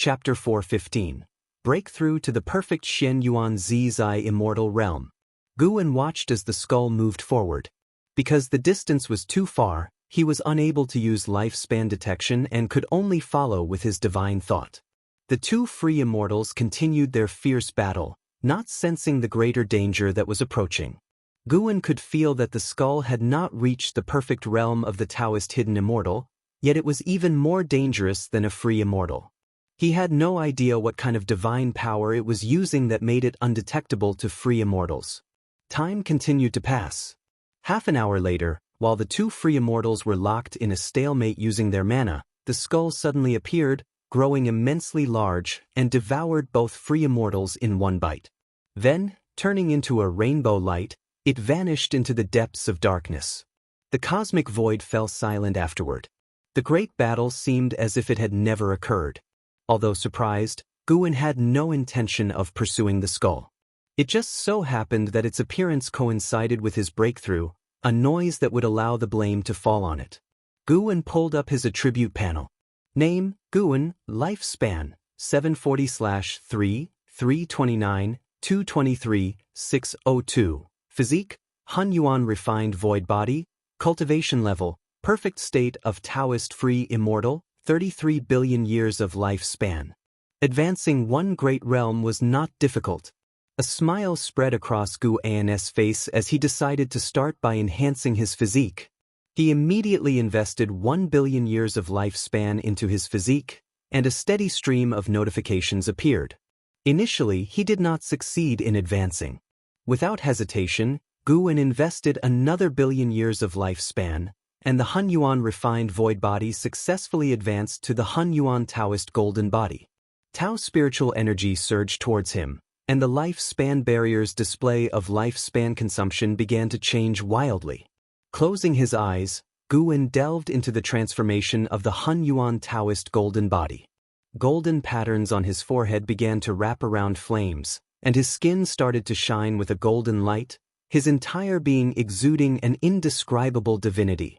Chapter 4:15. Breakthrough to the perfect Shen Yuan Zizai immortal realm. Guan watched as the skull moved forward. Because the distance was too far, he was unable to use lifespan detection and could only follow with his divine thought. The two free immortals continued their fierce battle, not sensing the greater danger that was approaching. Guan could feel that the skull had not reached the perfect realm of the Taoist hidden immortal, yet it was even more dangerous than a free immortal. He had no idea what kind of divine power it was using that made it undetectable to free immortals. Time continued to pass. Half an hour later, while the two free immortals were locked in a stalemate using their mana, the skull suddenly appeared, growing immensely large, and devoured both free immortals in one bite. Then, turning into a rainbow light, it vanished into the depths of darkness. The cosmic void fell silent afterward. The great battle seemed as if it had never occurred. Although surprised, Guan had no intention of pursuing the skull. It just so happened that its appearance coincided with his breakthrough, a noise that would allow the blame to fall on it. Guan pulled up his attribute panel. Name, Guan, lifespan, 740/3, 329, 223, 602. Physique, Han Yuan refined void body. Cultivation level, perfect state of Taoist free immortal, 33 billion years of lifespan. Advancing one great realm was not difficult. A smile spread across Guan's face as he decided to start by enhancing his physique. He immediately invested 1 billion years of lifespan into his physique, and a steady stream of notifications appeared. Initially, he did not succeed in advancing. Without hesitation, Guan invested another billion years of lifespan, and the Han Yuan refined void body successfully advanced to the Han Yuan Taoist golden body. Tao spiritual energy surged towards him, and the lifespan barrier's display of lifespan consumption began to change wildly. Closing his eyes, Guan delved into the transformation of the Han Yuan Taoist golden body. Golden patterns on his forehead began to wrap around flames, and his skin started to shine with a golden light, his entire being exuding an indescribable divinity.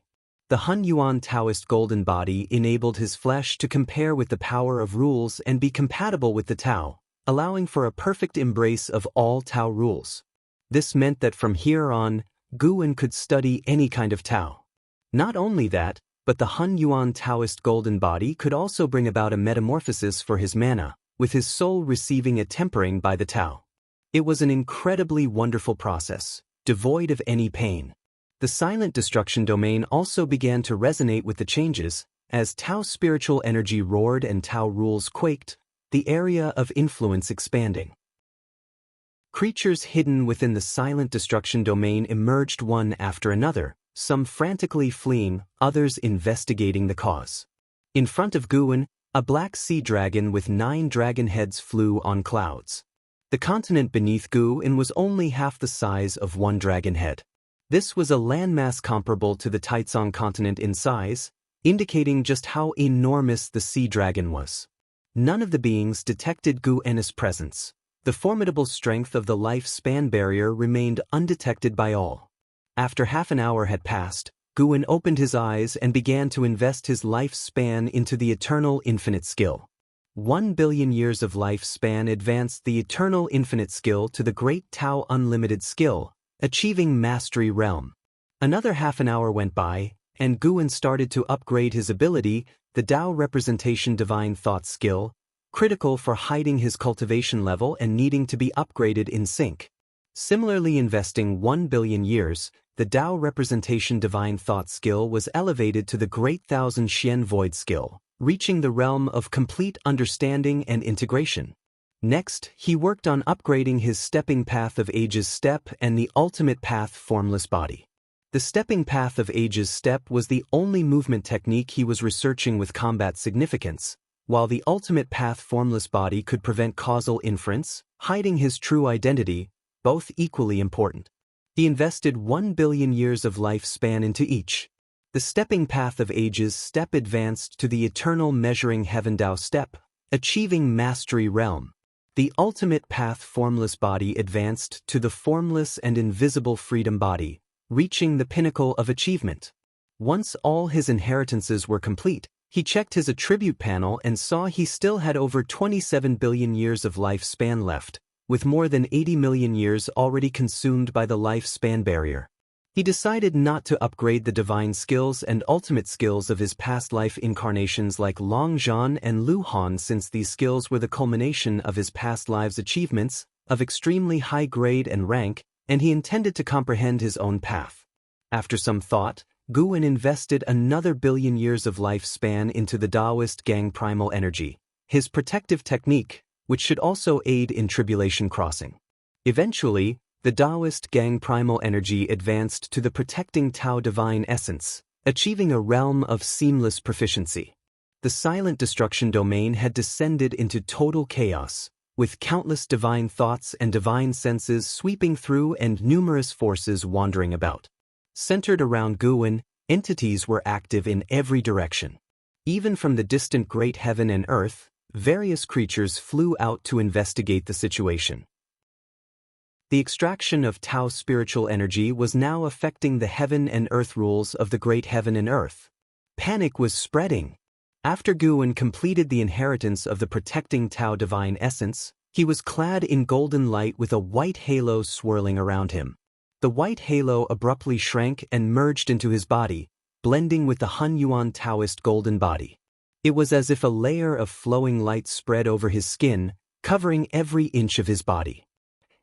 The Han Yuan Taoist golden body enabled his flesh to compare with the power of rules and be compatible with the Tao, allowing for a perfect embrace of all Tao rules. This meant that from here on, Guan could study any kind of Tao. Not only that, but the Han Yuan Taoist golden body could also bring about a metamorphosis for his mana, with his soul receiving a tempering by the Tao. It was an incredibly wonderful process, devoid of any pain. The silent destruction domain also began to resonate with the changes, as Tao spiritual energy roared and Tao rules quaked, the area of influence expanding. Creatures hidden within the silent destruction domain emerged one after another, some frantically fleeing, others investigating the cause. In front of Guan, a black sea dragon with 9 dragon heads flew on clouds. The continent beneath Guan was only half the size of one dragon head. This was a landmass comparable to the Taizong continent in size, indicating just how enormous the sea dragon was. None of the beings detected Guan's presence. The formidable strength of the lifespan barrier remained undetected by all. After half an hour had passed, Guan opened his eyes and began to invest his lifespan into the eternal infinite skill. 1 billion years of lifespan advanced the eternal infinite skill to the great Tao unlimited skill, achieving mastery realm. Another half an hour went by, and Guan started to upgrade his ability, the Tao representation divine thought skill, critical for hiding his cultivation level and needing to be upgraded in sync. Similarly, investing 1 billion years, the Tao representation divine thought skill was elevated to the great thousand Xian void skill, reaching the realm of complete understanding and integration. Next, he worked on upgrading his stepping path of ages step and the ultimate path formless body. The stepping path of ages step was the only movement technique he was researching with combat significance, while the ultimate path formless body could prevent causal inference, hiding his true identity, both equally important. He invested 1 billion years of lifespan into each. The stepping path of ages step advanced to the eternal measuring heaven Tao step, achieving mastery realm. The ultimate path formless body advanced to the formless and invisible freedom body, reaching the pinnacle of achievement. Once all his inheritances were complete, He checked his attribute panel and saw he still had over 27 billion years of lifespan left, with more than 80 million years already consumed by the lifespan barrier. He decided not to upgrade the divine skills and ultimate skills of his past life incarnations like Long Zhan and Lu Han, since these skills were the culmination of his past lives' achievements, of extremely high grade and rank, and he intended to comprehend his own path. After some thought, Guan invested another billion years of lifespan into the Taoist Gang Primal Energy, his protective technique, which should also aid in tribulation crossing. Eventually, the Taoist Gang Primal Energy advanced to the protecting Tao Divine Essence, achieving a realm of seamless proficiency. The silent destruction domain had descended into total chaos, with countless divine thoughts and divine senses sweeping through and numerous forces wandering about. Centered around Guan, entities were active in every direction. Even from the distant great heaven and earth, various creatures flew out to investigate the situation. The extraction of Tao spiritual energy was now affecting the heaven and earth rules of the great heaven and earth. Panic was spreading. After Guan completed the inheritance of the protecting Tao divine essence, he was clad in golden light with a white halo swirling around him. The white halo abruptly shrank and merged into his body, blending with the Hun Yuan Taoist golden body. It was as if a layer of flowing light spread over his skin, covering every inch of his body.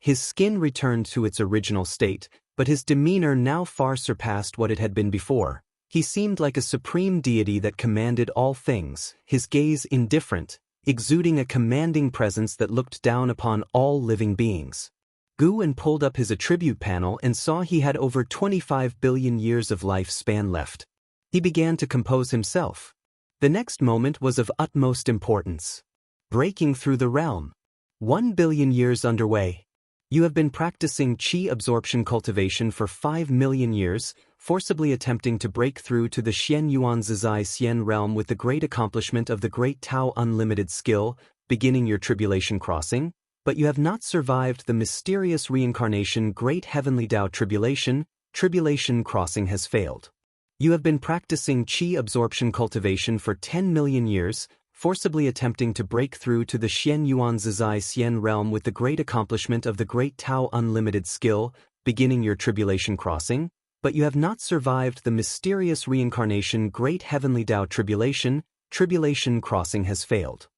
His skin returned to its original state, but his demeanor now far surpassed what it had been before. He seemed like a supreme deity that commanded all things, his gaze indifferent, exuding a commanding presence that looked down upon all living beings. Guan pulled up his attribute panel and saw he had over 25 billion years of lifespan left. He began to compose himself. The next moment was of utmost importance. Breaking through the realm. 1 billion years underway. You have been practicing qi absorption cultivation for 5 million years, forcibly attempting to break through to the Xian Yuan Zizai Xian realm with the great accomplishment of the Great Tao Unlimited skill, beginning your tribulation crossing, but you have not survived the mysterious reincarnation Great Heavenly Tao Tribulation. Tribulation crossing has failed. You have been practicing qi absorption cultivation for 10 million years, forcibly attempting to break through to the Xian Yuan Zizai Xian realm with the great accomplishment of the Great Tao Unlimited skill, beginning your tribulation crossing, but you have not survived the mysterious reincarnation Great Heavenly Tao Tribulation. Tribulation crossing has failed.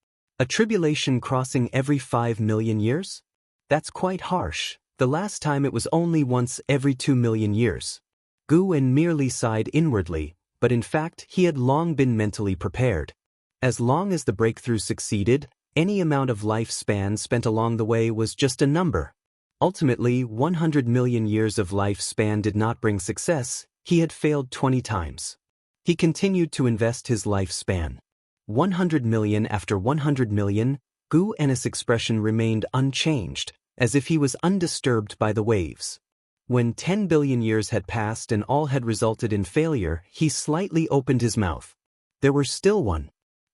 A tribulation crossing every 5 million years? That's quite harsh. The last time it was only once every 2 million years. Guan merely sighed inwardly, but in fact he had long been mentally prepared. As long as the breakthrough succeeded, any amount of lifespan spent along the way was just a number. Ultimately, 100 million years of lifespan did not bring success. He had failed 20 times. He continued to invest his lifespan. 100 million after 100 million, Guan's expression remained unchanged, as if he was undisturbed by the waves. When 10 billion years had passed and all had resulted in failure, he slightly opened his mouth. There were still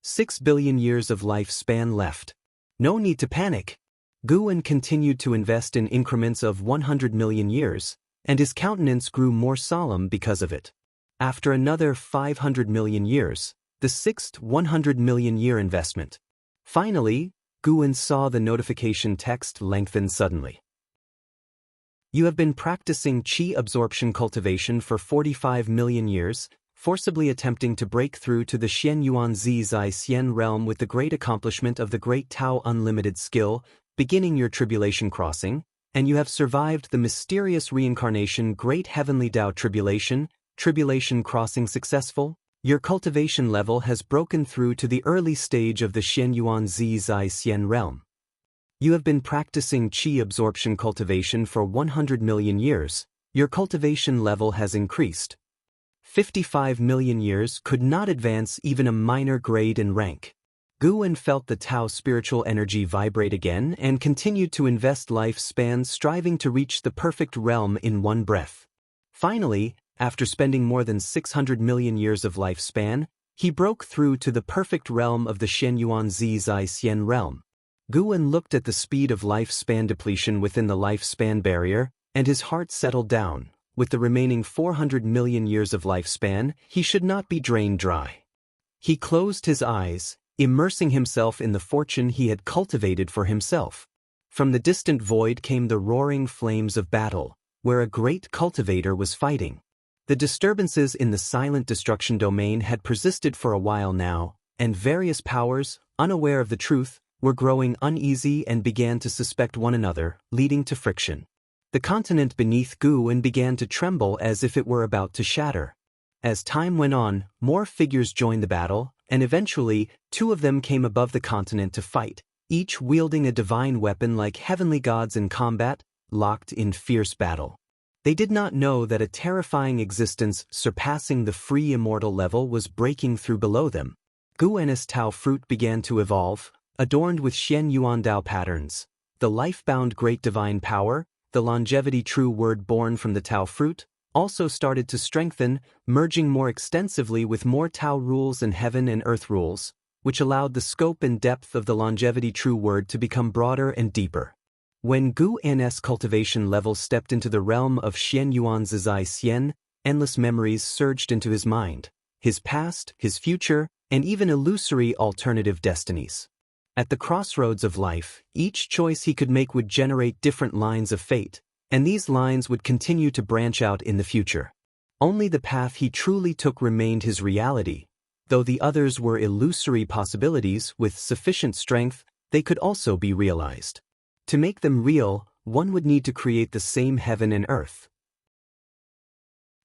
6 billion years of lifespan left. No need to panic. Guan continued to invest in increments of 100 million years, and his countenance grew more solemn because of it. After another 500 million years, the sixth 100 million year investment. Finally, Guan saw the notification text lengthen suddenly. You have been practicing qi absorption cultivation for 45 million years, forcibly attempting to break through to the Xian Yuan Zizai Xian realm with the great accomplishment of the Great Tao Unlimited skill, beginning your tribulation crossing, and you have survived the mysterious reincarnation Great Heavenly Tao Tribulation. Tribulation crossing successful. Your cultivation level has broken through to the early stage of the Xian Yuan Zizai Xian realm. You have been practicing qi absorption cultivation for 100 million years. Your cultivation level has increased. 55 million years could not advance even a minor grade in rank. Guan felt the Tao spiritual energy vibrate again and continued to invest lifespan striving to reach the perfect realm in one breath. Finally, after spending more than 600 million years of lifespan, he broke through to the perfect realm of the Xian Yuan Zizai Xian realm. Guan looked at the speed of lifespan depletion within the lifespan barrier, and his heart settled down. With the remaining 400 million years of lifespan, he should not be drained dry. He closed his eyes, immersing himself in the fortune he had cultivated for himself. From the distant void came the roaring flames of battle, where a great cultivator was fighting. The disturbances in the silent destruction domain had persisted for a while now, and various powers, unaware of the truth, were growing uneasy and began to suspect one another, leading to friction. The continent beneath Groom began to tremble as if it were about to shatter. As time went on, more figures joined the battle, and eventually, 2 of them came above the continent to fight, each wielding a divine weapon like heavenly gods in combat, locked in fierce battle. They did not know that a terrifying existence surpassing the free immortal level was breaking through below them. Guan's Tao fruit began to evolve, adorned with Xian Yuan Dao patterns. The life-bound great divine power, the longevity true word born from the Tao fruit, also started to strengthen, merging more extensively with more Tao rules and heaven and earth rules, which allowed the scope and depth of the longevity true word to become broader and deeper. When Guan's cultivation level stepped into the realm of Xian Yuan Zizai Xian, endless memories surged into his mind, his past, his future, and even illusory alternative destinies. At the crossroads of life, each choice he could make would generate different lines of fate, and these lines would continue to branch out in the future. Only the path he truly took remained his reality, though the others were illusory possibilities. With sufficient strength, they could also be realized. To make them real, one would need to create the same heaven and earth.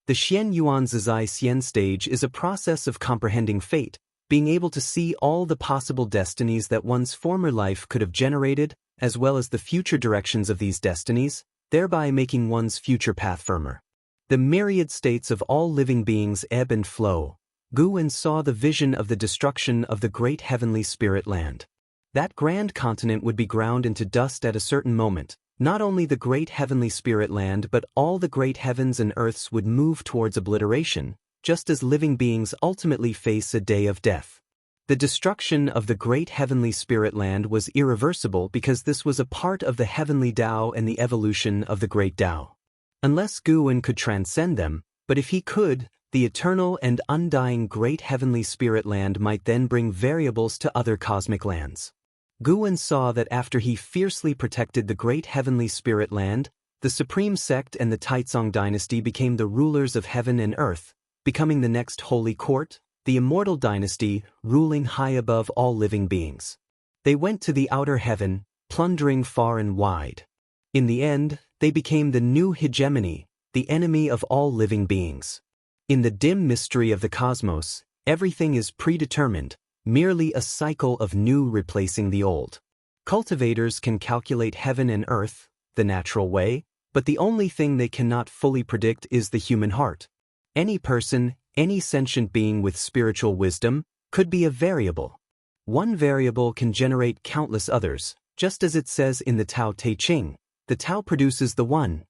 The Xian Yuan Zizai Xian stage is a process of comprehending fate, being able to see all the possible destinies that one's former life could have generated, as well as the future directions of these destinies, thereby making one's future path firmer. The myriad states of all living beings ebb and flow. Guan saw the vision of the destruction of the great heavenly spirit land. That grand continent would be ground into dust at a certain moment. Not only the great heavenly spirit land but all the great heavens and earths would move towards obliteration, just as living beings ultimately face a day of death. The destruction of the great heavenly spirit land was irreversible because this was a part of the heavenly Tao and the evolution of the great Tao. Unless Guan could transcend them, but if he could, the eternal and undying great heavenly spirit land might then bring variables to other cosmic lands. Guan saw that after he fiercely protected the great heavenly spirit land, the supreme sect and the Taizong dynasty became the rulers of heaven and earth, becoming the next holy court, the immortal dynasty, ruling high above all living beings. They went to the outer heaven, plundering far and wide. In the end, they became the new hegemony, the enemy of all living beings. In the dim mystery of the cosmos, everything is predetermined, merely a cycle of new replacing the old. Cultivators can calculate heaven and earth, the natural way, but the only thing they cannot fully predict is the human heart. Any person, any sentient being with spiritual wisdom, could be a variable. One variable can generate countless others, just as it says in the Tao Te Ching. The Tao produces the one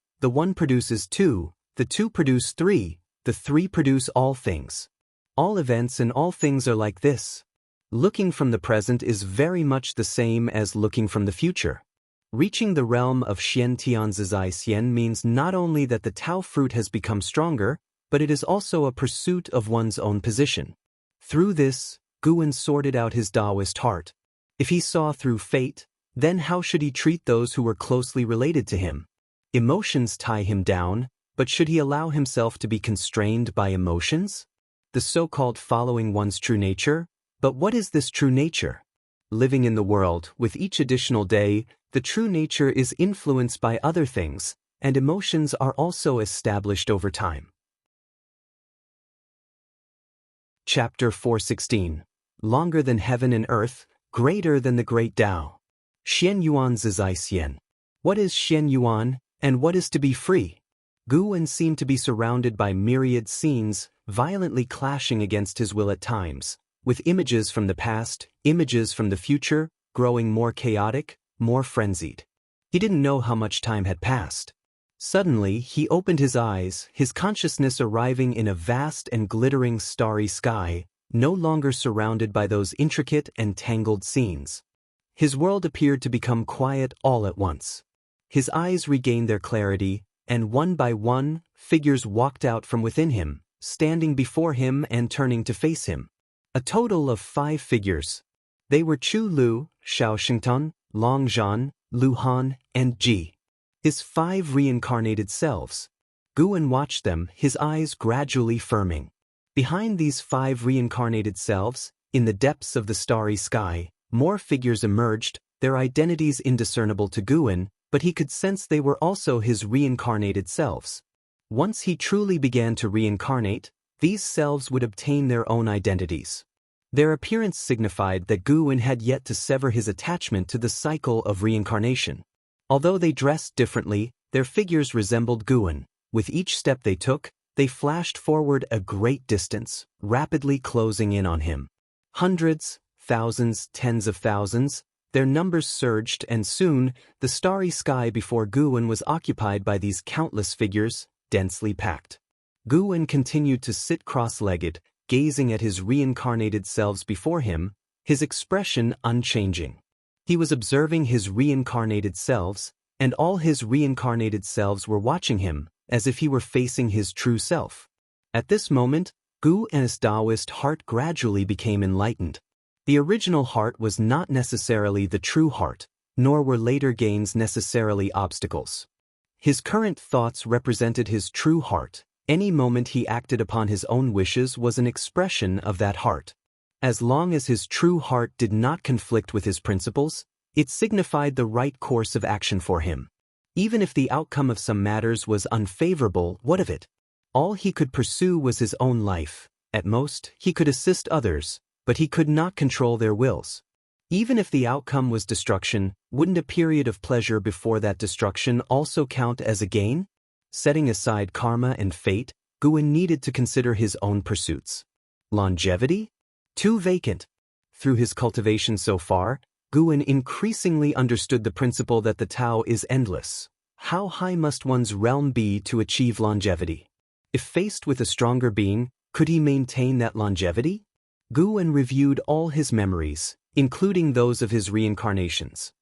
produces two, the two produce three, the three produce all things. All events and all things are like this. Looking from the present is very much the same as looking from the future. Reaching the realm of Xian Tian Zizai Xian means not only that the Tao fruit has become stronger, but it is also a pursuit of one's own position. Through this, Guan sorted out his Taoist heart. If he saw through fate, then how should he treat those who were closely related to him? Emotions tie him down, but should he allow himself to be constrained by emotions? The so-called following one's true nature? But what is this true nature? Living in the world, with each additional day, the true nature is influenced by other things, and emotions are also established over time. Chapter 416. Longer than heaven and earth, greater than the great Tao. Xian Yuan Zizai Xian. What is Xian Yuan, and what is to be free? Guan seemed to be surrounded by myriad scenes, violently clashing against his will at times, with images from the past, images from the future, growing more chaotic, more frenzied. He didn't know how much time had passed. Suddenly, he opened his eyes, his consciousness arriving in a vast and glittering starry sky, no longer surrounded by those intricate and tangled scenes. His world appeared to become quiet all at once. His eyes regained their clarity, and one by one, figures walked out from within him, standing before him and turning to face him. A total of 5 figures. They were Chu Lu, Xiao Xingtan, Long Zhan, Lu Han, and Ji. His 5 reincarnated selves. Guan watched them, his eyes gradually firming. Behind these 5 reincarnated selves, in the depths of the starry sky, more figures emerged, their identities indiscernible to Guan, but he could sense they were also his reincarnated selves. Once he truly began to reincarnate, these selves would obtain their own identities. Their appearance signified that Guan had yet to sever his attachment to the cycle of reincarnation. Although they dressed differently, their figures resembled Guan. With each step they took, they flashed forward a great distance, rapidly closing in on him. Hundreds, thousands, tens of thousands, their numbers surged, and soon, the starry sky before Guan was occupied by these countless figures, densely packed. Guan continued to sit cross-legged, gazing at his reincarnated selves before him, his expression unchanging. He was observing his reincarnated selves, and all his reincarnated selves were watching him, as if he were facing his true self. At this moment, Guan's Taoist heart gradually became enlightened. The original heart was not necessarily the true heart, nor were later gains necessarily obstacles. His current thoughts represented his true heart. Any moment he acted upon his own wishes was an expression of that heart. As long as his true heart did not conflict with his principles, it signified the right course of action for him. Even if the outcome of some matters was unfavorable, what of it? All he could pursue was his own life. At most, he could assist others, but he could not control their wills. Even if the outcome was destruction, wouldn't a period of pleasure before that destruction also count as a gain? Setting aside karma and fate, Guan needed to consider his own pursuits. Longevity? Too vacant. Through his cultivation so far, Guan increasingly understood the principle that the Tao is endless. How high must one's realm be to achieve longevity? If faced with a stronger being, could he maintain that longevity? Guan reviewed all his memories, including those of his reincarnations.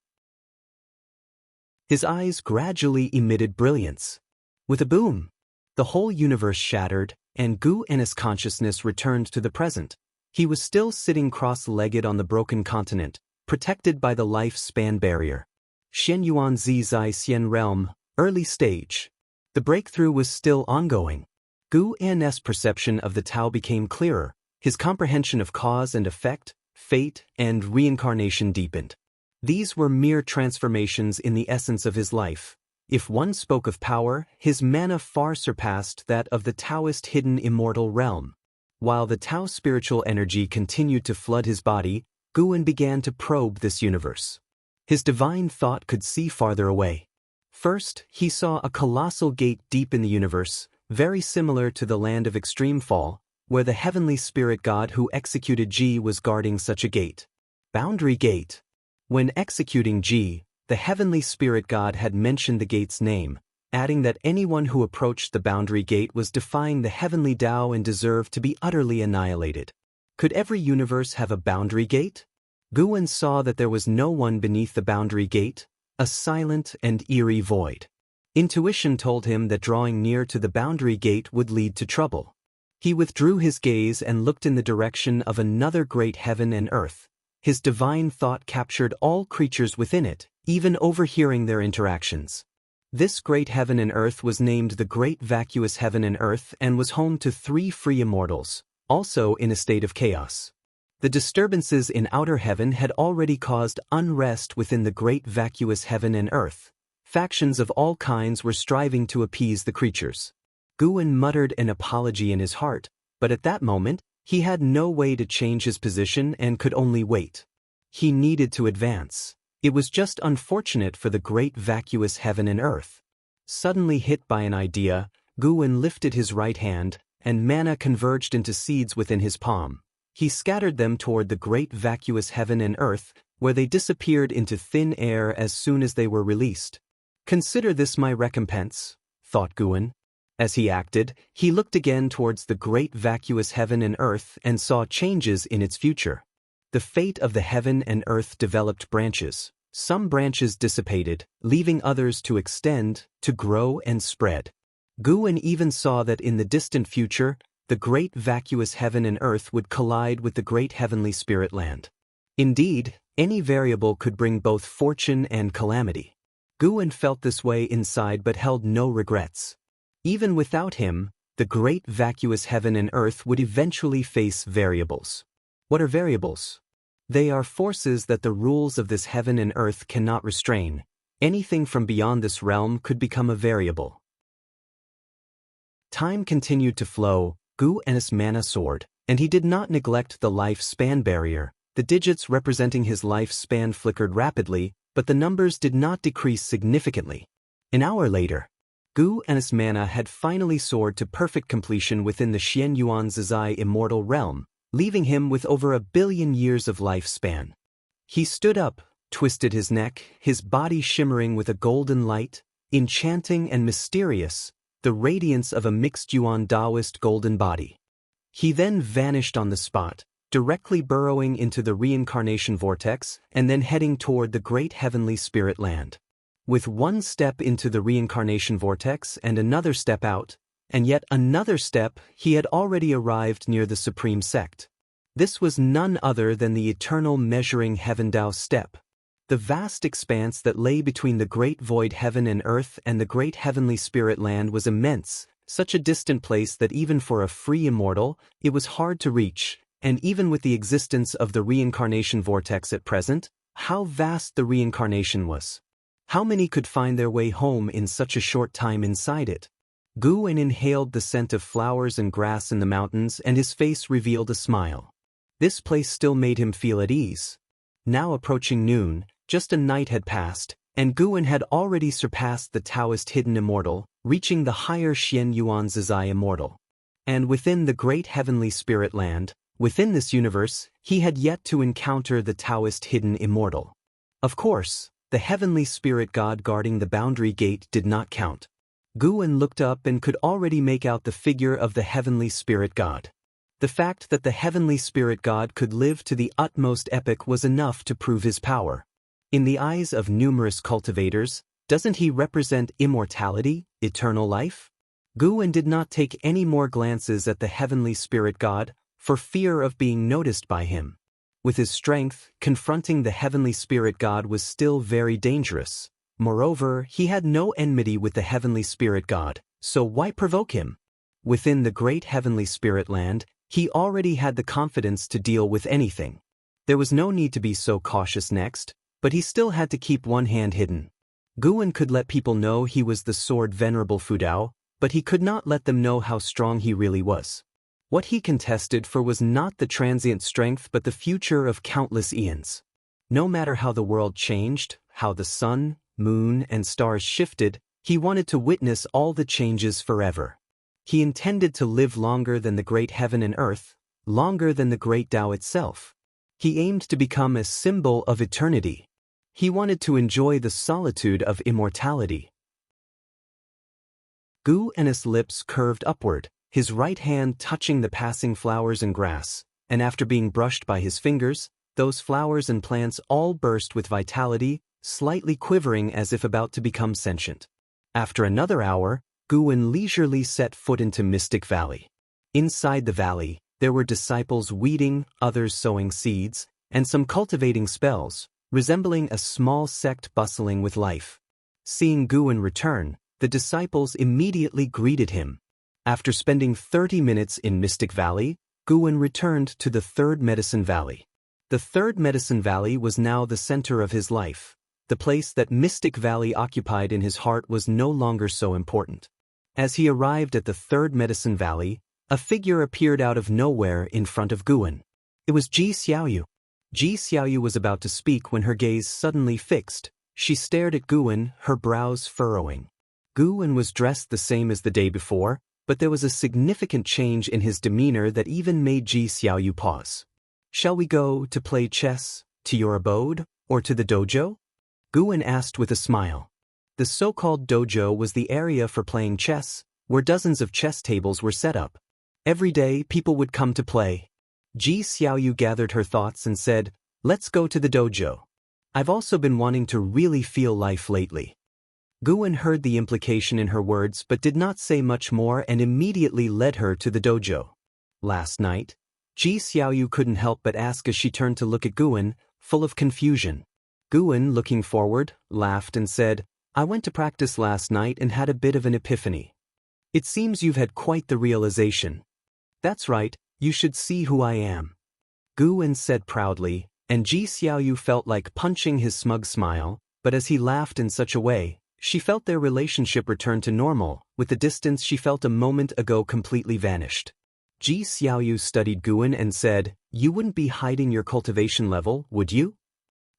His eyes gradually emitted brilliance. With a boom, the whole universe shattered, and Guan's consciousness returned to the present. He was still sitting cross-legged on the broken continent, protected by the life-span barrier. Xian Yuan Zi Zai Xian Realm, early stage. The breakthrough was still ongoing. Guan's perception of the Tao became clearer, his comprehension of cause and effect, fate, and reincarnation deepened. These were mere transformations in the essence of his life. If one spoke of power, his mana far surpassed that of the Taoist hidden immortal realm. While the Tao spiritual energy continued to flood his body, Guan began to probe this universe. His divine thought could see farther away. First, he saw a colossal gate deep in the universe, very similar to the land of extreme fall, where the heavenly spirit god who executed Ji was guarding such a gate. Boundary Gate. When executing Ji, the heavenly spirit god had mentioned the gate's name, adding that anyone who approached the boundary gate was defying the heavenly Tao and deserved to be utterly annihilated. Could every universe have a boundary gate? Guan saw that there was no one beneath the boundary gate, a silent and eerie void. Intuition told him that drawing near to the boundary gate would lead to trouble. He withdrew his gaze and looked in the direction of another great heaven and earth. His divine thought captured all creatures within it, even overhearing their interactions. This great heaven and earth was named the Great Vacuous Heaven and Earth and was home to 3 free immortals, also in a state of chaos. The disturbances in outer heaven had already caused unrest within the Great Vacuous Heaven and Earth. Factions of all kinds were striving to appease the creatures. Guan muttered an apology in his heart, but at that moment, he had no way to change his position and could only wait. He needed to advance. It was just unfortunate for the Great Vacuous Heaven and Earth. Suddenly hit by an idea, Guan lifted his right hand, and mana converged into seeds within his palm. He scattered them toward the Great Vacuous Heaven and Earth, where they disappeared into thin air as soon as they were released. Consider this my recompense, thought Guan. As he acted, he looked again towards the Great Vacuous Heaven and Earth and saw changes in its future. The fate of the heaven and earth developed branches. Some branches dissipated, leaving others to extend, to grow and spread. Guan even saw that in the distant future, the great vacuous heaven and earth would collide with the great heavenly spirit land. Indeed, any variable could bring both fortune and calamity. Guin felt this way inside but held no regrets. Even without him, the great vacuous heaven and earth would eventually face variables. What are variables? They are forces that the rules of this heaven and earth cannot restrain. Anything from beyond this realm could become a variable. Time continued to flow. Gu's mana soared, and he did not neglect the lifespan barrier. The digits representing his lifespan flickered rapidly, but the numbers did not decrease significantly. An hour later, Gu's mana had finally soared to perfect completion within the Xian Yuan Zizai immortal realm, leaving him with over 1 billion years of lifespan. He stood up, twisted his neck, his body shimmering with a golden light, enchanting and mysterious, the radiance of a mixed Yuan Taoist golden body. He then vanished on the spot, directly burrowing into the reincarnation vortex and then heading toward the great heavenly spirit land. With one step into the reincarnation vortex and another step out, and yet another step, he had already arrived near the supreme sect. This was none other than the eternal measuring heaven Tao step. The vast expanse that lay between the great void heaven and earth and the great heavenly spirit land was immense, such a distant place that even for a free immortal, it was hard to reach, and even with the existence of the reincarnation vortex at present, how vast the reincarnation was. How many could find their way home in such a short time inside it? Guin inhaled the scent of flowers and grass in the mountains, and his face revealed a smile. This place still made him feel at ease. Now approaching noon, just a night had passed, and Guin had already surpassed the Taoist hidden immortal, reaching the higher Xian Yuan Zizai immortal. And within the great heavenly spirit land, within this universe, he had yet to encounter the Taoist hidden immortal. Of course, the heavenly spirit god guarding the boundary gate did not count. Guin looked up and could already make out the figure of the heavenly spirit god. The fact that the heavenly spirit god could live to the utmost epoch was enough to prove his power. In the eyes of numerous cultivators, doesn't he represent immortality, eternal life? Guin did not take any more glances at the heavenly spirit god, for fear of being noticed by him. With his strength, confronting the heavenly spirit god was still very dangerous. Moreover, he had no enmity with the heavenly spirit god, so why provoke him? Within the great heavenly spirit land, he already had the confidence to deal with anything. There was no need to be so cautious next, but he still had to keep one hand hidden. Guin could let people know he was the sword venerable Fudao, but he could not let them know how strong he really was. What he contested for was not the transient strength but the future of countless eons. No matter how the world changed, how the sun, moon, and stars shifted, he wanted to witness all the changes forever. He intended to live longer than the great heaven and earth, longer than the great Tao itself. He aimed to become a symbol of eternity. He wanted to enjoy the solitude of immortality. Gu's lips curved upward, his right hand touching the passing flowers and grass, and after being brushed by his fingers, those flowers and plants all burst with vitality, slightly quivering as if about to become sentient. After another hour, Guin leisurely set foot into Mystic Valley. Inside the valley, there were disciples weeding, others sowing seeds, and some cultivating spells, resembling a small sect bustling with life. Seeing Guin return, the disciples immediately greeted him. After spending 30 minutes in Mystic Valley, Guin returned to the Third Medicine Valley. The Third Medicine Valley was now the center of his life. The place that Mystic Valley occupied in his heart was no longer so important. As he arrived at the Third Medicine Valley, a figure appeared out of nowhere in front of Guin. It was Ji Xiaoyu. Ji Xiaoyu was about to speak when her gaze suddenly fixed. She stared at Guin, her brows furrowing. Guin was dressed the same as the day before, but there was a significant change in his demeanor that even made Ji Xiaoyu pause. "Shall we go to play chess, to your abode, or to the dojo?" Guin asked with a smile. The so-called dojo was the area for playing chess, where dozens of chess tables were set up. Every day, people would come to play. Ji Xiaoyu gathered her thoughts and said, "Let's go to the dojo. I've also been wanting to really feel life lately." Guin heard the implication in her words but did not say much more and immediately led her to the dojo. Last night? Ji Xiaoyu couldn't help but ask as she turned to look at Guan, full of confusion. Guan, looking forward, laughed and said, I went to practice last night and had a bit of an epiphany. It seems you've had quite the realization. That's right, you should see who I am. Guan said proudly, and Ji Xiaoyu felt like punching his smug smile, but as he laughed in such a way, she felt their relationship return to normal, with the distance she felt a moment ago completely vanished. Ji Xiaoyu studied Guan and said, You wouldn't be hiding your cultivation level, would you?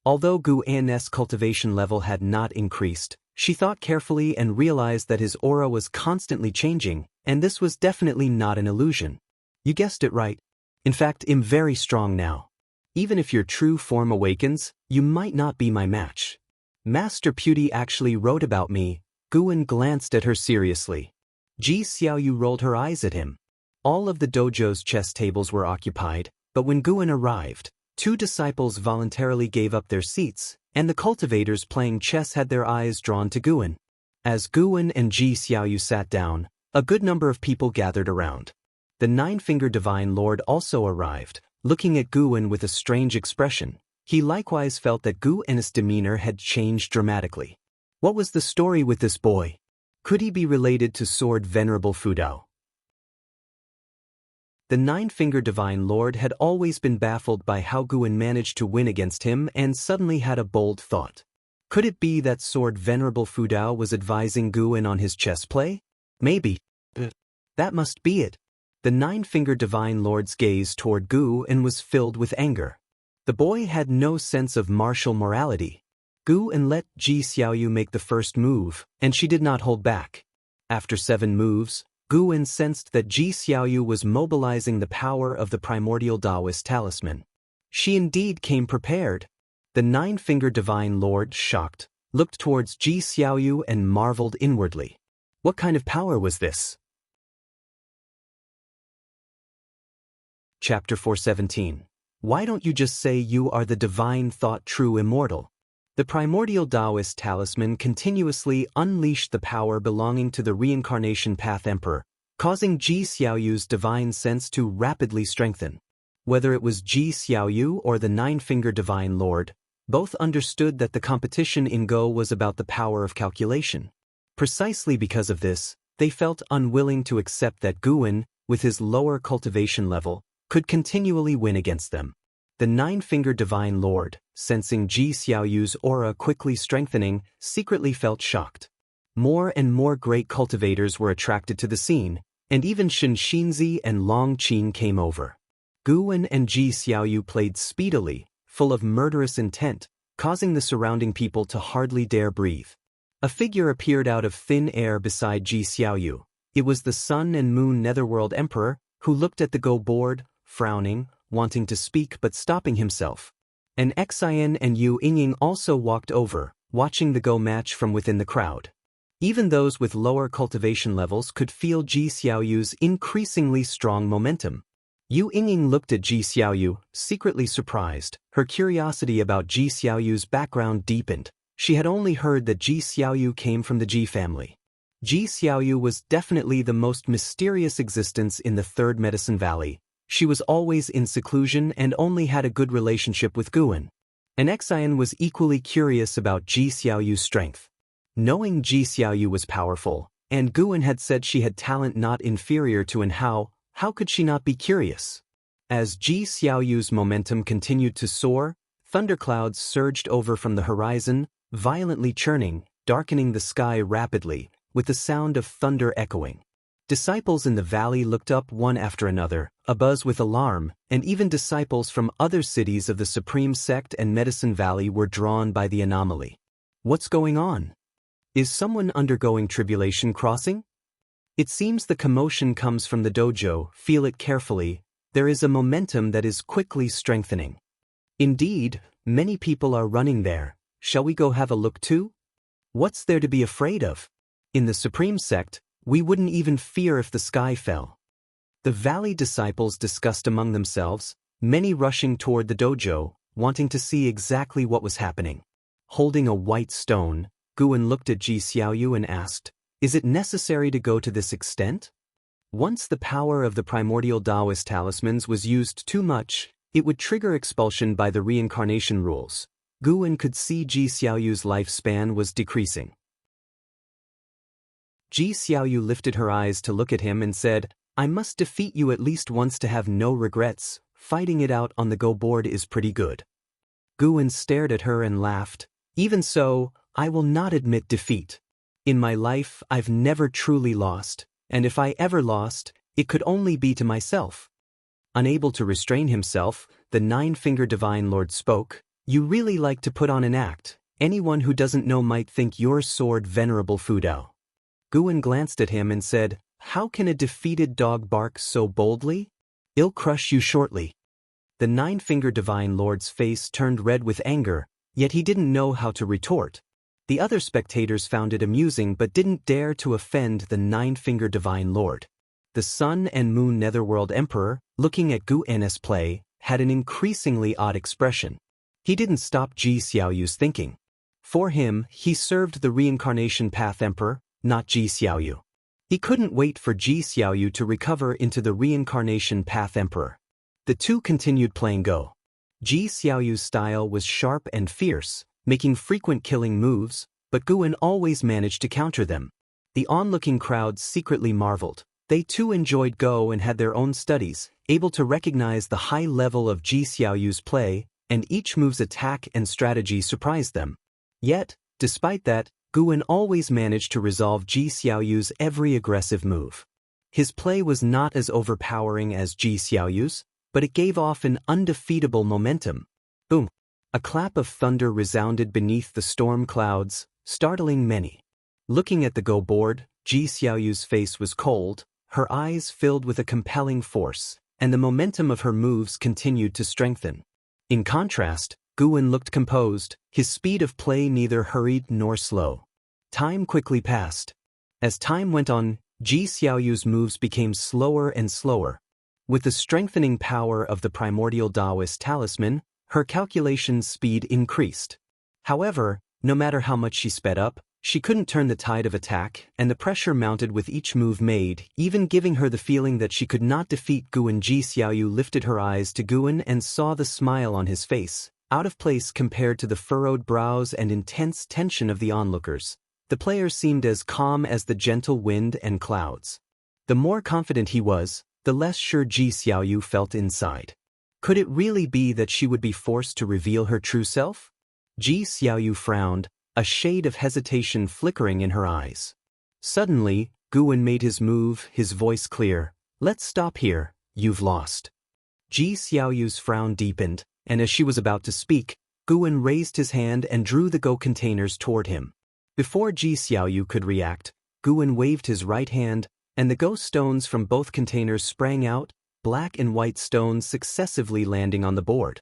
Although Guan's cultivation level had not increased, she thought carefully and realized that his aura was constantly changing, and this was definitely not an illusion. You guessed it right. In fact, I'm very strong now. Even if your true form awakens, you might not be my match. Master Pewdie actually wrote about me. Guan glanced at her seriously. Ji Xiaoyu rolled her eyes at him. All of the dojo's chess tables were occupied, but when Guan arrived, 2 disciples voluntarily gave up their seats, and the cultivators playing chess had their eyes drawn to Guan. As Guan and Ji Xiaoyu sat down, a good number of people gathered around. The 9-Finger Divine Lord also arrived, looking at Guan with a strange expression. He likewise felt that Guan's demeanor had changed dramatically. What was the story with this boy? Could he be related to Sword Venerable Fudao? The 9-Finger Divine Lord had always been baffled by how Guan managed to win against him and suddenly had a bold thought. Could it be that Sword Venerable Fudao was advising Guan on his chess play? Maybe. That must be it. The 9-Finger Divine Lord's gaze toward Guan was filled with anger. The boy had no sense of martial morality. Guan let Ji Xiaoyu make the first move, and she did not hold back. After 7 moves, Guan sensed that Ji Xiaoyu was mobilizing the power of the primordial Taoist talisman. She indeed came prepared. The 9-Finger Divine Lord, shocked, looked towards Ji Xiaoyu and marveled inwardly. What kind of power was this? Chapter 417. Why don't you just say you are the divine thought true immortal? The primordial Taoist talisman continuously unleashed the power belonging to the reincarnation path emperor, causing Ji Xiaoyu's divine sense to rapidly strengthen. Whether it was Ji Xiaoyu or the 9-Finger Divine Lord, both understood that the competition in Go was about the power of calculation. Precisely because of this, they felt unwilling to accept that Guan, with his lower cultivation level, could continually win against them. The 9-Finger Divine Lord, sensing Ji Xiaoyu's aura quickly strengthening, secretly felt shocked. More and more great cultivators were attracted to the scene, and even Shen Xinzi and Long Qin came over. Guan and Ji Xiaoyu played speedily, full of murderous intent, causing the surrounding people to hardly dare breathe. A figure appeared out of thin air beside Ji Xiaoyu. It was the Sun and Moon Netherworld Emperor, who looked at the Go board, frowning, wanting to speak but stopping himself. An Xian and Yu Yingying also walked over, watching the Go match from within the crowd. Even those with lower cultivation levels could feel Ji Xiaoyu's increasingly strong momentum. Yu Yingying looked at Ji Xiaoyu, secretly surprised. Her curiosity about Ji Xiaoyu's background deepened. She had only heard that Ji Xiaoyu came from the Ji family. Ji Xiaoyu was definitely the most mysterious existence in the Third Medicine Valley. She was always in seclusion and only had a good relationship with Guan. An Xian was equally curious about Ji Xiaoyu's strength. Knowing Ji Xiaoyu was powerful, and Guan had said she had talent not inferior to An Hao, how could she not be curious? As Ji Xiaoyu's momentum continued to soar, thunderclouds surged over from the horizon, violently churning, darkening the sky rapidly, with the sound of thunder echoing. Disciples in the valley looked up one after another, abuzz with alarm, and even disciples from other cities of the Supreme Sect and Medicine Valley were drawn by the anomaly. What's going on? Is someone undergoing tribulation crossing? It seems the commotion comes from the dojo. Feel it carefully. There is a momentum that is quickly strengthening. Indeed, many people are running there. Shall we go have a look too? What's there to be afraid of? In the Supreme Sect, we wouldn't even fear if the sky fell. The valley disciples discussed among themselves, many rushing toward the dojo, wanting to see exactly what was happening. Holding a white stone, Guan looked at Ji Xiaoyu and asked, Is it necessary to go to this extent? Once the power of the primordial Taoist talismans was used too much, it would trigger expulsion by the reincarnation rules. Guan could see Ji Xiaoyu's lifespan was decreasing. Ji Xiaoyu lifted her eyes to look at him and said, "I must defeat you at least once to have no regrets. Fighting it out on the Go board is pretty good." Guan stared at her and laughed. "Even so, I will not admit defeat. In my life, I've never truly lost, and if I ever lost, it could only be to myself." Unable to restrain himself, the Nine-Finger Divine Lord spoke, "You really like to put on an act. Anyone who doesn't know might think your sword venerable Fudao." Guan glanced at him and said, "How can a defeated dog bark so boldly? I'll crush you shortly." The Nine-Finger Divine Lord's face turned red with anger, yet he didn't know how to retort. The other spectators found it amusing but didn't dare to offend the Nine-Finger Divine Lord. The Sun and Moon Netherworld Emperor, looking at Guan's play, had an increasingly odd expression. He didn't stop Ji Xiaoyu's thinking. For him, he served the Reincarnation Path Emperor, not Ji Xiaoyu. He couldn't wait for Ji Xiaoyu to recover into the Reincarnation Path Emperor. The two continued playing Go. Ji Xiaoyu's style was sharp and fierce, making frequent killing moves, but Guan always managed to counter them. The onlooking crowd secretly marveled. They too enjoyed Go and had their own studies, able to recognize the high level of Ji Xiaoyu's play, and each move's attack and strategy surprised them. Yet, despite that, Guan always managed to resolve Ji Xiaoyu's every aggressive move. His play was not as overpowering as Ji Xiaoyu's, but it gave off an undefeatable momentum. Boom! A clap of thunder resounded beneath the storm clouds, startling many. Looking at the Go board, Ji Xiaoyu's face was cold, her eyes filled with a compelling force, and the momentum of her moves continued to strengthen. In contrast, Guan looked composed, his speed of play neither hurried nor slow. Time quickly passed. As time went on, Ji Xiaoyu's moves became slower and slower. With the strengthening power of the primordial Taoist talisman, her calculation speed increased. However, no matter how much she sped up, she couldn't turn the tide of attack, and the pressure mounted with each move made, even giving her the feeling that she could not defeat Guan. Ji Xiaoyu lifted her eyes to Guan and saw the smile on his face, out of place compared to the furrowed brows and intense tension of the onlookers. The player seemed as calm as the gentle wind and clouds. The more confident he was, the less sure Ji Xiaoyu felt inside. Could it really be that she would be forced to reveal her true self? Ji Xiaoyu frowned, a shade of hesitation flickering in her eyes. Suddenly, Guan made his move, his voice clear. "Let's stop here, you've lost." Ji Xiaoyu's frown deepened, and as she was about to speak, Guan raised his hand and drew the Go containers toward him. Before Ji Xiaoyu could react, Guan waved his right hand, and the Go stones from both containers sprang out, black and white stones successively landing on the board.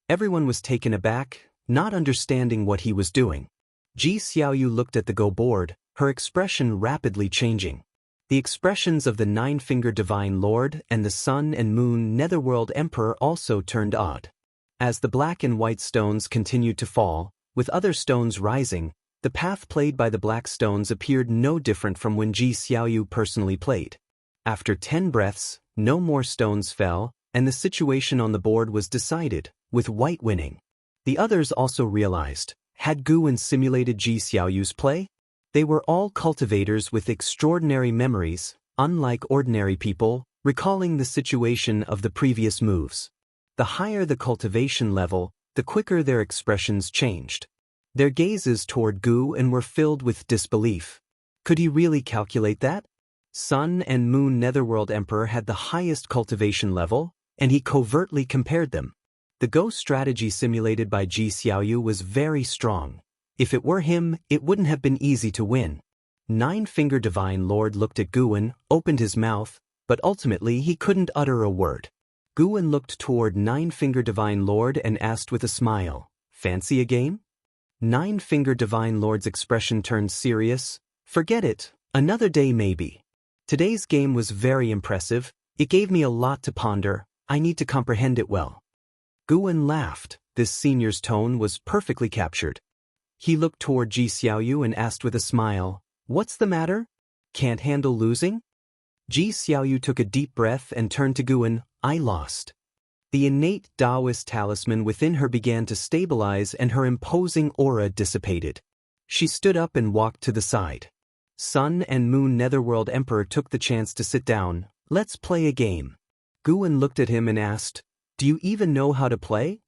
Everyone was taken aback, not understanding what he was doing. Ji Xiaoyu looked at the Go board, her expression rapidly changing. The expressions of the Nine-Finger Divine Lord and the Sun and Moon Netherworld Emperor also turned odd. As the black and white stones continued to fall, with other stones rising, the path played by the black stones appeared no different from when Ji Xiaoyu personally played. After 10 breaths, no more stones fell, and the situation on the board was decided, with white winning. The others also realized, had Guan simulated Ji Xiaoyu's play? They were all cultivators with extraordinary memories, unlike ordinary people, recalling the situation of the previous moves. The higher the cultivation level, the quicker their expressions changed. Their gazes toward Guan were filled with disbelief. Could he really calculate that? Sun and Moon Netherworld Emperor had the highest cultivation level, and he covertly compared them. The Go strategy simulated by Ji Xiaoyu was very strong. If it were him, it wouldn't have been easy to win. Nine-Finger Divine Lord looked at Guan, opened his mouth, but ultimately he couldn't utter a word. Guan looked toward Nine-Finger Divine Lord and asked with a smile, "Fancy a game?" Nine-Finger Divine Lord's expression turned serious. "Forget it, another day maybe. Today's game was very impressive, it gave me a lot to ponder, I need to comprehend it well." Guan laughed, this senior's tone was perfectly captured. He looked toward Ji Xiaoyu and asked with a smile, "What's the matter?" Can't handle losing? Ji Xiaoyu took a deep breath and turned to Guan. I lost. The innate Taoist talisman within her began to stabilize and her imposing aura dissipated. She stood up and walked to the side. Sun and Moon Netherworld Emperor took the chance to sit down. Let's play a game. Guan looked at him and asked, do you even know how to play?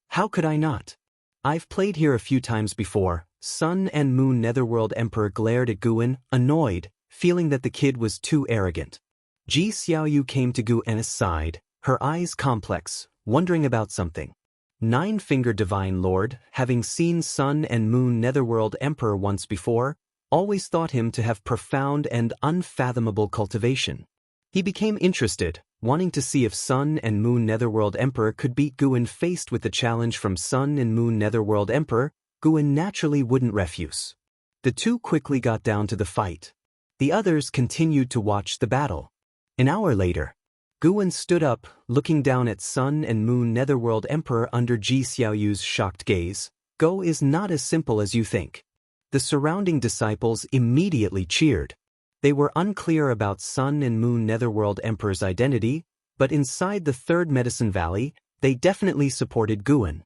How could I not? I've played here a few times before. Sun and Moon Netherworld Emperor glared at Guan, annoyed, feeling that the kid was too arrogant. Ji Xiaoyu came to Guan's side, her eyes complex, wondering about something. Nine-Finger Divine Lord, having seen Sun and Moon Netherworld Emperor once before, always thought him to have profound and unfathomable cultivation. He became interested, wanting to see if Sun and Moon Netherworld Emperor could beat Guan. Faced with the challenge from Sun and Moon Netherworld Emperor, Guan naturally wouldn't refuse. The two quickly got down to the fight. The others continued to watch the battle. An hour later, Guan stood up, looking down at Sun and Moon Netherworld Emperor under Ji Xiaoyu's shocked gaze. Go is not as simple as you think. The surrounding disciples immediately cheered. They were unclear about Sun and Moon Netherworld Emperor's identity, but inside the Third Medicine Valley, they definitely supported Guan.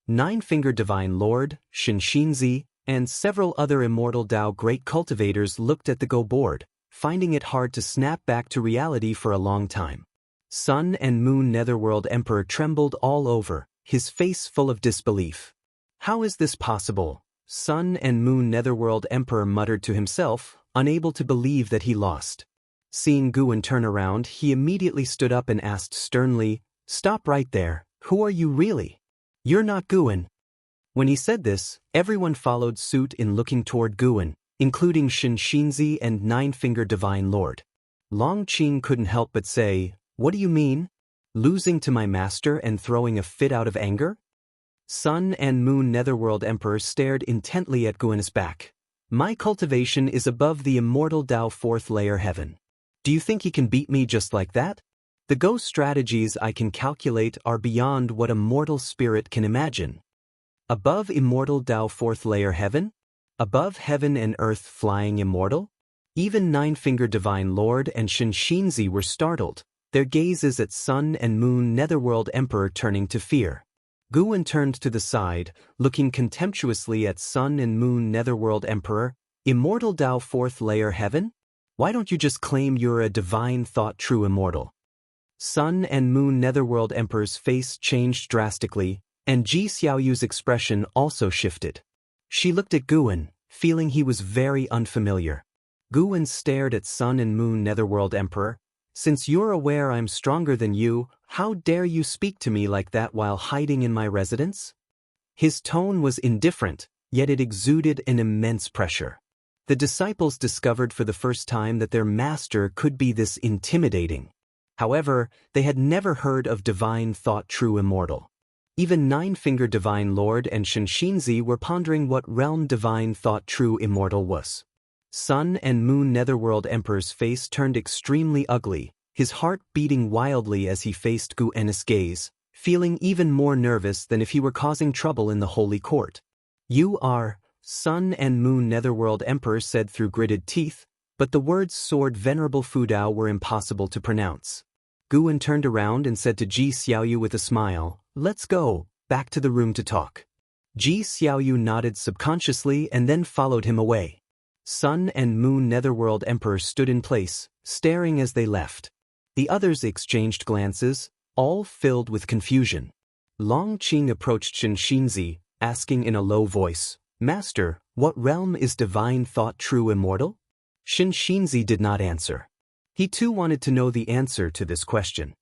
Nine-Finger Divine Lord, Shinxinzi, and several other Immortal Dao great cultivators looked at the Go board, finding it hard to snap back to reality for a long time. Sun and Moon Netherworld Emperor trembled all over, his face full of disbelief. How is this possible? Sun and Moon Netherworld Emperor muttered to himself, unable to believe that he lost. Seeing Guan turn around, he immediately stood up and asked sternly, stop right there, who are you really? You're not Guan. When he said this, everyone followed suit in looking toward Guan, including Shinxinzi and Nine-Finger Divine Lord. Long Qing couldn't help but say, what do you mean? Losing to my master and throwing a fit out of anger? Sun and Moon Netherworld Emperor stared intently at Guan's back. My cultivation is above the Immortal Dao 4th layer heaven. Do you think he can beat me just like that? The Go strategies I can calculate are beyond what a mortal spirit can imagine. Above Immortal Dao 4th layer heaven? Above heaven and earth flying immortal? Even Nine-Finger Divine Lord and Shinxinzi were startled, their gazes at Sun and Moon Netherworld Emperor turning to fear. Guan turned to the side, looking contemptuously at Sun and Moon Netherworld Emperor. Immortal Dao 4th layer heaven? Why don't you just claim you're a divine thought true immortal? Sun and Moon Netherworld Emperor's face changed drastically, and Ji Xiaoyu's expression also shifted. She looked at Guan, feeling he was very unfamiliar. Guan stared at Sun and Moon Netherworld Emperor. Since you're aware I'm stronger than you, how dare you speak to me like that while hiding in my residence? His tone was indifferent, yet it exuded an immense pressure. The disciples discovered for the first time that their master could be this intimidating. However, they had never heard of divine thought true immortal. Even Nine-Finger Divine Lord and Shinxinzi were pondering what realm divine thought true immortal was. Sun and Moon Netherworld Emperor's face turned extremely ugly, his heart beating wildly as he faced Guan's gaze, feeling even more nervous than if he were causing trouble in the holy court. You are, Sun and Moon Netherworld Emperor said through gritted teeth, but the words Sword Venerable Fudao were impossible to pronounce. Guan turned around and said to Ji Xiaoyu with a smile, let's go, back to the room to talk. Ji Xiaoyu nodded subconsciously and then followed him away. Sun and Moon Netherworld Emperor stood in place, staring as they left. The others exchanged glances, all filled with confusion. Long Qing approached Shinxinzi, asking in a low voice, Master, what realm is divine thought true immortal? Shinxinzi did not answer. He too wanted to know the answer to this question.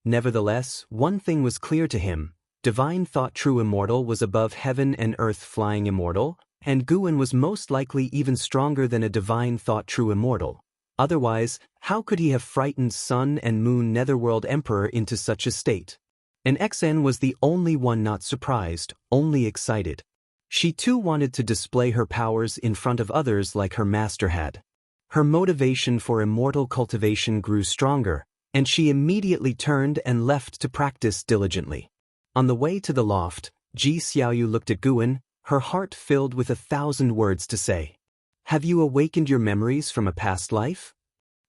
Nevertheless, one thing was clear to him, divine thought true immortal was above heaven and earth flying immortal, and Guan was most likely even stronger than a divine thought true immortal. Otherwise, how could he have frightened Sun and Moon Netherworld Emperor into such a state? And XN was the only one not surprised, only excited. She too wanted to display her powers in front of others like her master had. Her motivation for immortal cultivation grew stronger, and she immediately turned and left to practice diligently. On the way to the loft, Ji Xiaoyu looked at Guan, her heart filled with 1,000 words to say. Have you awakened your memories from a past life?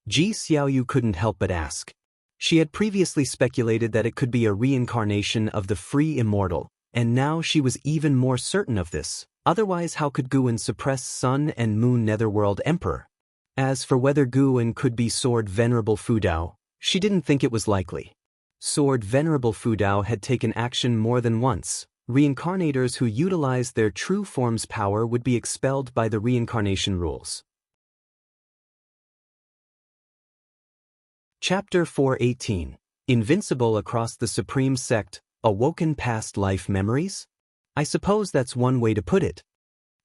Ji Xiaoyu couldn't help but ask. She had previously speculated that it could be a reincarnation of the free immortal, and now she was even more certain of this. Otherwise, how could Guan suppress Sun and Moon Netherworld Emperor? As for whether Guan could be Sword Venerable Fudao, she didn't think it was likely. Sword Venerable Fudao had taken action more than once. Reincarnators who utilized their true form's power would be expelled by the reincarnation rules. Chapter 418. Invincible across the Supreme Sect, awoken past life memories? I suppose that's one way to put it.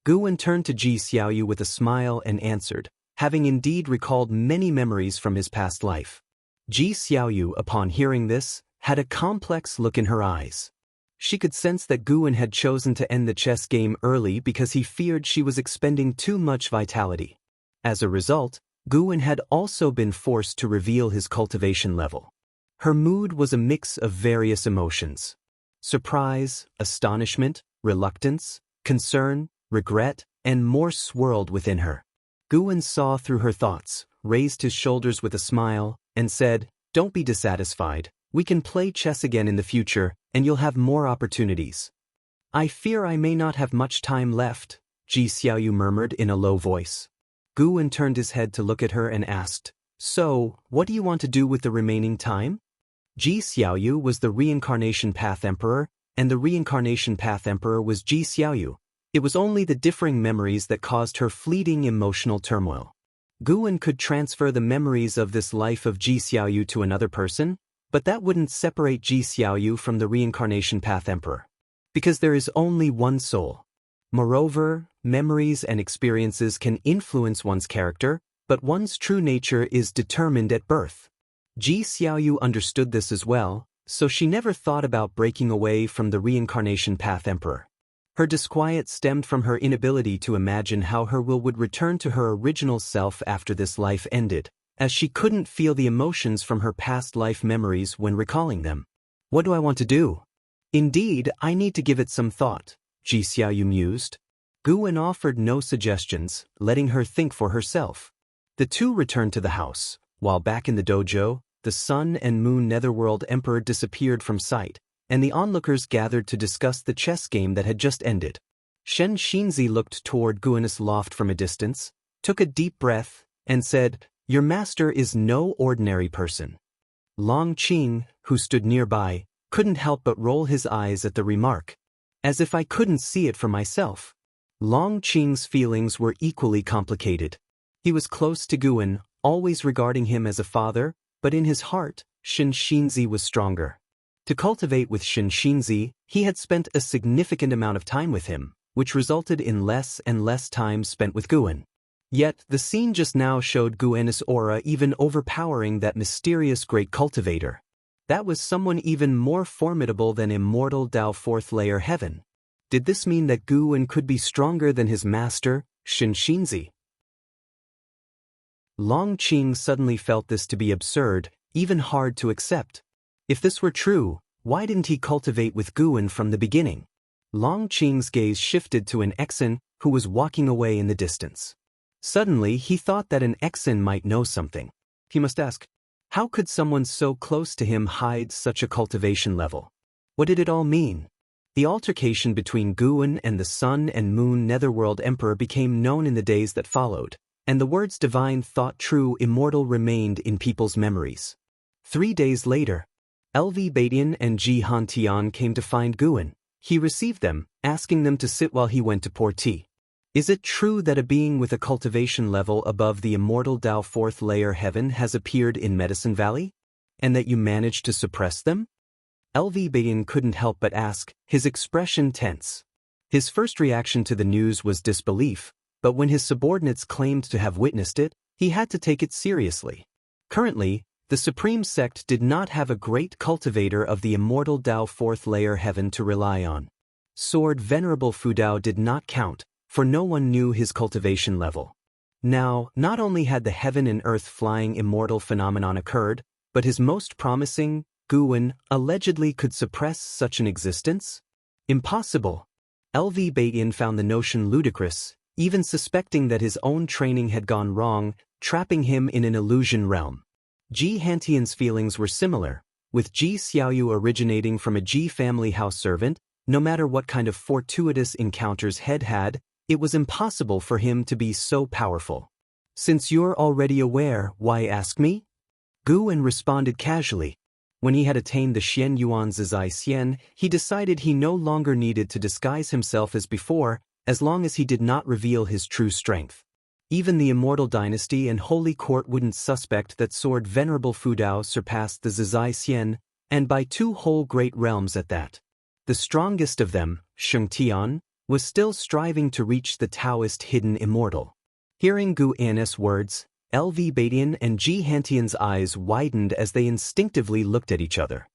Guan turned to Ji Xiaoyu with a smile and answered, having indeed recalled many memories from his past life. Ji Xiaoyu, upon hearing this, had a complex look in her eyes. She could sense that Guan had chosen to end the chess game early because he feared she was expending too much vitality. As a result, Guan had also been forced to reveal his cultivation level. Her mood was a mix of various emotions: surprise, astonishment, reluctance, concern, regret, and more swirled within her. Guan saw through her thoughts, raised his shoulders with a smile, and said, "Don't be dissatisfied. We can play chess again in the future, and you'll have more opportunities." "I fear I may not have much time left," Ji Xiaoyu murmured in a low voice. Guan turned his head to look at her and asked, "So, what do you want to do with the remaining time?" Ji Xiaoyu was the Reincarnation Path Emperor, and the Reincarnation Path Emperor was Ji Xiaoyu. It was only the differing memories that caused her fleeting emotional turmoil. Guan could transfer the memories of this life of Ji Xiaoyu to another person, but that wouldn't separate Ji Xiaoyu from the Reincarnation Path Emperor. Because there is only one soul. Moreover, memories and experiences can influence one's character, but one's true nature is determined at birth. Ji Xiaoyu understood this as well, so she never thought about breaking away from the Reincarnation Path Emperor. Her disquiet stemmed from her inability to imagine how her will would return to her original self after this life ended, as she couldn't feel the emotions from her past life memories when recalling them. "What do I want to do? Indeed, I need to give it some thought," Ji Xiaoyu mused. Guan offered no suggestions, letting her think for herself. The two returned to the house. While back in the dojo, the Sun and Moon Netherworld Emperor disappeared from sight, and the onlookers gathered to discuss the chess game that had just ended. Shen Xinzi looked toward Guan's loft from a distance, took a deep breath, and said, "Your master is no ordinary person." Long Qing, who stood nearby, couldn't help but roll his eyes at the remark. "As if I couldn't see it for myself." Long Qing's feelings were equally complicated. He was close to Guan, always regarding him as a father, but in his heart, Shen Xinzi was stronger. To cultivate with Shen Xinzi, he had spent a significant amount of time with him, which resulted in less and less time spent with Guan. Yet, the scene just now showed Guan's aura even overpowering that mysterious great cultivator. That was someone even more formidable than immortal Dao Fourth Layer Heaven. Did this mean that Guan could be stronger than his master, Shen Xinzi? Long Qing suddenly felt this to be absurd, even hard to accept. If this were true, why didn't he cultivate with Guan from the beginning? Long Qing's gaze shifted to an Exan who was walking away in the distance. Suddenly, he thought that an Exan might know something. He must ask, how could someone so close to him hide such a cultivation level? What did it all mean? The altercation between Guan and the Sun and Moon Netherworld Emperor became known in the days that followed, and the words divine thought true immortal remained in people's memories. 3 days later, LV Badian and Ji Hantian came to find Guan. He received them, asking them to sit while he went to pour tea. Is it true that a being with a cultivation level above the immortal Dao Fourth Layer Heaven has appeared in Medicine Valley? And that you managed to suppress them? LV Badian couldn't help but ask, his expression tense. His first reaction to the news was disbelief, but when his subordinates claimed to have witnessed it, he had to take it seriously. Currently, the Supreme Sect did not have a great cultivator of the immortal Dao Fourth Layer Heaven to rely on. Sword Venerable Fudao did not count, for no one knew his cultivation level. Now, not only had the heaven and earth flying immortal phenomenon occurred, but his most promising, Guan, allegedly could suppress such an existence? Impossible. LV Baitin found the notion ludicrous, even suspecting that his own training had gone wrong, trapping him in an illusion realm. Ji Hantian's feelings were similar, with Ji Xiaoyu originating from a Ji family house servant. No matter what kind of fortuitous encounters Head had, it was impossible for him to be so powerful. Since you're already aware, why ask me? Guwen responded casually. When he had attained the Xian Yuan Zizai Xian, he decided he no longer needed to disguise himself as before, as long as he did not reveal his true strength. Even the Immortal Dynasty and Holy Court wouldn't suspect that Sword Venerable Fudao surpassed the Zizai Xian, and by 2 whole great realms at that. The strongest of them, Sheng Tian, was still striving to reach the Taoist hidden immortal. Hearing Gu An's words, LV Baitin and Ji Hantian's eyes widened as they instinctively looked at each other.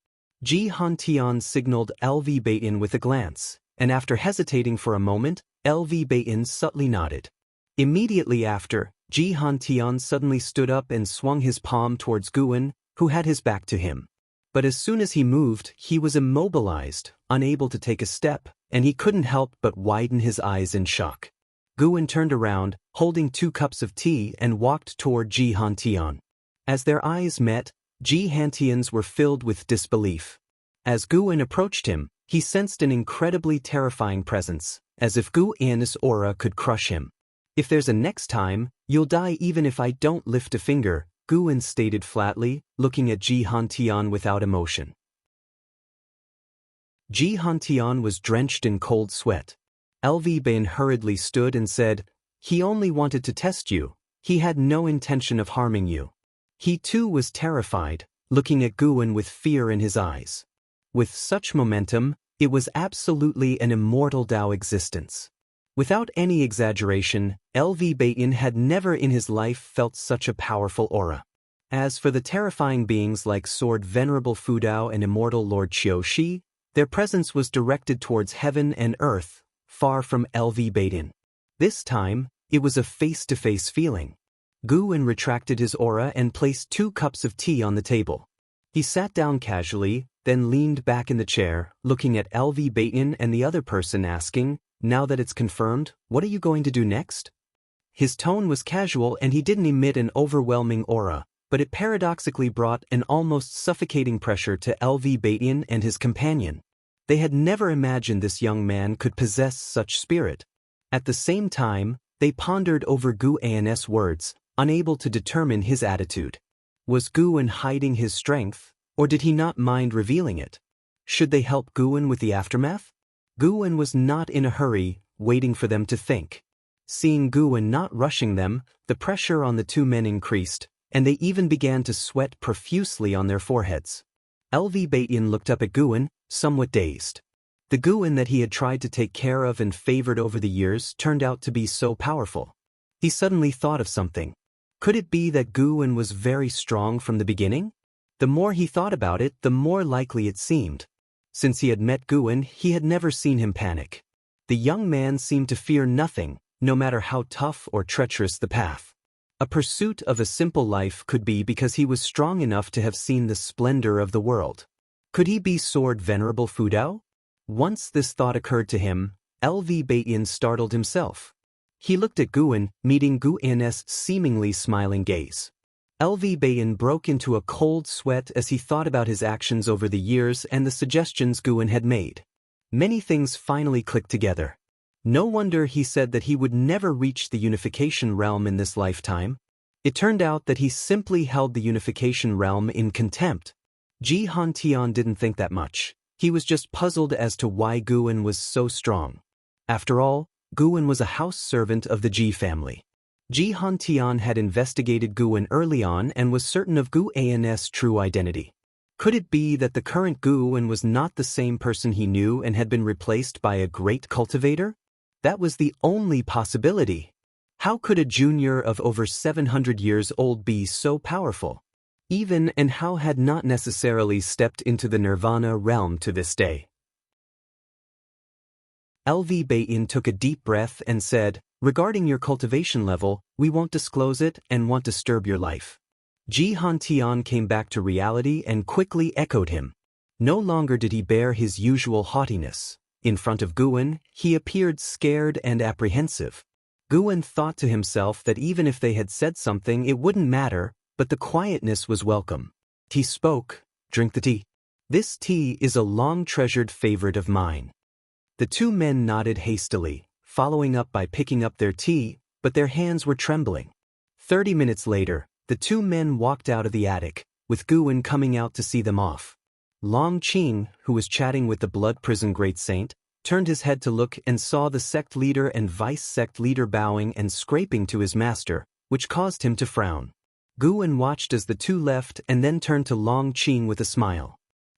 Ji Hantian signaled LV Baitin with a glance, and after hesitating for a moment, LV Baitin subtly nodded. Immediately after, Ji Hantian suddenly stood up and swung his palm towards Guwen, who had his back to him. But as soon as he moved, he was immobilized, unable to take a step, and he couldn't help but widen his eyes in shock. Guwen turned around, holding 2 cups of tea, and walked toward Ji Hantian. As their eyes met, Ji Hantian's were filled with disbelief. As Guwen approached him, he sensed an incredibly terrifying presence, as if Gu An's aura could crush him. If there's a next time, you'll die even if I don't lift a finger, Guwen stated flatly, looking at Ji Hantian without emotion. Ji Hantian was drenched in cold sweat. LV Baitin hurriedly stood and said, "He only wanted to test you. He had no intention of harming you." He too was terrified, looking at Guwen with fear in his eyes. With such momentum, it was absolutely an immortal Tao existence. Without any exaggeration, LV Baitin had never in his life felt such a powerful aura. As for the terrifying beings like Sword Venerable Fudao and Immortal Lord Qiushi, their presence was directed towards heaven and earth, far from LV Baitin. This time, it was a face-to-face feeling. Guwen retracted his aura and placed 2 cups of tea on the table. He sat down casually, then leaned back in the chair, looking at LV Baitin and the other person, asking, "Now that it's confirmed, what are you going to do next?" His tone was casual and he didn't emit an overwhelming aura, but it paradoxically brought an almost suffocating pressure to LV Baitin and his companion. They had never imagined this young man could possess such spirit. At the same time, they pondered over Gu An's words, unable to determine his attitude. Was Guwen hiding his strength, or did he not mind revealing it? Should they help Guwen with the aftermath? Guwen was not in a hurry, waiting for them to think. Seeing Guwen not rushing them, the pressure on the 2 men increased, and they even began to sweat profusely on their foreheads. LV Baitin looked up at Guwen, somewhat dazed. The Guwen that he had tried to take care of and favored over the years turned out to be so powerful. He suddenly thought of something. Could it be that Guwen was very strong from the beginning? The more he thought about it, the more likely it seemed. Since he had met Guwen, he had never seen him panic. The young man seemed to fear nothing, no matter how tough or treacherous the path. A pursuit of a simple life could be because he was strong enough to have seen the splendor of the world. Could he be Sword Venerable Fudao? Once this thought occurred to him, LV Baitin startled himself. He looked at Guwen, meeting Gu An's seemingly smiling gaze. LV Baitin broke into a cold sweat as he thought about his actions over the years and the suggestions Guwen had made. Many things finally clicked together. No wonder he said that he would never reach the unification realm in this lifetime. It turned out that he simply held the unification realm in contempt. Ji Hantian didn't think that much. He was just puzzled as to why Guwen was so strong. After all, Guwen was a house servant of the Ji family. Ji Hantian had investigated Guwen early on and was certain of Gu An's true identity. Could it be that the current Guwen was not the same person he knew and had been replaced by a great cultivator? That was the only possibility. How could a junior of over 700 years old be so powerful? Even and how had not necessarily stepped into the nirvana realm to this day. LV Baitin took a deep breath and said, "Regarding your cultivation level, we won't disclose it and won't disturb your life." Ji Hantian came back to reality and quickly echoed him. No longer did he bear his usual haughtiness. In front of Guan, he appeared scared and apprehensive. Guan thought to himself that even if they had said something it wouldn't matter, but the quietness was welcome. He spoke, "Drink the tea. This tea is a long-treasured favorite of mine." The two men nodded hastily, following up by picking up their tea, but their hands were trembling. 30 minutes later, the two men walked out of the attic, with Guan coming out to see them off. Long Qing, who was chatting with the blood prison great saint, turned his head to look and saw the sect leader and vice-sect leader bowing and scraping to his master, which caused him to frown. Guan watched as the two left and then turned to Long Qing with a smile.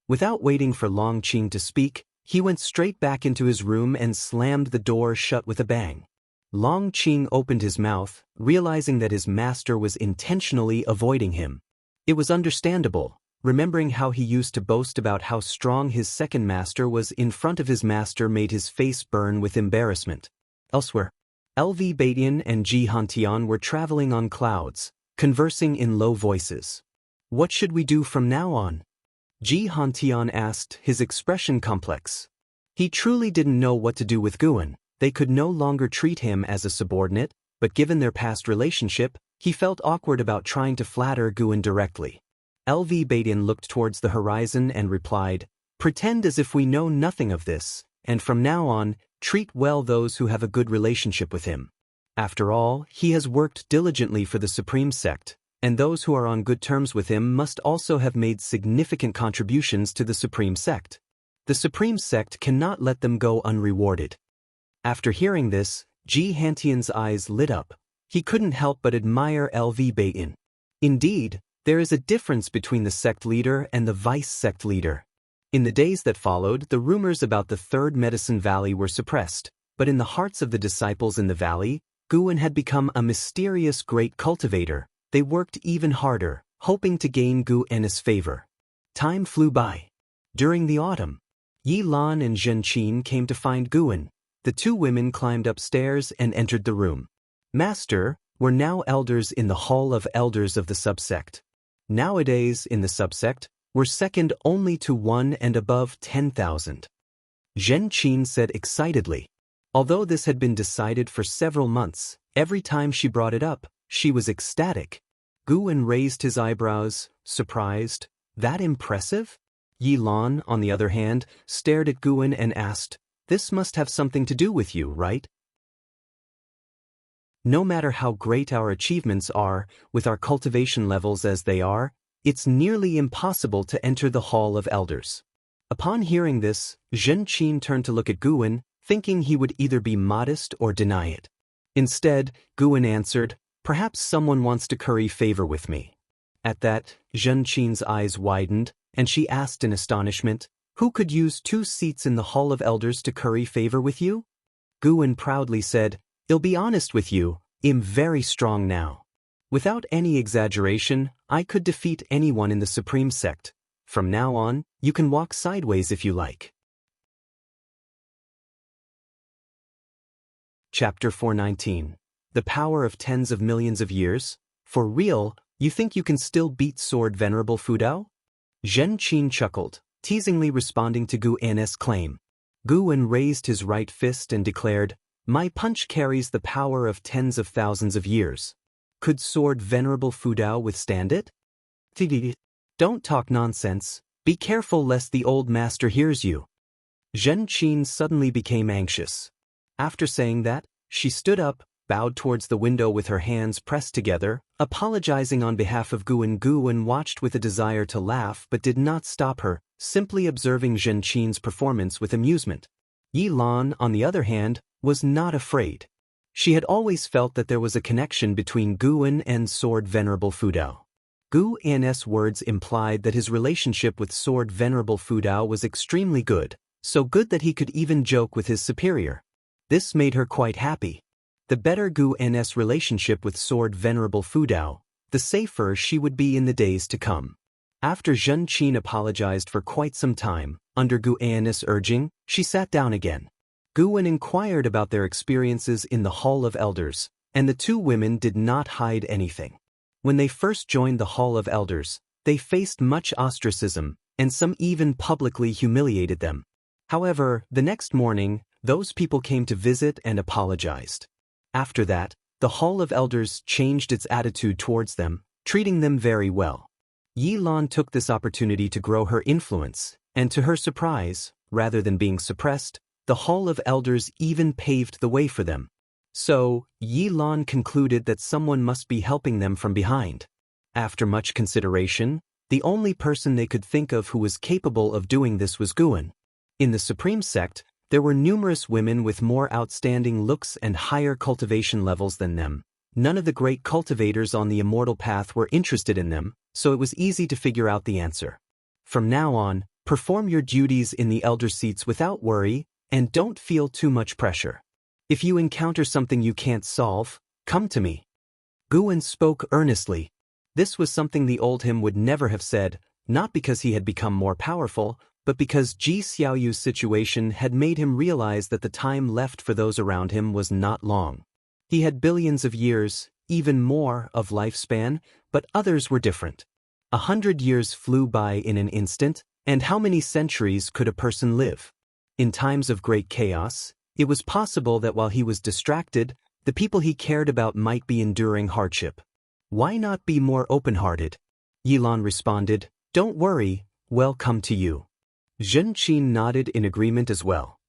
Without waiting for Long Qing to speak, he went straight back into his room and slammed the door shut with a bang. Long Qing opened his mouth, realizing that his master was intentionally avoiding him. It was understandable, remembering how he used to boast about how strong his second master was in front of his master made his face burn with embarrassment. Elsewhere, LV Batian and Ji Hantian were traveling on clouds, conversing in low voices. "What should we do from now on?" Ji Hantian asked, his expression complex. He truly didn't know what to do with Guan. They could no longer treat him as a subordinate, but given their past relationship, he felt awkward about trying to flatter Guan directly. LV Batian looked towards the horizon and replied, "Pretend as if we know nothing of this, and from now on, treat well those who have a good relationship with him. After all, he has worked diligently for the Supreme Sect, and those who are on good terms with him must also have made significant contributions to the Supreme Sect. The Supreme Sect cannot let them go unrewarded." After hearing this, Ji Hantian's eyes lit up. He couldn't help but admire LV Batian. Indeed, there is a difference between the sect leader and the vice-sect leader. In the days that followed, the rumors about the Third Medicine Valley were suppressed, but in the hearts of the disciples in the valley, Guan had become a mysterious great cultivator. They worked even harder, hoping to gain Guan's favor. Time flew by. During the autumn, Yi Lan and Zhen Qin came to find Guan. The two women climbed upstairs and entered the room. "Master, we're now elders in the Hall of Elders of the subsect. Nowadays, in the subsect, we're second only to 1 and above 10,000. Zhen Qin said excitedly. Although this had been decided for several months, every time she brought it up, she was ecstatic. Guan raised his eyebrows, surprised. "That impressive?" Yi Lan, on the other hand, stared at Guan and asked, "This must have something to do with you, right? No matter how great our achievements are, with our cultivation levels as they are, it's nearly impossible to enter the Hall of Elders." Upon hearing this, Zhen Qin turned to look at Guan, thinking he would either be modest or deny it. Instead, Guan answered, "Perhaps someone wants to curry favor with me." At that, Zhen Qin's eyes widened, and she asked in astonishment, "Who could use 2 seats in the Hall of Elders to curry favor with you?" Guan proudly said, "I'll be honest with you, I'm very strong now. Without any exaggeration, I could defeat anyone in the Supreme Sect. From now on, you can walk sideways if you like." Chapter 419. The Power of Tens of Millions of Years? For real, you think you can still beat Sword Venerable Fudao? Zhen Qin chuckled, teasingly responding to Guan's claim. Guan raised his right fist and declared, "My punch carries the power of tens of thousands of years. Could Sword Venerable Fudao withstand it?" "Don't talk nonsense. Be careful lest the old master hears you." Zhen Qin suddenly became anxious. After saying that, she stood up, bowed towards the window with her hands pressed together, apologizing on behalf of Guan. Guan watched with a desire to laugh but did not stop her, simply observing Zhen Qin's performance with amusement. Yi Lan, on the other hand, was not afraid. She had always felt that there was a connection between Guan and Sword Venerable Fudao. Guan's words implied that his relationship with Sword Venerable Fudao was extremely good, so good that he could even joke with his superior. This made her quite happy. The better Guan's relationship with Sword Venerable Fudao, the safer she would be in the days to come. After Zhen Qin apologized for quite some time, under Guan's urging, she sat down again. Guan inquired about their experiences in the Hall of Elders, and the two women did not hide anything. When they first joined the Hall of Elders, they faced much ostracism, and some even publicly humiliated them. However, the next morning, those people came to visit and apologized. After that, the Hall of Elders changed its attitude towards them, treating them very well. Yi Lan took this opportunity to grow her influence, and to her surprise, rather than being suppressed, the Hall of Elders even paved the way for them. So, Yi Lan concluded that someone must be helping them from behind. After much consideration, the only person they could think of who was capable of doing this was Guan. In the Supreme Sect, there were numerous women with more outstanding looks and higher cultivation levels than them. None of the great cultivators on the immortal path were interested in them, so it was easy to figure out the answer. From now on, perform your duties in the elder seats without worry, and don't feel too much pressure. If you encounter something you can't solve, come to me. Guan spoke earnestly. This was something the old him would never have said, not because he had become more powerful, but because Ji Xiaoyu's situation had made him realize that the time left for those around him was not long. He had billions of years, even more, of lifespan, but others were different. 100 years flew by in an instant, and how many centuries could a person live? In times of great chaos, it was possible that while he was distracted, the people he cared about might be enduring hardship. Why not be more open-hearted? Yi Lan responded, "Don't worry, well come to you." Zhen Qin nodded in agreement as well.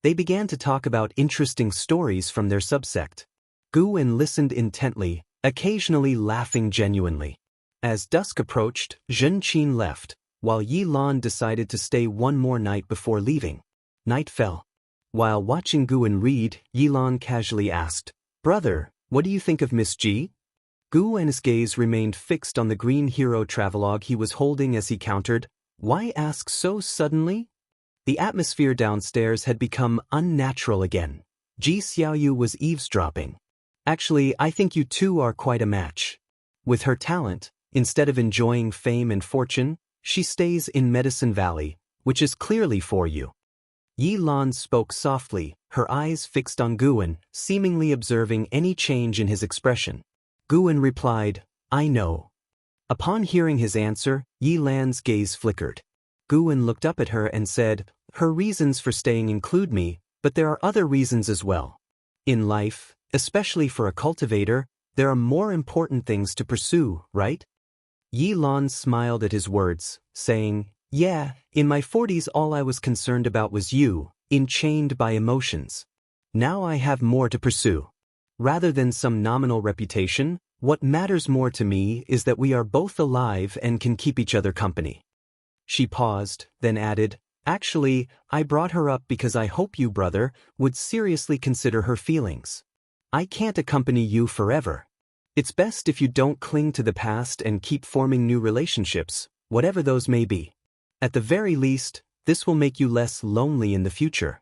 They began to talk about interesting stories from their subsect. Guan listened intently, occasionally laughing genuinely. As dusk approached, Zhen Qin left, while Yi Lan decided to stay one more night before leaving. Night fell. While watching Guan read, Yi Lan casually asked, "Brother, what do you think of Miss Ji?" Guan's gaze remained fixed on the green hero travelogue he was holding as he countered, "Why ask so suddenly?" The atmosphere downstairs had become unnatural again. Ji Xiaoyu was eavesdropping. "Actually, I think you two are quite a match. With her talent, instead of enjoying fame and fortune, she stays in Medicine Valley, which is clearly for you." Yi Lan spoke softly, her eyes fixed on Guan, seemingly observing any change in his expression. Guan replied, "I know." Upon hearing his answer, Yi Lan's gaze flickered. Guan looked up at her and said, "Her reasons for staying include me, but there are other reasons as well. In life, especially for a cultivator, there are more important things to pursue, right?" Yi Lan smiled at his words, saying, "Yeah, in my 40s all I was concerned about was you, enchained by emotions. Now I have more to pursue. Rather than some nominal reputation, what matters more to me is that we are both alive and can keep each other company." She paused, then added, "Actually, I brought her up because I hope you, brother, would seriously consider her feelings. I can't accompany you forever. It's best if you don't cling to the past and keep forming new relationships, whatever those may be. At the very least, this will make you less lonely in the future."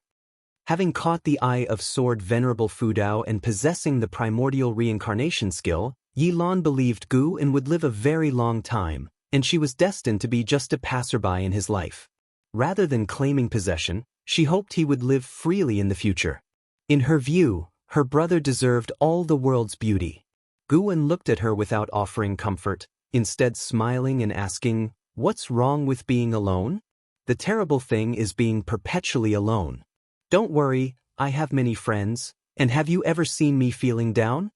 Having caught the eye of Sword Venerable Fudao and possessing the primordial reincarnation skill, Yi Lan believed Guan would live a very long time, and she was destined to be just a passerby in his life. Rather than claiming possession, she hoped he would live freely in the future. In her view, her brother deserved all the world's beauty. Guan looked at her without offering comfort, instead smiling and asking, "What's wrong with being alone? The terrible thing is being perpetually alone. Don't worry, I have many friends, and have you ever seen me feeling down?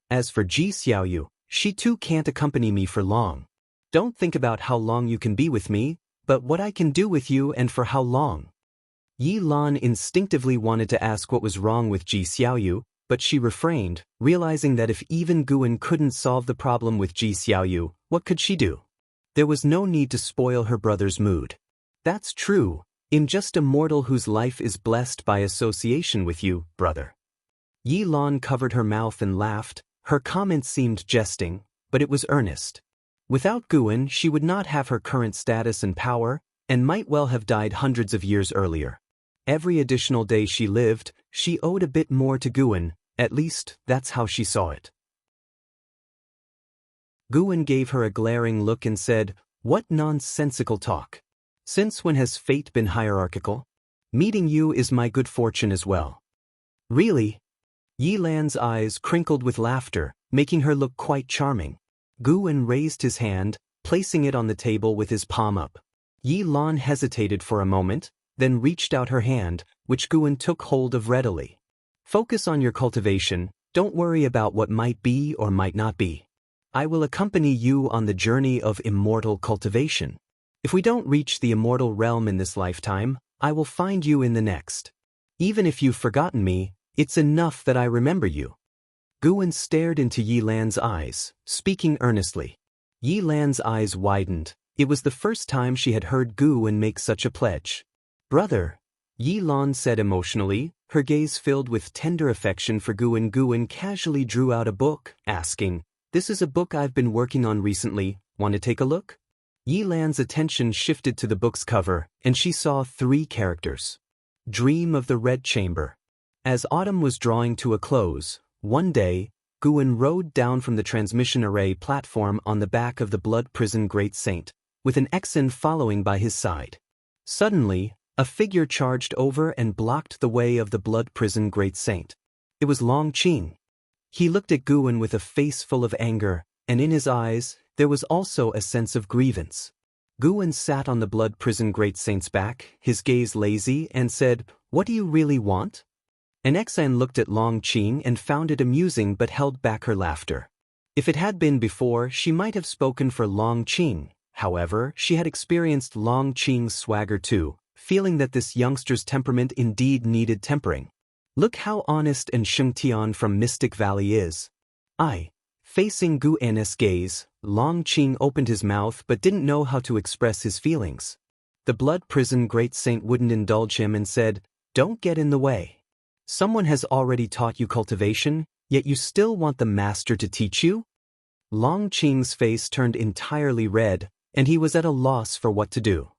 As for Ji Xiaoyu, she too can't accompany me for long. Don't think about how long you can be with me, but what I can do with you and for how long." Yi Lan instinctively wanted to ask what was wrong with Ji Xiaoyu, but she refrained, realizing that if even Guan couldn't solve the problem with Ji Xiaoyu, what could she do? There was no need to spoil her brother's mood. "That's true. I'm just a mortal whose life is blessed by association with you, brother." Yi Lan covered her mouth and laughed. Her comment seemed jesting, but it was earnest. Without Guan, she would not have her current status and power, and might well have died hundreds of years earlier. Every additional day she lived, she owed a bit more to Guan, at least that's how she saw it. Guan gave her a glaring look and said, "What nonsensical talk. Since when has fate been hierarchical? Meeting you is my good fortune as well." "Really?" Yi Lan's eyes crinkled with laughter, making her look quite charming. Guan raised his hand, placing it on the table with his palm up. Yi Lan hesitated for a moment, then reached out her hand, which Guan took hold of readily. Focus on your cultivation, don't worry about what might be or might not be. I will accompany you on the journey of immortal cultivation. If we don't reach the immortal realm in this lifetime, I will find you in the next. Even if you've forgotten me, it's enough that I remember you. Guan stared into Yi Lan's eyes, speaking earnestly. Yi Lan's eyes widened. It was the first time she had heard Guan make such a pledge. Brother, Yi Lan said emotionally, her gaze filled with tender affection for Guan. Guan casually drew out a book, asking, "This is a book I've been working on recently, want to take a look?" Yi Lan's attention shifted to the book's cover, and she saw 3 characters. Dream of the Red Chamber. As autumn was drawing to a close, one day, Guan rode down from the transmission array platform on the back of the Blood Prison Great Saint, with an Exan following by his side. Suddenly, a figure charged over and blocked the way of the Blood Prison Great Saint. It was Long Qing. He looked at Guan with a face full of anger, and in his eyes, there was also a sense of grievance. Guan sat on the Blood Prison Great Saint's back, his gaze lazy, and said, "What do you really want?" An Exan looked at Long Qing and found it amusing but held back her laughter. If it had been before, she might have spoken for Long Qing. However, she had experienced Long Qing's swagger too, feeling that this youngster's temperament indeed needed tempering. Look how honest and Shengtian from Mystic Valley is. Facing Guan's gaze, Long Qing opened his mouth but didn't know how to express his feelings. The Blood Prison Great Saint wouldn't indulge him and said, "Don't get in the way. Someone has already taught you cultivation, yet you still want the master to teach you?" Long Qing's face turned entirely red, and he was at a loss for what to do.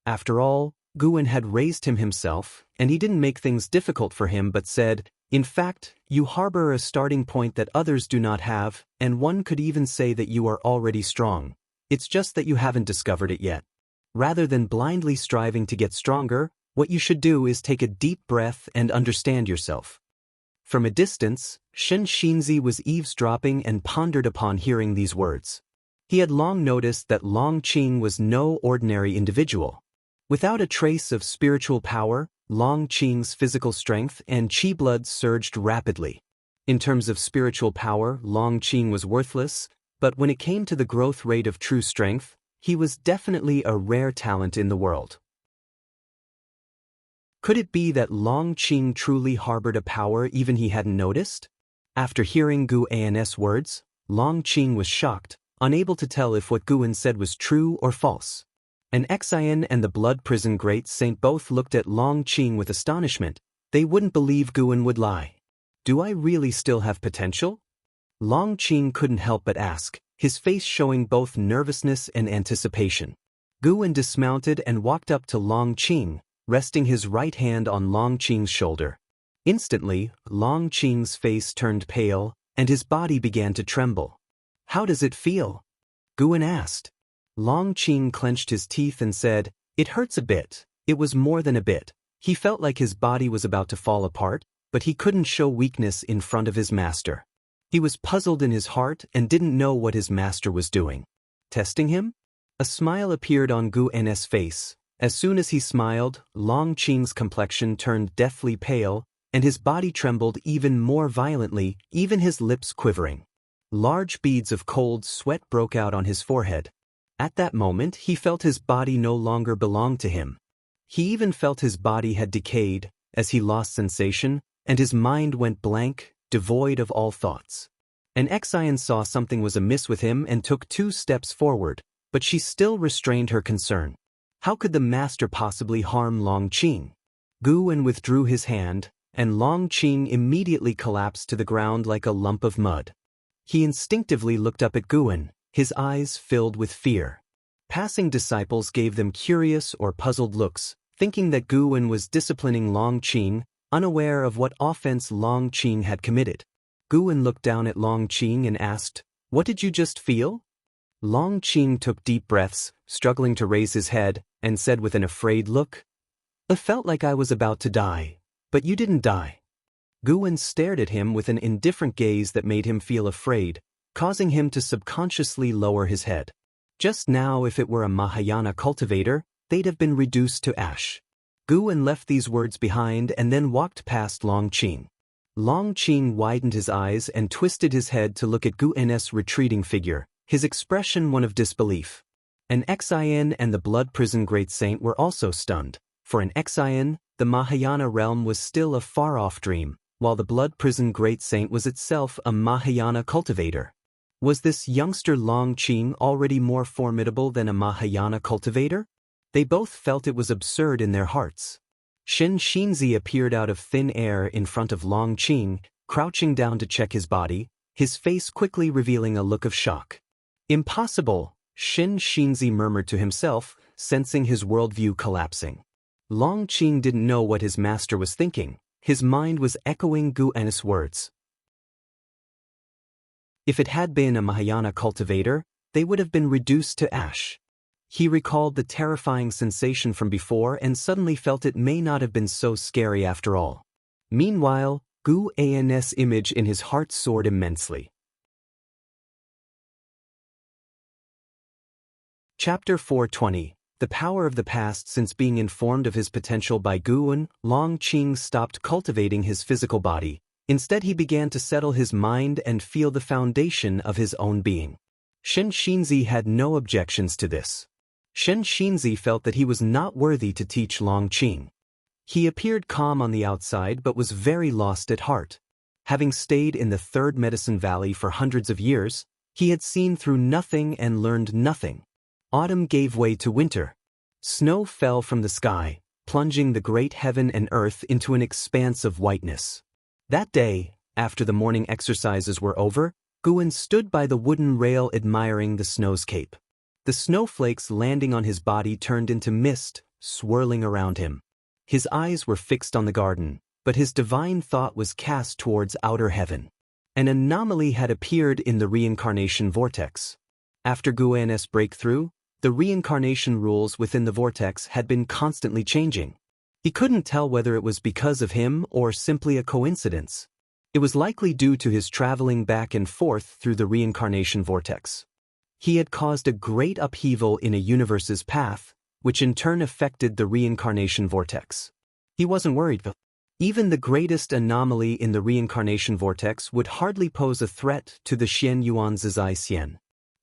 After all, Guan had raised him himself, and he didn't make things difficult for him but said, "In fact, you harbor a starting point that others do not have, and one could even say that you are already strong. It's just that you haven't discovered it yet. Rather than blindly striving to get stronger, what you should do is take a deep breath and understand yourself." From a distance, Shen Xinzi was eavesdropping and pondered upon hearing these words. He had long noticed that Long Qing was no ordinary individual. Without a trace of spiritual power, Long Qing's physical strength and qi blood surged rapidly. In terms of spiritual power, Long Qing was worthless, but when it came to the growth rate of true strength, he was definitely a rare talent in the world. Could it be that Long Qing truly harbored a power even he hadn't noticed? After hearing Guan's words, Long Qing was shocked, unable to tell if what Guan said was true or false. An Xian and the Blood Prison Great Saint both looked at Long Qing with astonishment. They wouldn't believe Guan would lie. "Do I really still have potential?" Long Qing couldn't help but ask, his face showing both nervousness and anticipation. Guan dismounted and walked up to Long Qing, resting his right hand on Long Qing's shoulder. Instantly, Long Qing's face turned pale, and his body began to tremble. "How does it feel?" Guan asked. Long Qing clenched his teeth and said, "It hurts a bit." It was more than a bit. He felt like his body was about to fall apart, but he couldn't show weakness in front of his master. He was puzzled in his heart and didn't know what his master was doing. Testing him? A smile appeared on Guan's face. As soon as he smiled, Long Qing's complexion turned deathly pale, and his body trembled even more violently, even his lips quivering. Large beads of cold sweat broke out on his forehead. At that moment, he felt his body no longer belonged to him. He even felt his body had decayed, as he lost sensation, and his mind went blank, devoid of all thoughts. An Xian saw something was amiss with him and took 2 steps forward, but she still restrained her concern. How could the master possibly harm Long Qing? Guan withdrew his hand, and Long Qing immediately collapsed to the ground like a lump of mud. He instinctively looked up at Guan, his eyes filled with fear. Passing disciples gave them curious or puzzled looks, thinking that Guan was disciplining Long Qing, unaware of what offense Long Qing had committed. Guan looked down at Long Qing and asked, "What did you just feel?" Long Qing took deep breaths, struggling to raise his head, and said with an afraid look, "It felt like I was about to die, but you didn't die." Guan stared at him with an indifferent gaze that made him feel afraid, causing him to subconsciously lower his head. Just now, if it were a Mahayana cultivator, they'd have been reduced to ash. Guan left these words behind and then walked past Long Qing. Long Qing widened his eyes and twisted his head to look at Guan's retreating figure, his expression one of disbelief. An Xian and the Blood Prison Great Saint were also stunned. For an Xian, the Mahayana realm was still a far-off dream, while the Blood Prison Great Saint was itself a Mahayana cultivator. Was this youngster Long Qing already more formidable than a Mahayana cultivator? They both felt it was absurd in their hearts. Shen Xinzi appeared out of thin air in front of Long Qing, crouching down to check his body, his face quickly revealing a look of shock. Impossible, Shen Xinzi murmured to himself, sensing his worldview collapsing. Long Qing didn't know what his master was thinking. His mind was echoing Guan's words. If it had been a Mahayana cultivator, they would have been reduced to ash. He recalled the terrifying sensation from before and suddenly felt it may not have been so scary after all. Meanwhile, Guan's image in his heart soared immensely. Chapter 420. The power of the past. Since being informed of his potential by Guan, Long Qing stopped cultivating his physical body. Instead he began to settle his mind and feel the foundation of his own being. Shen Xinzi had no objections to this. Shen Xinzi felt that he was not worthy to teach Long Qing. He appeared calm on the outside but was very lost at heart. Having stayed in the Third Medicine Valley for hundreds of years, he had seen through nothing and learned nothing. Autumn gave way to winter. Snow fell from the sky, plunging the great heaven and earth into an expanse of whiteness. That day, after the morning exercises were over, Guan stood by the wooden rail admiring the snowscape. The snowflakes landing on his body turned into mist, swirling around him. His eyes were fixed on the garden, but his divine thought was cast towards outer heaven. An anomaly had appeared in the reincarnation vortex. After Guan's breakthrough, the reincarnation rules within the vortex had been constantly changing. He couldn't tell whether it was because of him or simply a coincidence. It was likely due to his traveling back and forth through the reincarnation vortex. He had caused a great upheaval in a universe's path, which in turn affected the reincarnation vortex. He wasn't worried though. Even the greatest anomaly in the reincarnation vortex would hardly pose a threat to the Xian Yuan Zizai Xian.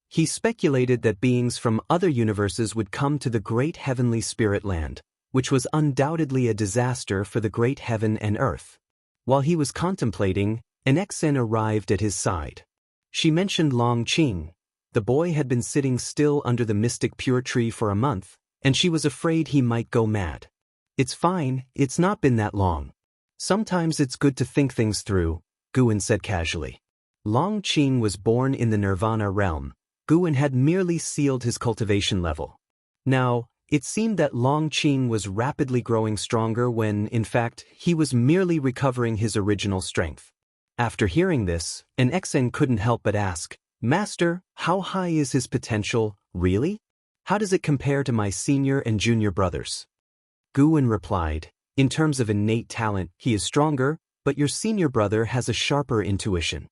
He speculated that beings from other universes would come to the great heavenly spirit land, which was undoubtedly a disaster for the great heaven and earth. While he was contemplating, an Xen arrived at his side. She mentioned Long Qing. The boy had been sitting still under the mystic pure tree for a month, and she was afraid he might go mad. It's fine, it's not been that long. Sometimes it's good to think things through, Guan said casually. Long Qing was born in the Nirvana realm. Guan had merely sealed his cultivation level. Now, it seemed that Long Qing was rapidly growing stronger when, in fact, he was merely recovering his original strength. After hearing this, an Xen couldn't help but ask, "Master, how high is his potential, really? How does it compare to my senior and junior brothers?" Guan replied, "In terms of innate talent, he is stronger, but your senior brother has a sharper intuition."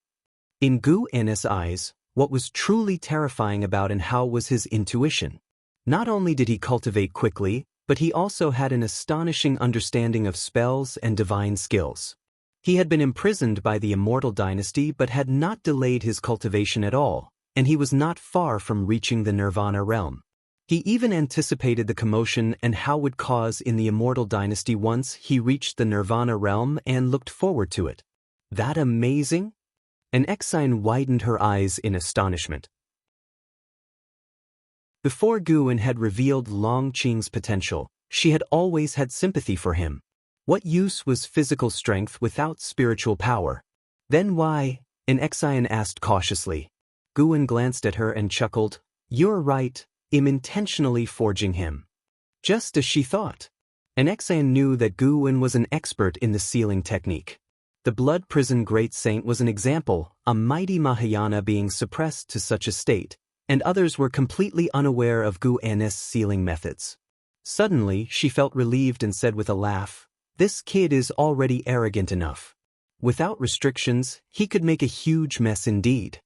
In Guan's eyes, what was truly terrifying about and how was his intuition. Not only did he cultivate quickly, but he also had an astonishing understanding of spells and divine skills. He had been imprisoned by the Immortal Dynasty but had not delayed his cultivation at all, and he was not far from reaching the Nirvana realm. He even anticipated the commotion and how it would cause in the Immortal Dynasty once he reached the Nirvana realm and looked forward to it. That amazing? An Xine widened her eyes in astonishment. Before Guan had revealed Long Qing's potential, she had always had sympathy for him. What use was physical strength without spiritual power? Then why? An Xine asked cautiously. Guan glanced at her and chuckled. "You're right, I'm intentionally forging him." Just as she thought. An Xine knew that Guan was an expert in the sealing technique. The Blood Prison Great Saint was an example, a mighty Mahayana being suppressed to such a state, and others were completely unaware of Guan's sealing methods. Suddenly, she felt relieved and said with a laugh, "This kid is already arrogant enough. Without restrictions, he could make a huge mess indeed."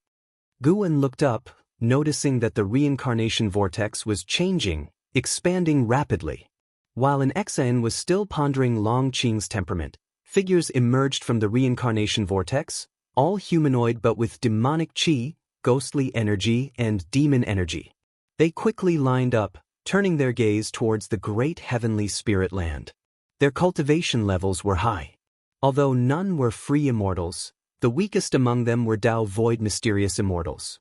Guan looked up, noticing that the reincarnation vortex was changing, expanding rapidly. While an Exain was still pondering Long Qing's temperament, figures emerged from the reincarnation vortex, all humanoid but with demonic qi, ghostly energy, and demon energy. They quickly lined up, turning their gaze towards the great heavenly spirit land. Their cultivation levels were high. Although none were free immortals, the weakest among them were Dao Void mysterious immortals.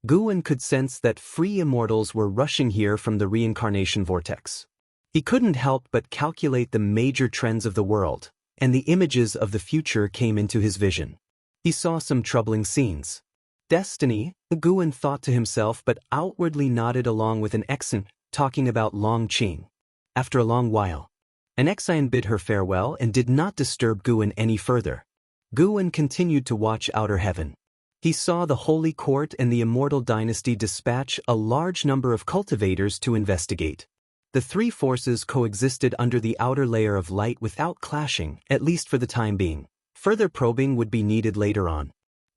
Guan could sense that free immortals were rushing here from the reincarnation vortex. He couldn't help but calculate the major trends of the world, and the images of the future came into his vision. He saw some troubling scenes. Destiny, Guan thought to himself but outwardly nodded along with an Exan, talking about Long Qing. After a long while, an Exan bid her farewell and did not disturb Guan any further. Guan continued to watch outer heaven. He saw the Holy Court and the Immortal Dynasty dispatch a large number of cultivators to investigate. The three forces coexisted under the outer layer of light without clashing, at least for the time being. Further probing would be needed later on.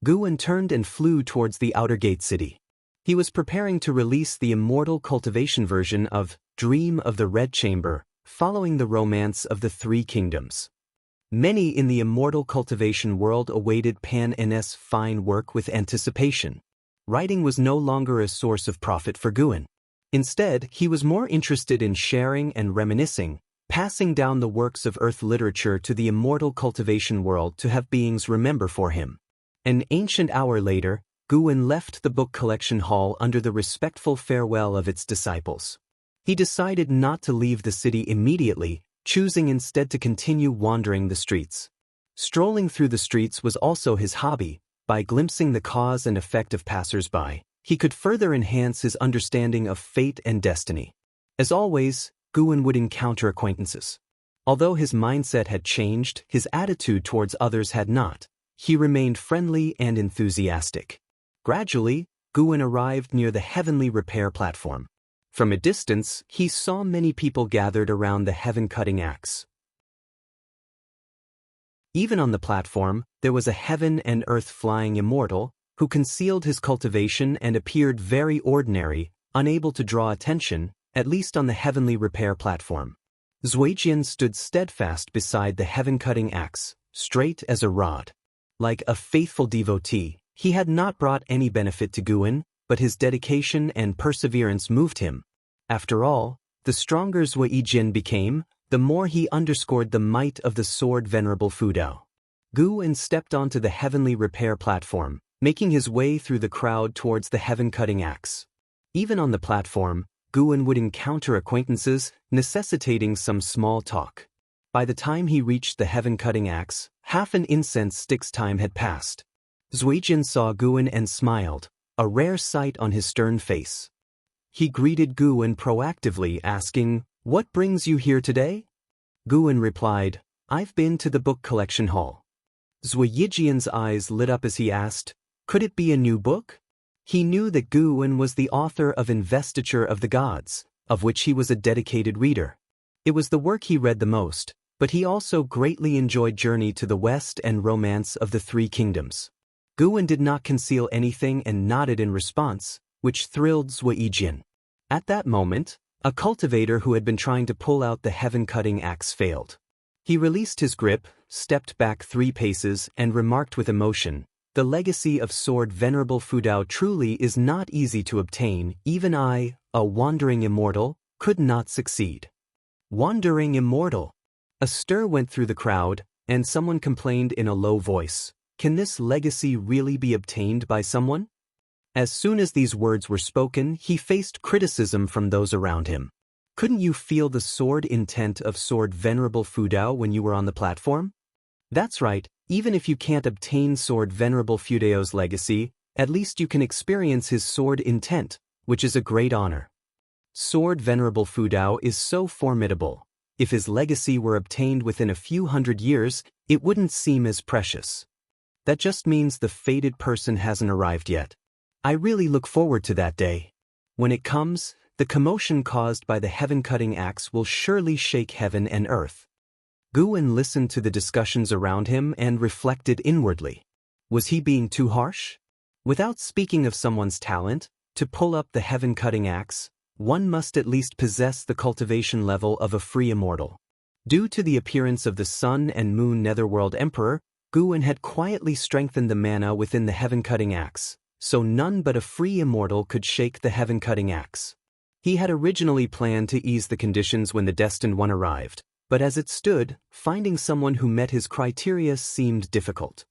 Guan turned and flew towards the outer gate city. He was preparing to release the immortal cultivation version of Dream of the Red Chamber, following the romance of the Three Kingdoms. Many in the immortal cultivation world awaited Pan N's fine work with anticipation. Writing was no longer a source of profit for Guan. Instead, he was more interested in sharing and reminiscing, passing down the works of Earth literature to the immortal cultivation world to have beings remember for him. An ancient hour later, Guan left the book collection hall under the respectful farewell of its disciples. He decided not to leave the city immediately, choosing instead to continue wandering the streets. Strolling through the streets was also his hobby. By glimpsing the cause and effect of passers-by, he could further enhance his understanding of fate and destiny. As always, Guan would encounter acquaintances. Although his mindset had changed, his attitude towards others had not. He remained friendly and enthusiastic. Gradually, Guan arrived near the heavenly repair platform. From a distance, he saw many people gathered around the heaven-cutting axe. Even on the platform, there was a heaven and earth-flying immortal, who concealed his cultivation and appeared very ordinary, unable to draw attention, at least on the heavenly repair platform. Zuijian stood steadfast beside the heaven-cutting axe, straight as a rod. Like a faithful devotee, he had not brought any benefit to Guan, but his dedication and perseverance moved him. After all, the stronger Zuijian became, the more he underscored the might of the sword Venerable Fudao. Guan stepped onto the heavenly repair platform, making his way through the crowd towards the heaven-cutting axe. Even on the platform, Guan would encounter acquaintances, necessitating some small talk. By the time he reached the heaven-cutting axe, half an incense stick's time had passed. Zuijian saw Guan and smiled, a rare sight on his stern face. He greeted Guan proactively, asking, "What brings you here today?" Guan replied, "I've been to the book collection hall." Zuijian's eyes lit up as he asked, "Could it be a new book?" He knew that Guan was the author of Investiture of the Gods, of which he was a dedicated reader. It was the work he read the most, but he also greatly enjoyed Journey to the West and Romance of the Three Kingdoms. Guan did not conceal anything and nodded in response, which thrilled Zuijian. At that moment, a cultivator who had been trying to pull out the heaven-cutting axe failed. He released his grip, stepped back 3 paces, and remarked with emotion, "The legacy of Sword Venerable Fudao truly is not easy to obtain. Even I, a wandering immortal, could not succeed." Wandering immortal. A stir went through the crowd, and someone complained in a low voice, "Can this legacy really be obtained by someone?" As soon as these words were spoken, he faced criticism from those around him. "Couldn't you feel the sword intent of Sword Venerable Fudao when you were on the platform?" That's right, even if you can't obtain Sword Venerable Fudao's legacy, at least you can experience his sword intent, which is a great honor. Sword Venerable Fudao is so formidable. If his legacy were obtained within a few hundred years, it wouldn't seem as precious. That just means the fated person hasn't arrived yet. I really look forward to that day. When it comes, the commotion caused by the heaven-cutting axe will surely shake heaven and earth. Guan listened to the discussions around him and reflected inwardly. Was he being too harsh? Without speaking of someone's talent, to pull up the heaven-cutting axe, one must at least possess the cultivation level of a free immortal. Due to the appearance of the Sun and Moon Netherworld Emperor, Guin had quietly strengthened the mana within the heaven-cutting axe, so none but a free immortal could shake the heaven-cutting axe. He had originally planned to ease the conditions when the destined one arrived, but as it stood, finding someone who met his criteria seemed difficult.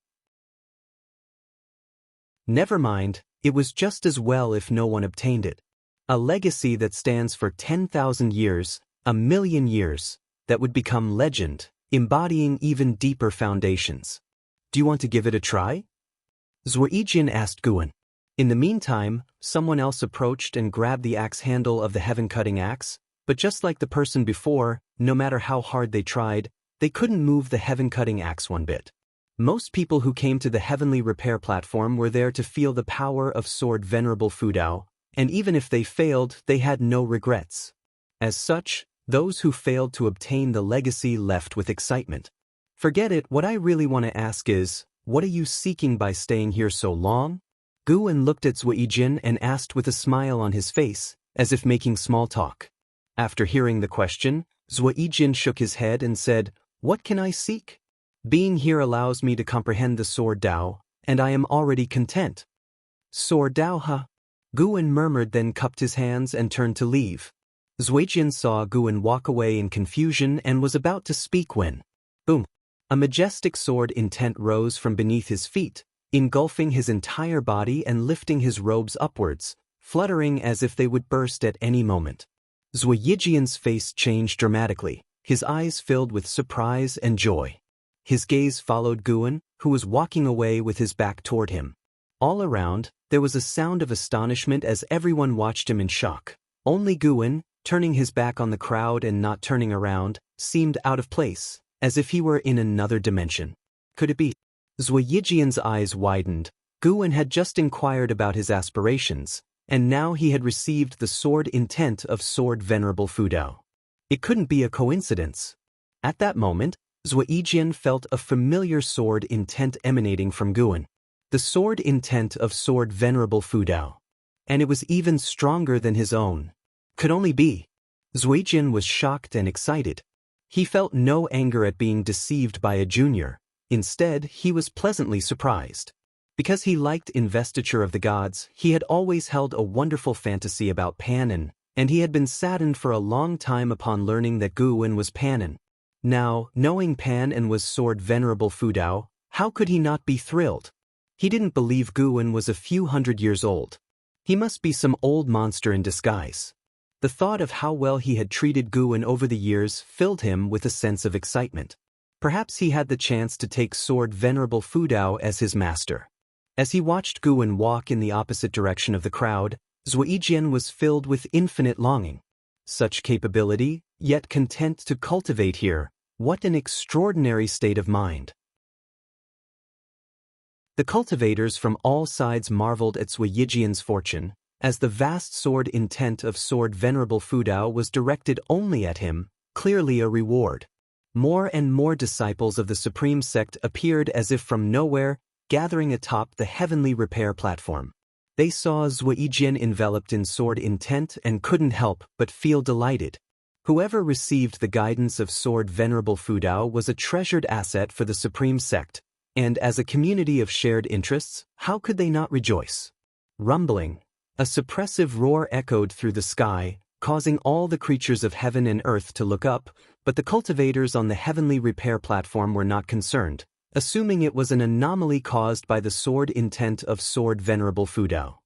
Never mind, it was just as well if no one obtained it. A legacy that stands for 10,000 years, a million years, that would become legend, embodying even deeper foundations. Do you want to give it a try? Zhuoyijin asked Guin. In the meantime, someone else approached and grabbed the axe handle of the heaven-cutting axe, but just like the person before, no matter how hard they tried, they couldn't move the heaven-cutting axe one bit. Most people who came to the heavenly repair platform were there to feel the power of Sword Venerable Fudao, and even if they failed, they had no regrets. As such, those who failed to obtain the legacy left with excitement. Forget it, what I really want to ask is, what are you seeking by staying here so long? Guin looked at Zhuoyijin and asked with a smile on his face, as if making small talk. After hearing the question, Zhuoyijin shook his head and said, "What can I seek? Being here allows me to comprehend the Sword Dao, and I am already content." "Sword Dao, huh?" Guin murmured, then cupped his hands and turned to leave. Zhuoyijin saw Guin walk away in confusion and was about to speak when, boom, a majestic sword intent rose from beneath his feet, engulfing his entire body and lifting his robes upwards, fluttering as if they would burst at any moment. Zhuoyijin's face changed dramatically, his eyes filled with surprise and joy. His gaze followed Guin, who was walking away with his back toward him. All around, there was a sound of astonishment as everyone watched him in shock. Only Guin, turning his back on the crowd and not turning around, seemed out of place, as if he were in another dimension. Could it be? Zhuoyijin's eyes widened. Guin had just inquired about his aspirations, and now he had received the sword intent of Sword Venerable Fudao. It couldn't be a coincidence. At that moment, Zhuoyijin felt a familiar sword intent emanating from Guin. The sword intent of Sword Venerable Fudao. And it was even stronger than his own. Could only be. Zhuoyijin was shocked and excited. He felt no anger at being deceived by a junior. Instead, he was pleasantly surprised. Because he liked Investiture of the Gods, he had always held a wonderful fantasy about Panin, and he had been saddened for a long time upon learning that Guin was Panin. Now, knowing Panin was Sword Venerable Fudao, how could he not be thrilled? He didn't believe Guin was a few hundred years old. He must be some old monster in disguise. The thought of how well he had treated Guin over the years filled him with a sense of excitement. Perhaps he had the chance to take Sword Venerable Fudao as his master. As he watched Guin walk in the opposite direction of the crowd, Zhuoyijin was filled with infinite longing. Such capability, yet content to cultivate here, what an extraordinary state of mind. The cultivators from all sides marveled at Zhuoyijin's fortune, as the vast sword intent of Sword Venerable Fudao was directed only at him, clearly a reward. More and more disciples of the Supreme Sect appeared as if from nowhere, gathering atop the heavenly repair platform. They saw Zhuoyijin enveloped in sword intent and couldn't help but feel delighted. Whoever received the guidance of Sword Venerable Fudao was a treasured asset for the Supreme Sect, and as a community of shared interests, how could they not rejoice? Rumbling, a suppressive roar echoed through the sky, causing all the creatures of heaven and earth to look up, but the cultivators on the heavenly repair platform were not concerned, assuming it was an anomaly caused by the sword intent of Sword Venerable Fudao.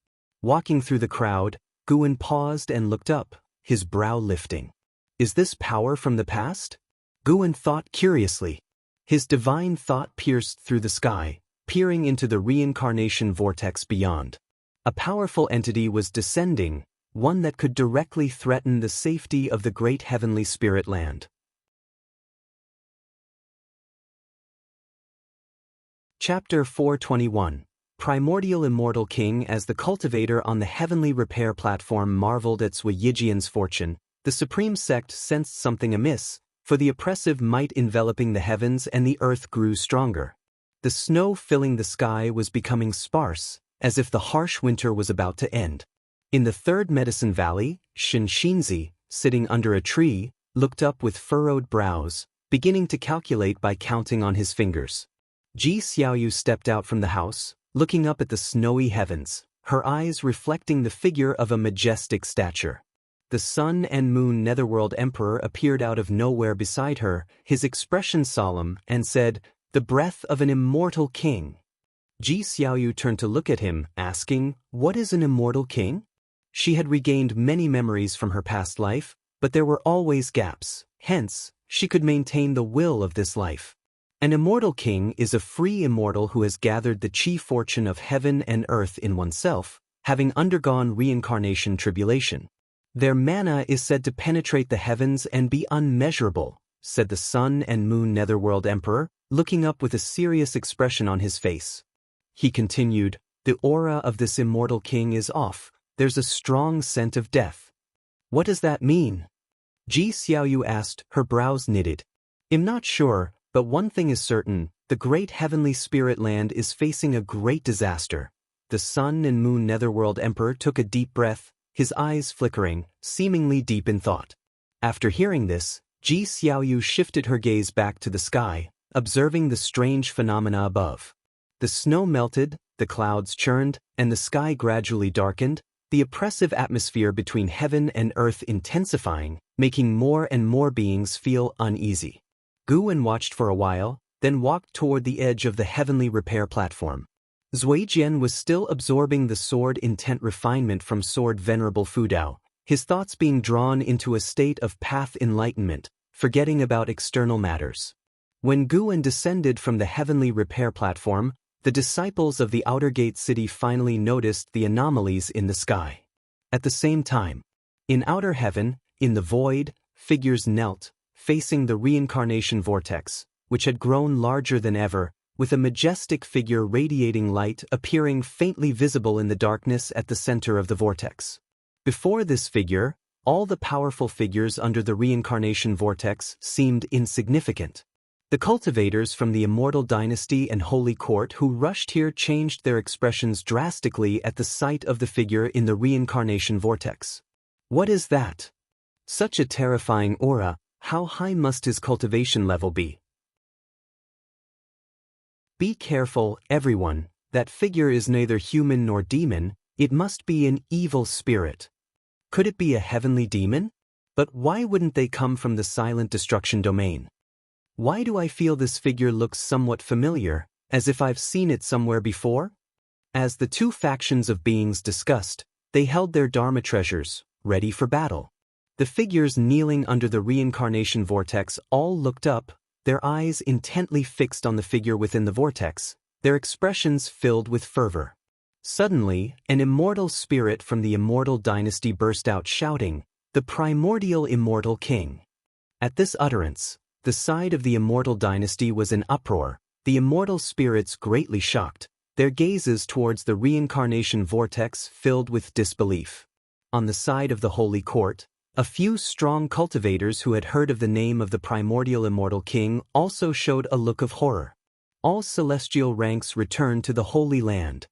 Walking through the crowd, Guin paused and looked up, his brow lifting. Is this power from the past? Guin thought curiously. His divine thought pierced through the sky, peering into the reincarnation vortex beyond. A powerful entity was descending, one that could directly threaten the safety of the great heavenly spirit land. Chapter 421. Primordial Immortal King. As the cultivator on the heavenly repair platform marveled at Zhuoyijin's fortune, the Supreme Sect sensed something amiss, for the oppressive might enveloping the heavens and the earth grew stronger. The snow filling the sky was becoming sparse, as if the harsh winter was about to end. In the third medicine valley, Shinshinzi, sitting under a tree, looked up with furrowed brows, beginning to calculate by counting on his fingers. Ji Xiaoyu stepped out from the house, looking up at the snowy heavens, her eyes reflecting the figure of a majestic stature. The Sun and Moon Netherworld Emperor appeared out of nowhere beside her, his expression solemn, and said, "The breath of an immortal king." Ji Xiaoyu turned to look at him, asking, "What is an immortal king?" She had regained many memories from her past life, but there were always gaps, hence, she could maintain the will of this life. An immortal king is a free immortal who has gathered the chi fortune of heaven and earth in oneself, having undergone reincarnation tribulation. Their mana is said to penetrate the heavens and be unmeasurable, said the Sun and Moon Netherworld Emperor, looking up with a serious expression on his face. He continued, "The aura of this immortal king is off, there's a strong scent of death." "What does that mean?" Ji Xiaoyu asked, her brows knitted. "I'm not sure, but one thing is certain, the great heavenly spirit land is facing a great disaster." The Sun and Moon Netherworld Emperor took a deep breath, his eyes flickering, seemingly deep in thought. After hearing this, Ji Xiaoyu shifted her gaze back to the sky, observing the strange phenomena above. The snow melted, the clouds churned, and the sky gradually darkened, the oppressive atmosphere between heaven and earth intensifying, making more and more beings feel uneasy. Guwen watched for a while, then walked toward the edge of the heavenly repair platform. Zuijian was still absorbing the sword intent refinement from sword Venerable Fudao, his thoughts being drawn into a state of path enlightenment, forgetting about external matters. When Guwen descended from the heavenly repair platform, the disciples of the Outer Gate City finally noticed the anomalies in the sky. At the same time, in outer heaven, in the void, figures knelt, facing the reincarnation vortex, which had grown larger than ever, with a majestic figure radiating light appearing faintly visible in the darkness at the center of the vortex. Before this figure, all the powerful figures under the reincarnation vortex seemed insignificant. The cultivators from the Immortal Dynasty and Holy Court who rushed here changed their expressions drastically at the sight of the figure in the reincarnation vortex. What is that? Such a terrifying aura, how high must his cultivation level be? Be careful, everyone, that figure is neither human nor demon, it must be an evil spirit. Could it be a heavenly demon? But why wouldn't they come from the silent destruction domain? Why do I feel this figure looks somewhat familiar, as if I've seen it somewhere before? As the two factions of beings discussed, they held their Dharma treasures, ready for battle. The figures kneeling under the reincarnation vortex all looked up, their eyes intently fixed on the figure within the vortex, their expressions filled with fervor. Suddenly, an immortal spirit from the Immortal Dynasty burst out shouting, "The primordial immortal king." At this utterance, the side of the Immortal Dynasty was in uproar, the immortal spirits greatly shocked, their gazes towards the reincarnation vortex filled with disbelief. On the side of the Holy Court, a few strong cultivators who had heard of the name of the primordial immortal king also showed a look of horror. All celestial ranks returned to the Holy Land.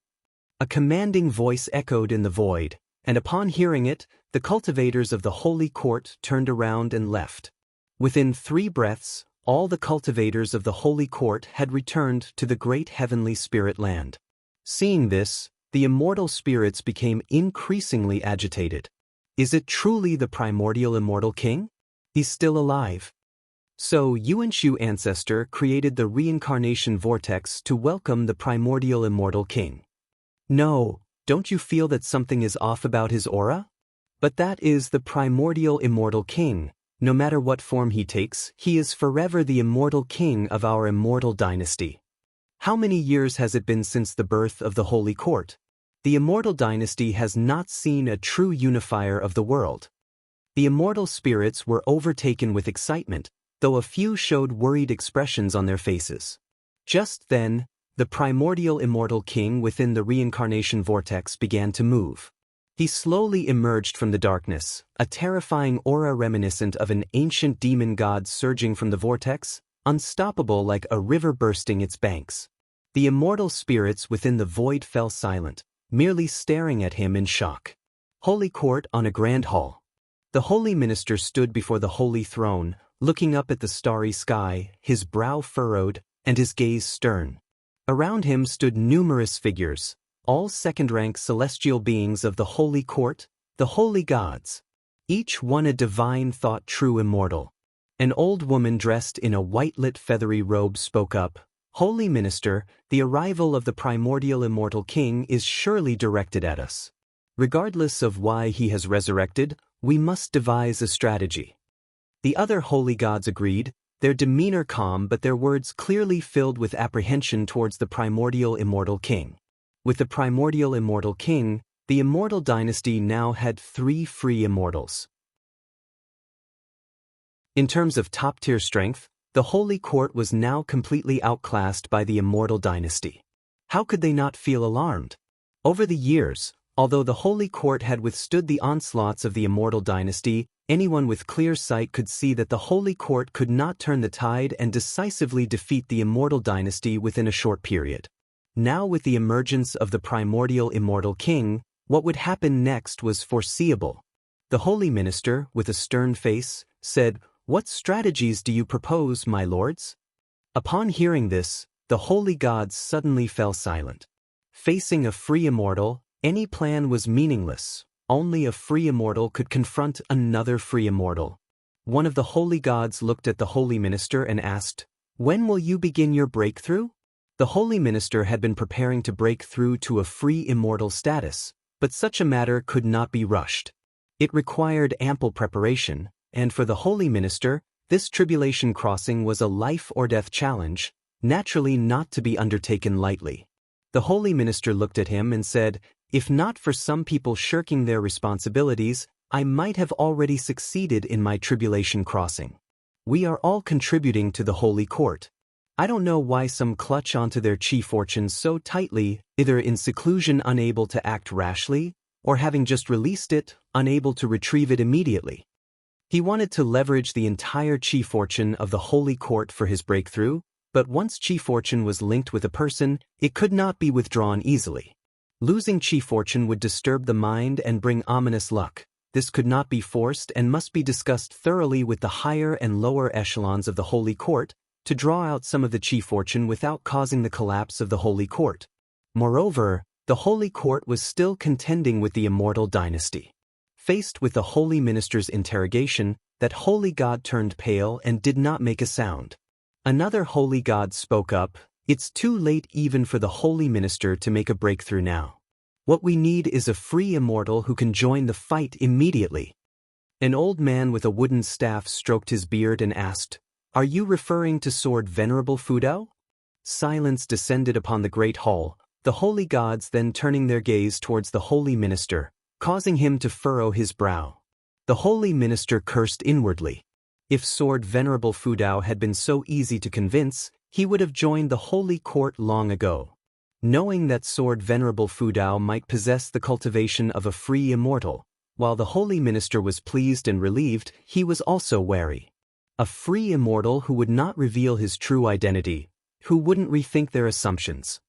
A commanding voice echoed in the void, and upon hearing it, the cultivators of the Holy Court turned around and left. Within 3 breaths, all the cultivators of the Holy Court had returned to the great heavenly spirit land. Seeing this, the immortal spirits became increasingly agitated. Is it truly the primordial immortal king? He's still alive. So Yuanshu ancestor created the reincarnation vortex to welcome the primordial immortal king. No, don't you feel that something is off about his aura? But that is the primordial immortal king. No matter what form he takes, he is forever the immortal king of our immortal dynasty. How many years has it been since the birth of the Holy Court? The Immortal Dynasty has not seen a true unifier of the world. The immortal spirits were overtaken with excitement, though a few showed worried expressions on their faces. Just then, the primordial immortal king within the reincarnation vortex began to move. He slowly emerged from the darkness, a terrifying aura reminiscent of an ancient demon god surging from the vortex, unstoppable like a river bursting its banks. The immortal spirits within the void fell silent, merely staring at him in shock. Holy Court on a grand hall. The holy minister stood before the holy throne, looking up at the starry sky, his brow furrowed, and his gaze stern. Around him stood numerous figures, all second-rank celestial beings of the holy court, the holy gods. Each one a divine thought true immortal. An old woman dressed in a white-lit feathery robe spoke up, "Holy minister, the arrival of the primordial immortal king is surely directed at us. Regardless of why he has resurrected, we must devise a strategy." The other holy gods agreed, their demeanor calm but their words clearly filled with apprehension towards the primordial immortal king. With the primordial immortal king, the immortal dynasty now had 3 free immortals. In terms of top-tier strength, the holy court was now completely outclassed by the immortal dynasty. How could they not feel alarmed? Over the years, although the holy court had withstood the onslaughts of the immortal dynasty, anyone with clear sight could see that the holy court could not turn the tide and decisively defeat the immortal dynasty within a short period. Now with the emergence of the primordial immortal king, what would happen next was foreseeable. The holy minister, with a stern face, said, "What strategies do you propose, my lords?" Upon hearing this, the holy gods suddenly fell silent. Facing a free immortal, any plan was meaningless. Only a free immortal could confront another free immortal. One of the holy gods looked at the holy minister and asked, "When will you begin your breakthrough?" The holy minister had been preparing to break through to a free immortal status, but such a matter could not be rushed. It required ample preparation, and for the holy minister, this tribulation crossing was a life-or-death challenge, naturally not to be undertaken lightly. The holy minister looked at him and said, "If not for some people shirking their responsibilities, I might have already succeeded in my tribulation crossing. We are all contributing to the holy court. I don't know why some clutch onto their chi fortune so tightly, either in seclusion unable to act rashly, or having just released it, unable to retrieve it immediately." He wanted to leverage the entire chi fortune of the holy court for his breakthrough, but once chi fortune was linked with a person, it could not be withdrawn easily. Losing chi fortune would disturb the mind and bring ominous luck. This could not be forced and must be discussed thoroughly with the higher and lower echelons of the holy court to draw out some of the chi fortune without causing the collapse of the holy court. Moreover, the holy court was still contending with the immortal dynasty. Faced with the holy minister's interrogation, that holy god turned pale and did not make a sound. Another holy god spoke up, "It's too late even for the holy minister to make a breakthrough now. What we need is a free immortal who can join the fight immediately." An old man with a wooden staff stroked his beard and asked, "Are you referring to Sword Venerable Fudao?" Silence descended upon the great hall, the holy gods then turning their gaze towards the holy minister, causing him to furrow his brow. The holy minister cursed inwardly. If Sword Venerable Fudao had been so easy to convince, he would have joined the holy court long ago. Knowing that Sword Venerable Fudao might possess the cultivation of a free immortal, while the holy minister was pleased and relieved, he was also wary. A free immortal who would not reveal his true identity, who wouldn't rethink their assumptions.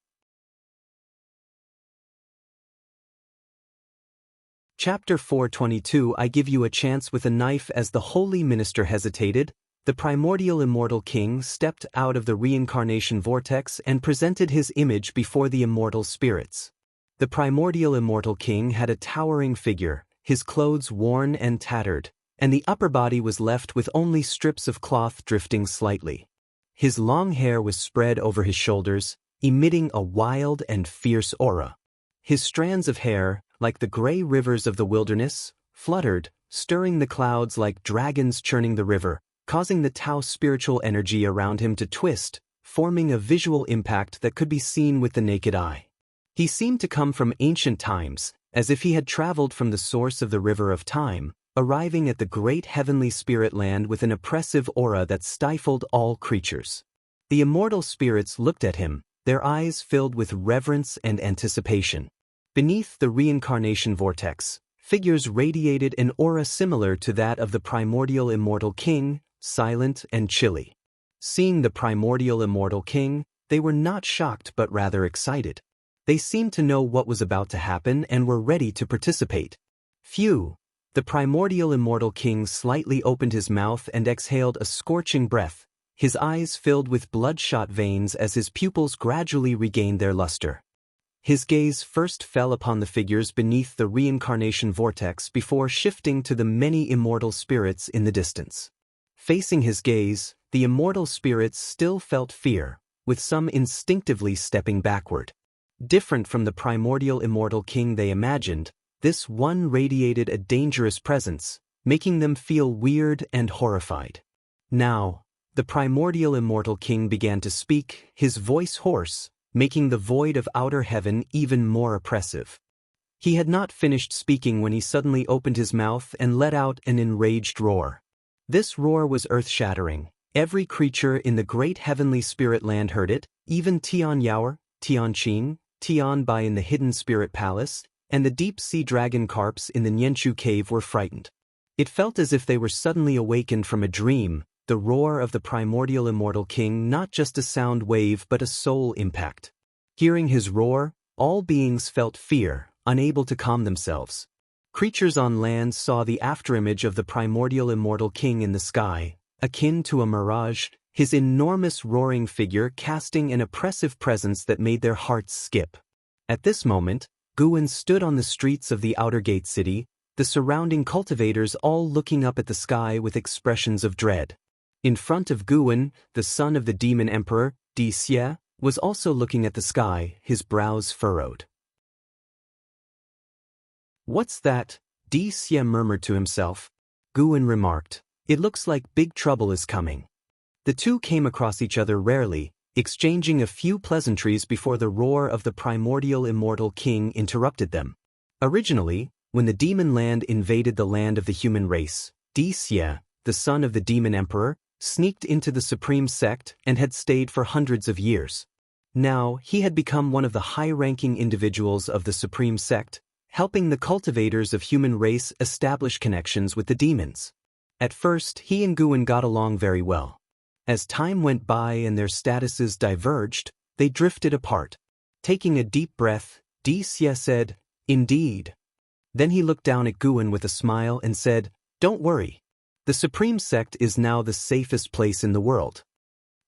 Chapter 422 I give you a chance with a knife. As the holy minister hesitated, the primordial immortal king stepped out of the reincarnation vortex and presented his image before the immortal spirits. The primordial immortal king had a towering figure, his clothes worn and tattered, and the upper body was left with only strips of cloth drifting slightly. His long hair was spread over his shoulders, emitting a wild and fierce aura. His strands of hair, like the gray rivers of the wilderness, fluttered, stirring the clouds like dragons churning the river, causing the Tao spiritual energy around him to twist, forming a visual impact that could be seen with the naked eye. He seemed to come from ancient times, as if he had traveled from the source of the river of time, arriving at the great heavenly spirit land with an oppressive aura that stifled all creatures. The immortal spirits looked at him, their eyes filled with reverence and anticipation. Beneath the reincarnation vortex, figures radiated an aura similar to that of the primordial immortal king, silent and chilly. Seeing the primordial immortal king, they were not shocked but rather excited. They seemed to know what was about to happen and were ready to participate. Phew! The primordial immortal king slightly opened his mouth and exhaled a scorching breath, his eyes filled with bloodshot veins as his pupils gradually regained their luster. His gaze first fell upon the figures beneath the reincarnation vortex before shifting to the many immortal spirits in the distance. Facing his gaze, the immortal spirits still felt fear, with some instinctively stepping backward. Different from the primordial immortal king they imagined, this one radiated a dangerous presence, making them feel weird and horrified. Now, the primordial immortal king began to speak, his voice hoarse, making the void of outer heaven even more oppressive. He had not finished speaking when he suddenly opened his mouth and let out an enraged roar. This roar was earth-shattering. Every creature in the great heavenly spirit land heard it, even Tian Yaoer, Tian Qin, Tian Bai in the hidden spirit palace, and the deep-sea dragon carps in the Nianchu cave were frightened. It felt as if they were suddenly awakened from a dream, the roar of the primordial immortal king not just a sound wave but a soul impact. Hearing his roar, all beings felt fear, unable to calm themselves. Creatures on land saw the afterimage of the primordial immortal king in the sky, akin to a mirage, his enormous roaring figure casting an oppressive presence that made their hearts skip. At this moment, Guwen stood on the streets of the outer gate city, the surrounding cultivators all looking up at the sky with expressions of dread. In front of Guwen, the son of the demon emperor, Di Xie, was also looking at the sky, his brows furrowed. "What's that?" Di Xie murmured to himself. Guwen remarked, "It looks like big trouble is coming." The two came across each other rarely, exchanging a few pleasantries before the roar of the primordial immortal king interrupted them. Originally, when the demon land invaded the land of the human race, Di Xie, the son of the demon emperor, sneaked into the supreme sect and had stayed for hundreds of years. Now, he had become one of the high-ranking individuals of the supreme sect, helping the cultivators of human race establish connections with the demons. At first, he and Guwen got along very well. As time went by and their statuses diverged, they drifted apart. Taking a deep breath, Di Xie said, "Indeed." Then he looked down at Guwen with a smile and said, "Don't worry. The Supreme Sect is now the safest place in the world."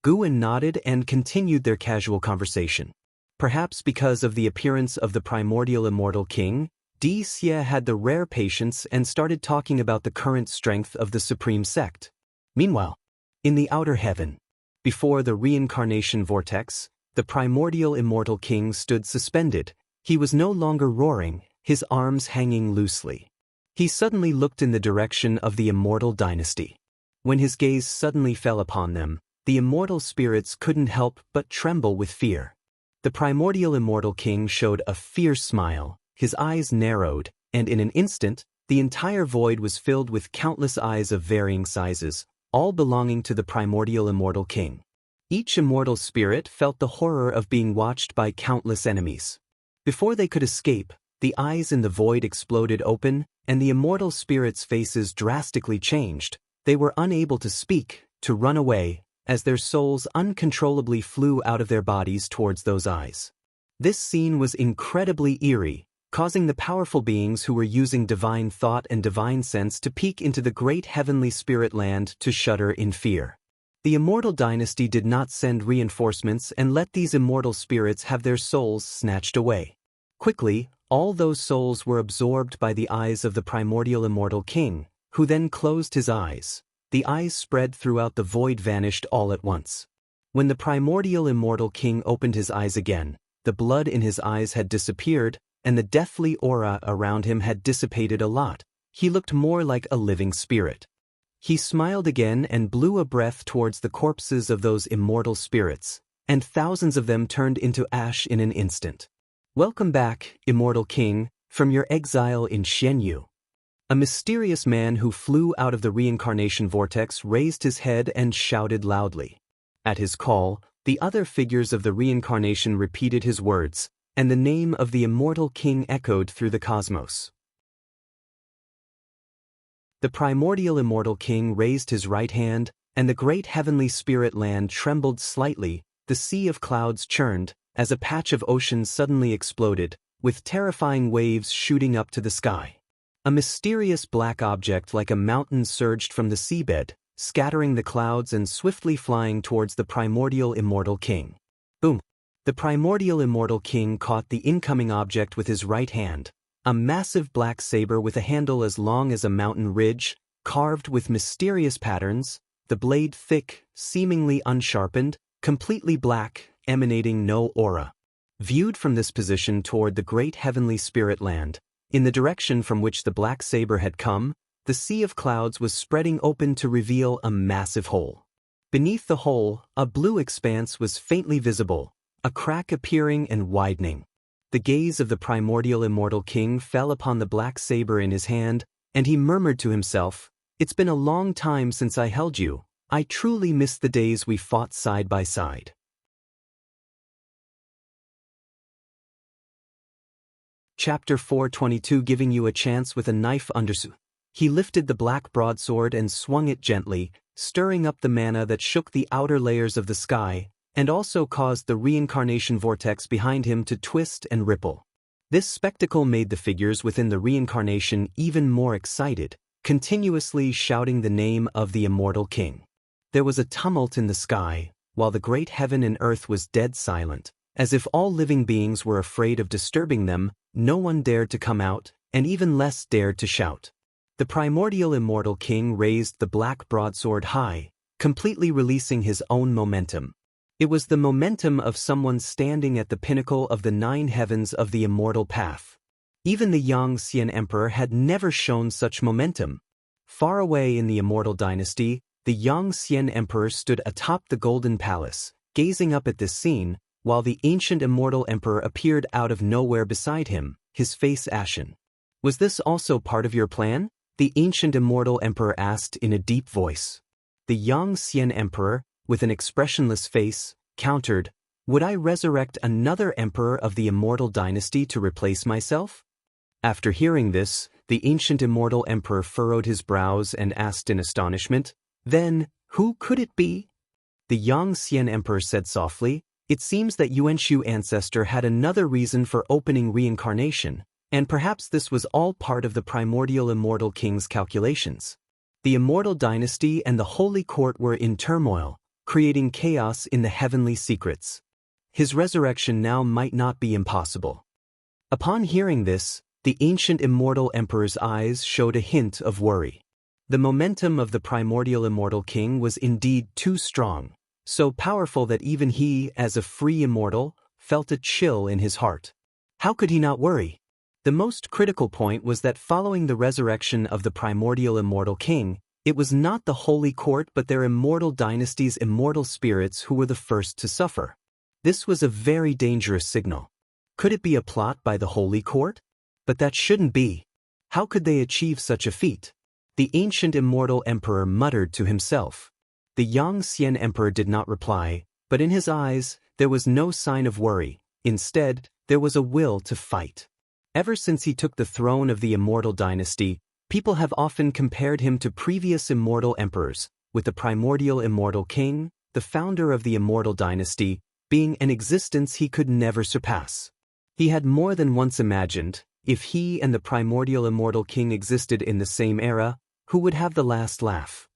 Guwen nodded and continued their casual conversation. Perhaps because of the appearance of the primordial immortal king, Di Xie had the rare patience and started talking about the current strength of the Supreme Sect. Meanwhile, in the outer heaven, before the reincarnation vortex, the primordial immortal king stood suspended. He was no longer roaring, his arms hanging loosely. He suddenly looked in the direction of the immortal dynasty. When his gaze suddenly fell upon them, the immortal spirits couldn't help but tremble with fear. The primordial immortal king showed a fierce smile, his eyes narrowed, and in an instant, the entire void was filled with countless eyes of varying sizes, all belonging to the primordial immortal king. Each immortal spirit felt the horror of being watched by countless enemies. Before they could escape, the eyes in the void exploded open, and the immortal spirits' faces drastically changed. They were unable to speak, to run away, as their souls uncontrollably flew out of their bodies towards those eyes. This scene was incredibly eerie, causing the powerful beings who were using divine thought and divine sense to peek into the great heavenly spirit land to shudder in fear. The immortal dynasty did not send reinforcements and let these immortal spirits have their souls snatched away. Quickly, all those souls were absorbed by the eyes of the primordial immortal king, who then closed his eyes. The eyes spread throughout the void vanished all at once. When the primordial immortal king opened his eyes again, the blood in his eyes had disappeared, and the deathly aura around him had dissipated a lot. He looked more like a living spirit. He smiled again and blew a breath towards the corpses of those immortal spirits, and thousands of them turned into ash in an instant. "Welcome back, immortal king, from your exile in Xianyu." A mysterious man who flew out of the reincarnation vortex raised his head and shouted loudly. At his call, the other figures of the reincarnation repeated his words, and the name of the immortal king echoed through the cosmos. The primordial immortal king raised his right hand, and the great heavenly spirit land trembled slightly. The sea of clouds churned, as a patch of ocean suddenly exploded, with terrifying waves shooting up to the sky. A mysterious black object like a mountain surged from the seabed, scattering the clouds and swiftly flying towards the primordial immortal king. Boom! The primordial immortal king caught the incoming object with his right hand, a massive black saber with a handle as long as a mountain ridge, carved with mysterious patterns, the blade thick, seemingly unsharpened, completely black, emanating no aura. Viewed from this position toward the great heavenly spirit land, in the direction from which the black saber had come, the sea of clouds was spreading open to reveal a massive hole. Beneath the hole, a blue expanse was faintly visible, a crack appearing and widening. The gaze of the primordial immortal king fell upon the black saber in his hand, and he murmured to himself, "It's been a long time since I held you. I truly miss the days we fought side by side." Chapter 422, giving you a chance with a knife undersu. He lifted the black broadsword and swung it gently, stirring up the mana that shook the outer layers of the sky, and also caused the reincarnation vortex behind him to twist and ripple. This spectacle made the figures within the reincarnation even more excited, continuously shouting the name of the immortal king. There was a tumult in the sky, while the great heaven and earth was dead silent. As if all living beings were afraid of disturbing them, no one dared to come out, and even less dared to shout. The primordial immortal king raised the black broadsword high, completely releasing his own momentum. It was the momentum of someone standing at the pinnacle of the 9 heavens of the immortal path. Even the Yang Xian Emperor had never shown such momentum. Far away in the immortal dynasty, the Yang Xian Emperor stood atop the golden palace, gazing up at this scene, while the ancient immortal emperor appeared out of nowhere beside him, his face ashen. "Was this also part of your plan?" the ancient immortal emperor asked in a deep voice. The Yang Xian Emperor, with an expressionless face, countered, "Would I resurrect another emperor of the immortal dynasty to replace myself?" After hearing this, the ancient immortal emperor furrowed his brows and asked in astonishment, "Then, who could it be?" The Yang Xian Emperor said softly, "It seems that Yuanshu ancestor had another reason for opening reincarnation, and perhaps this was all part of the primordial immortal king's calculations." The immortal dynasty and the holy court were in turmoil, creating chaos in the heavenly secrets. His resurrection now might not be impossible. Upon hearing this, the ancient immortal emperor's eyes showed a hint of worry. The momentum of the primordial immortal king was indeed too strong, so powerful that even he, as a free immortal, felt a chill in his heart. How could he not worry? The most critical point was that following the resurrection of the primordial immortal king, it was not the holy court but their immortal dynasty's immortal spirits who were the first to suffer. This was a very dangerous signal. Could it be a plot by the holy court? But that shouldn't be. How could they achieve such a feat? The ancient immortal emperor muttered to himself. The Yang Xian Emperor did not reply, but in his eyes, there was no sign of worry. Instead, there was a will to fight. Ever since he took the throne of the immortal dynasty, people have often compared him to previous immortal emperors, with the primordial immortal king, the founder of the immortal dynasty, being an existence he could never surpass. He had more than once imagined, if he and the primordial immortal king existed in the same era, who would have the last laugh?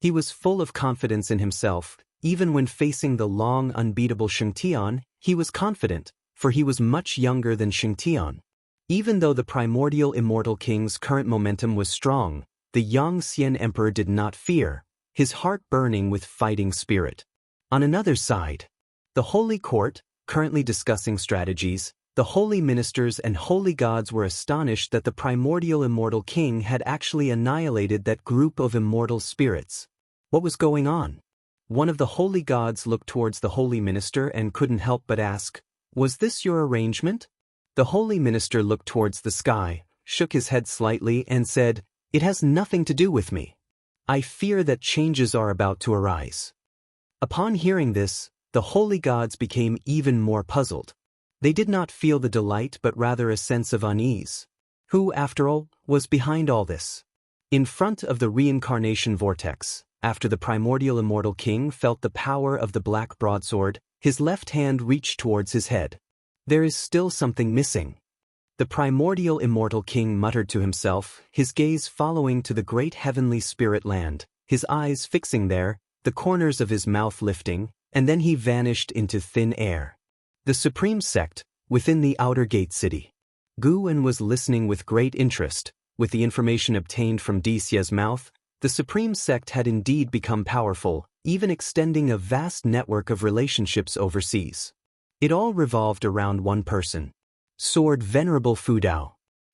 He was full of confidence in himself. Even when facing the long, unbeatable Shengtian, he was confident, for he was much younger than Shengtian. Even though the primordial immortal king's current momentum was strong, the Yang Xian Emperor did not fear, his heart burning with fighting spirit. On another side, the holy court, currently discussing strategies, the holy ministers and holy gods were astonished that the primordial immortal king had actually annihilated that group of immortal spirits. What was going on? One of the holy gods looked towards the holy minister and couldn't help but ask, "Was this your arrangement?" The holy minister looked towards the sky, shook his head slightly and said, "It has nothing to do with me. I fear that changes are about to arise." Upon hearing this, the holy gods became even more puzzled. They did not feel the delight but rather a sense of unease. Who, after all, was behind all this? In front of the reincarnation vortex, after the primordial immortal king felt the power of the black broadsword, his left hand reached towards his head. There is still something missing. The primordial immortal king muttered to himself, his gaze following to the great heavenly spirit land, his eyes fixing there, the corners of his mouth lifting, and then he vanished into thin air. The supreme sect, within the outer gate city. Gu-en was listening with great interest. With the information obtained from Dixie's mouth, the supreme sect had indeed become powerful, even extending a vast network of relationships overseas. It all revolved around one person. Sword Venerable Fudao.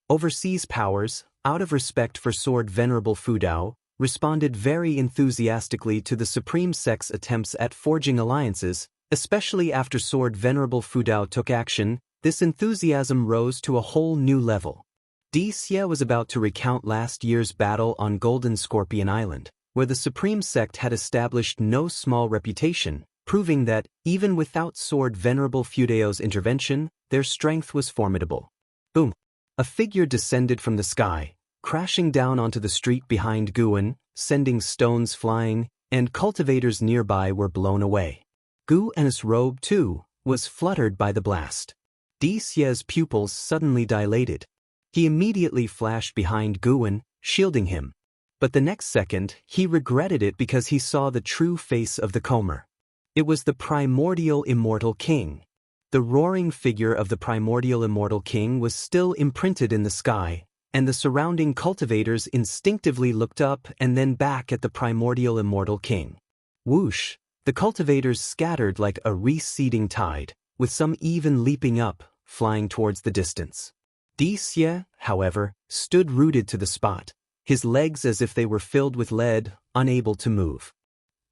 Overseas powers, out of respect for Sword Venerable Fudao, responded very enthusiastically to the Supreme Sect's attempts at forging alliances, especially after Sword Venerable Fudao took action. This enthusiasm rose to a whole new level. Dixie was about to recount last year's battle on Golden Scorpion Island, where the Supreme Sect had established no small reputation, proving that, even without Sword Venerable Fudao's intervention, their strength was formidable. Boom! A figure descended from the sky, crashing down onto the street behind Gu-en, sending stones flying, and cultivators nearby were blown away. Gu-en's robe, too, was fluttered by the blast. Dixie's pupils suddenly dilated. He immediately flashed behind Gu-en, shielding him. But the next second, he regretted it because he saw the true face of the comer. It was the primordial immortal king. The roaring figure of the primordial immortal king was still imprinted in the sky, and the surrounding cultivators instinctively looked up and then back at the primordial immortal king. Whoosh! The cultivators scattered like a receding tide, with some even leaping up, flying towards the distance. Dixie, however, stood rooted to the spot, his legs as if they were filled with lead, unable to move.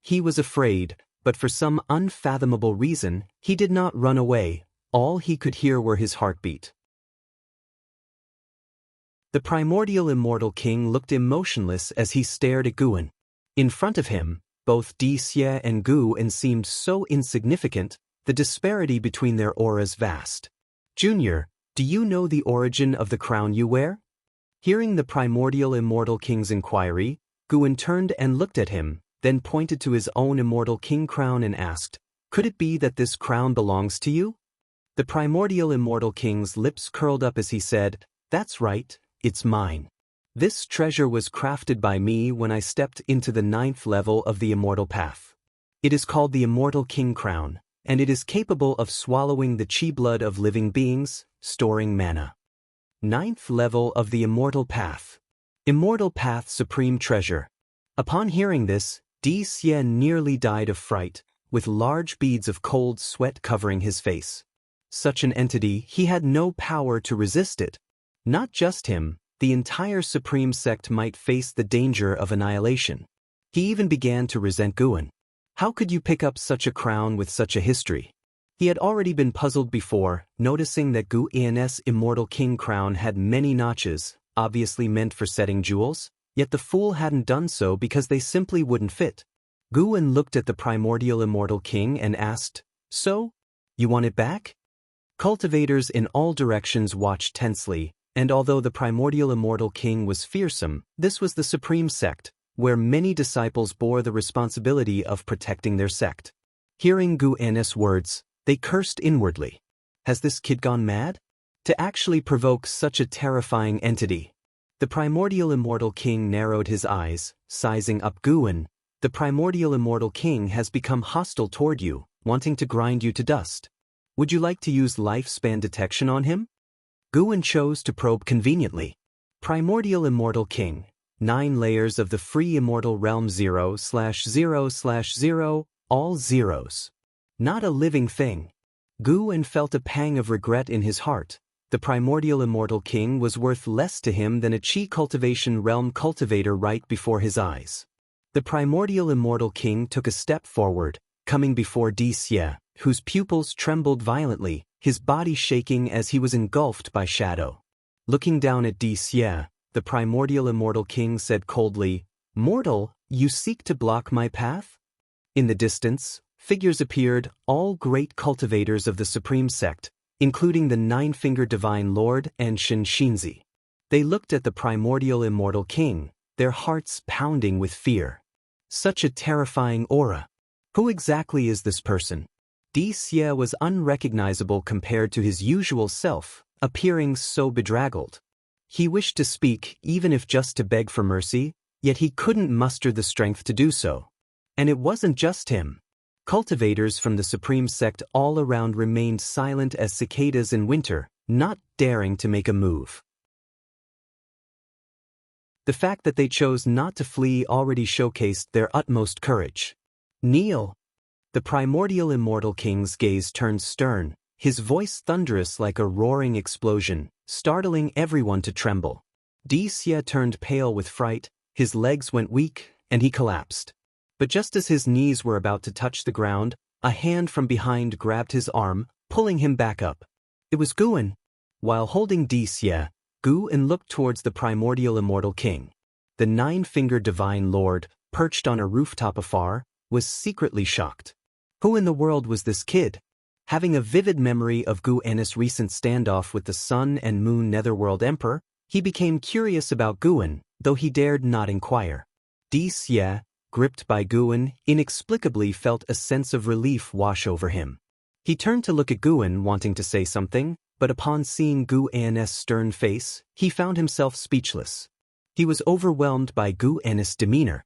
He was afraid, but for some unfathomable reason, he did not run away. All he could hear were his heartbeat. The primordial immortal king looked emotionless as he stared at Gu-en. In front of him, both Dixie and Gu-en seemed so insignificant, the disparity between their auras vast. Junior, do you know the origin of the crown you wear? Hearing the primordial immortal king's inquiry, Gu-en turned and looked at him, then pointed to his own immortal king crown and asked, "Could it be that this crown belongs to you?" The primordial immortal king's lips curled up as he said, "That's right, it's mine. This treasure was crafted by me when I stepped into the 9th level of the immortal path. It is called the immortal king crown, and it is capable of swallowing the chi blood of living beings, storing mana." 9th level of the immortal path. Immortal path supreme treasure. Upon hearing this, Dixie nearly died of fright, with large beads of cold sweat covering his face. Such an entity, he had no power to resist it. Not just him, the entire supreme sect might face the danger of annihilation. He even began to resent Gu-en. How could you pick up such a crown with such a history? He had already been puzzled before, noticing that Gu-en's immortal king crown had many notches, obviously meant for setting jewels, yet the fool hadn't done so because they simply wouldn't fit. Gu-en looked at the primordial immortal king and asked, "So? You want it back?" Cultivators in all directions watched tensely, and although the primordial immortal king was fearsome, this was the supreme sect, where many disciples bore the responsibility of protecting their sect. Hearing Gu-en's words, they cursed inwardly. Has this kid gone mad? To actually provoke such a terrifying entity. The primordial immortal king narrowed his eyes, sizing up Gu-en. The primordial immortal king has become hostile toward you, wanting to grind you to dust. Would you like to use lifespan detection on him? Gu-en chose to probe conveniently. Primordial immortal king. 9 layers of the free immortal realm 0/0/0, all zeros. Not a living thing. Gu-en felt a pang of regret in his heart. The primordial immortal king was worth less to him than a chi cultivation realm cultivator right before his eyes. The primordial immortal king took a step forward, coming before Dixie, whose pupils trembled violently, his body shaking as he was engulfed by shadow. Looking down at Dixie, the primordial immortal king said coldly, "Mortal, you seek to block my path?" In the distance, figures appeared, all great cultivators of the supreme sect, including the 9-fingered divine lord and Shinshinzi. They looked at the primordial immortal king, their hearts pounding with fear. Such a terrifying aura. Who exactly is this person? Dixie was unrecognizable compared to his usual self, appearing so bedraggled. He wished to speak, even if just to beg for mercy, yet he couldn't muster the strength to do so. And it wasn't just him. Cultivators from the Supreme Sect all around remained silent as cicadas in winter, not daring to make a move. The fact that they chose not to flee already showcased their utmost courage. "Kneel!" The primordial immortal king's gaze turned stern, his voice thunderous like a roaring explosion, startling everyone to tremble. Xie turned pale with fright, his legs went weak, and he collapsed. But just as his knees were about to touch the ground, a hand from behind grabbed his arm, pulling him back up. It was Guin. While holding Xie, Guin looked towards the primordial immortal king. The nine-fingered divine lord, perched on a rooftop afar, was secretly shocked. Who in the world was this kid? Having a vivid memory of Guin's recent standoff with the Sun and Moon Netherworld Emperor, he became curious about Guin, though he dared not inquire. Xie, gripped by Guin, inexplicably felt a sense of relief wash over him. He turned to look at Guin, wanting to say something, but upon seeing Guin's stern face, he found himself speechless. He was overwhelmed by Guin's demeanor.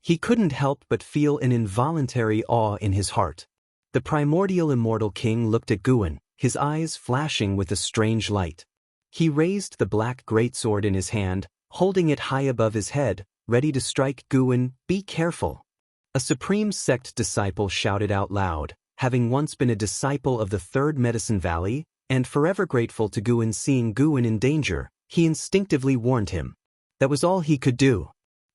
He couldn't help but feel an involuntary awe in his heart. The primordial immortal king looked at Guin, his eyes flashing with a strange light. He raised the black greatsword in his hand, holding it high above his head, ready to strike Guin. "Be careful!" A Supreme Sect disciple shouted out loud, having once been a disciple of the Third Medicine Valley, and forever grateful to Guin. Seeing Guin in danger, he instinctively warned him. That was all he could do.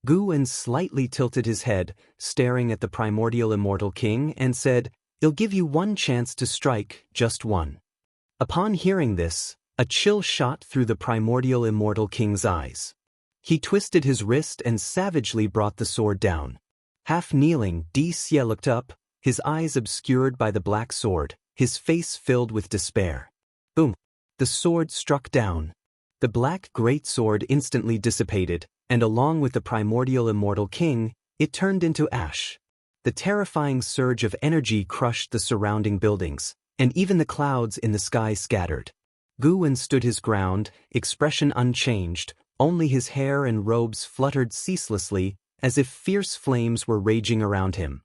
Guin slightly tilted his head, staring at the primordial immortal king, and said, "I'll give you one chance to strike, just one." Upon hearing this, a chill shot through the primordial immortal king's eyes. He twisted his wrist and savagely brought the sword down. Half kneeling, Xie looked up, his eyes obscured by the black sword, his face filled with despair. Boom! The sword struck down. The black greatsword instantly dissipated, and along with the primordial immortal king, it turned into ash. The terrifying surge of energy crushed the surrounding buildings, and even the clouds in the sky scattered. Guin stood his ground, expression unchanged, only his hair and robes fluttered ceaselessly, as if fierce flames were raging around him.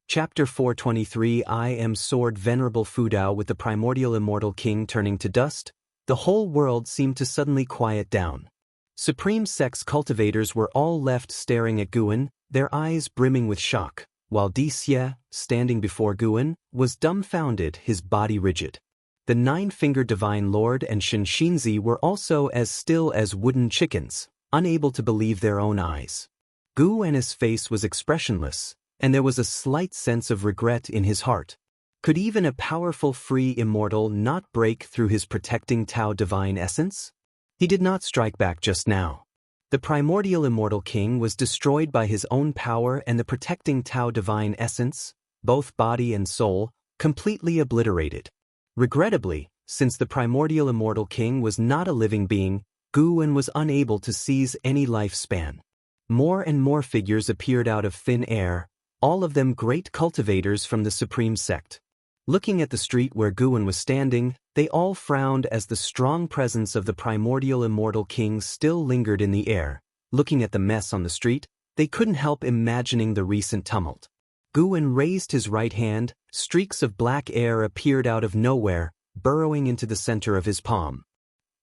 Chapter 423 I am Sword Venerable Fudao. With the primordial immortal king turning to dust, the whole world seemed to suddenly quiet down. Supreme Sect's cultivators were all left staring at Guin, their eyes brimming with shock, while Xie, standing before Guin, was dumbfounded, his body rigid. The nine-fingered divine lord and Shinshinzi were also as still as wooden chickens, unable to believe their own eyes. Guin's face was expressionless, and there was a slight sense of regret in his heart. Could even a powerful free immortal not break through his protecting Tao divine essence? He did not strike back just now. The primordial immortal king was destroyed by his own power, and the protecting Tao divine essence, both body and soul, completely obliterated. Regrettably, since the primordial immortal king was not a living being, Guin was unable to seize any lifespan. More and more figures appeared out of thin air, all of them great cultivators from the Supreme Sect. Looking at the street where Guin was standing, they all frowned as the strong presence of the primordial immortal king still lingered in the air. Looking at the mess on the street, they couldn't help imagining the recent tumult. Guin raised his right hand, streaks of black air appeared out of nowhere, burrowing into the center of his palm.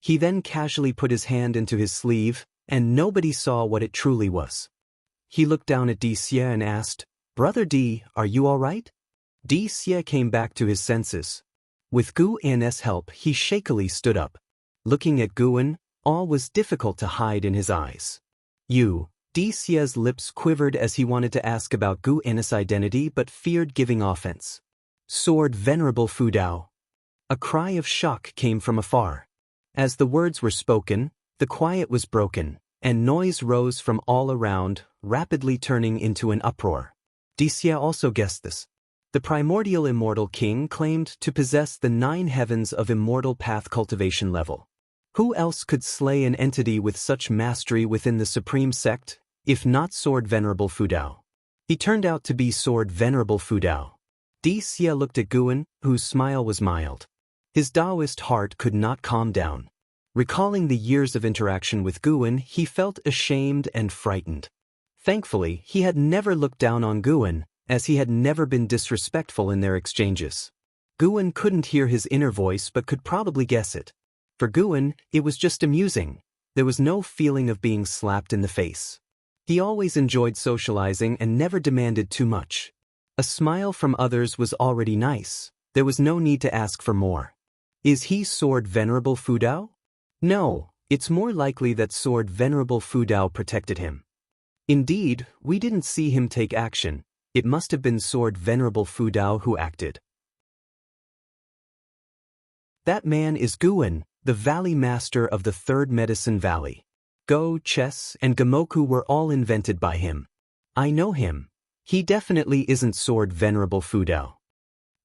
He then casually put his hand into his sleeve, and nobody saw what it truly was. He looked down at Xie and asked, "Brother D, are you all right?" Xie came back to his senses. With Guin's help, he shakily stood up. Looking at Guin, all was difficult to hide in his eyes. Xie's lips quivered as he wanted to ask about Guin's identity but feared giving offense. "Sword Venerable Fudao." A cry of shock came from afar. As the words were spoken, the quiet was broken, and noise rose from all around, rapidly turning into an uproar. Xie also guessed this. The primordial immortal king claimed to possess the 9 heavens of immortal path cultivation level. Who else could slay an entity with such mastery within the Supreme Sect, if not Sword Venerable Fudao? He turned out to be Sword Venerable Fudao. Xie looked at Guan, whose smile was mild. His Taoist heart could not calm down. Recalling the years of interaction with Guan, he felt ashamed and frightened. Thankfully, he had never looked down on Guan, as he had never been disrespectful in their exchanges. Guan couldn't hear his inner voice but could probably guess it. For Guan, it was just amusing. There was no feeling of being slapped in the face. He always enjoyed socializing and never demanded too much. A smile from others was already nice. There was no need to ask for more. Is he Sword Venerable Fudao? No, it's more likely that Sword Venerable Fudao protected him. Indeed, we didn't see him take action. It must have been Sword Venerable Fudao who acted. That man is Guan, the Valley Master of the Third Medicine Valley. Go, chess, and Gamoku were all invented by him. I know him. He definitely isn't Sword Venerable Fudao.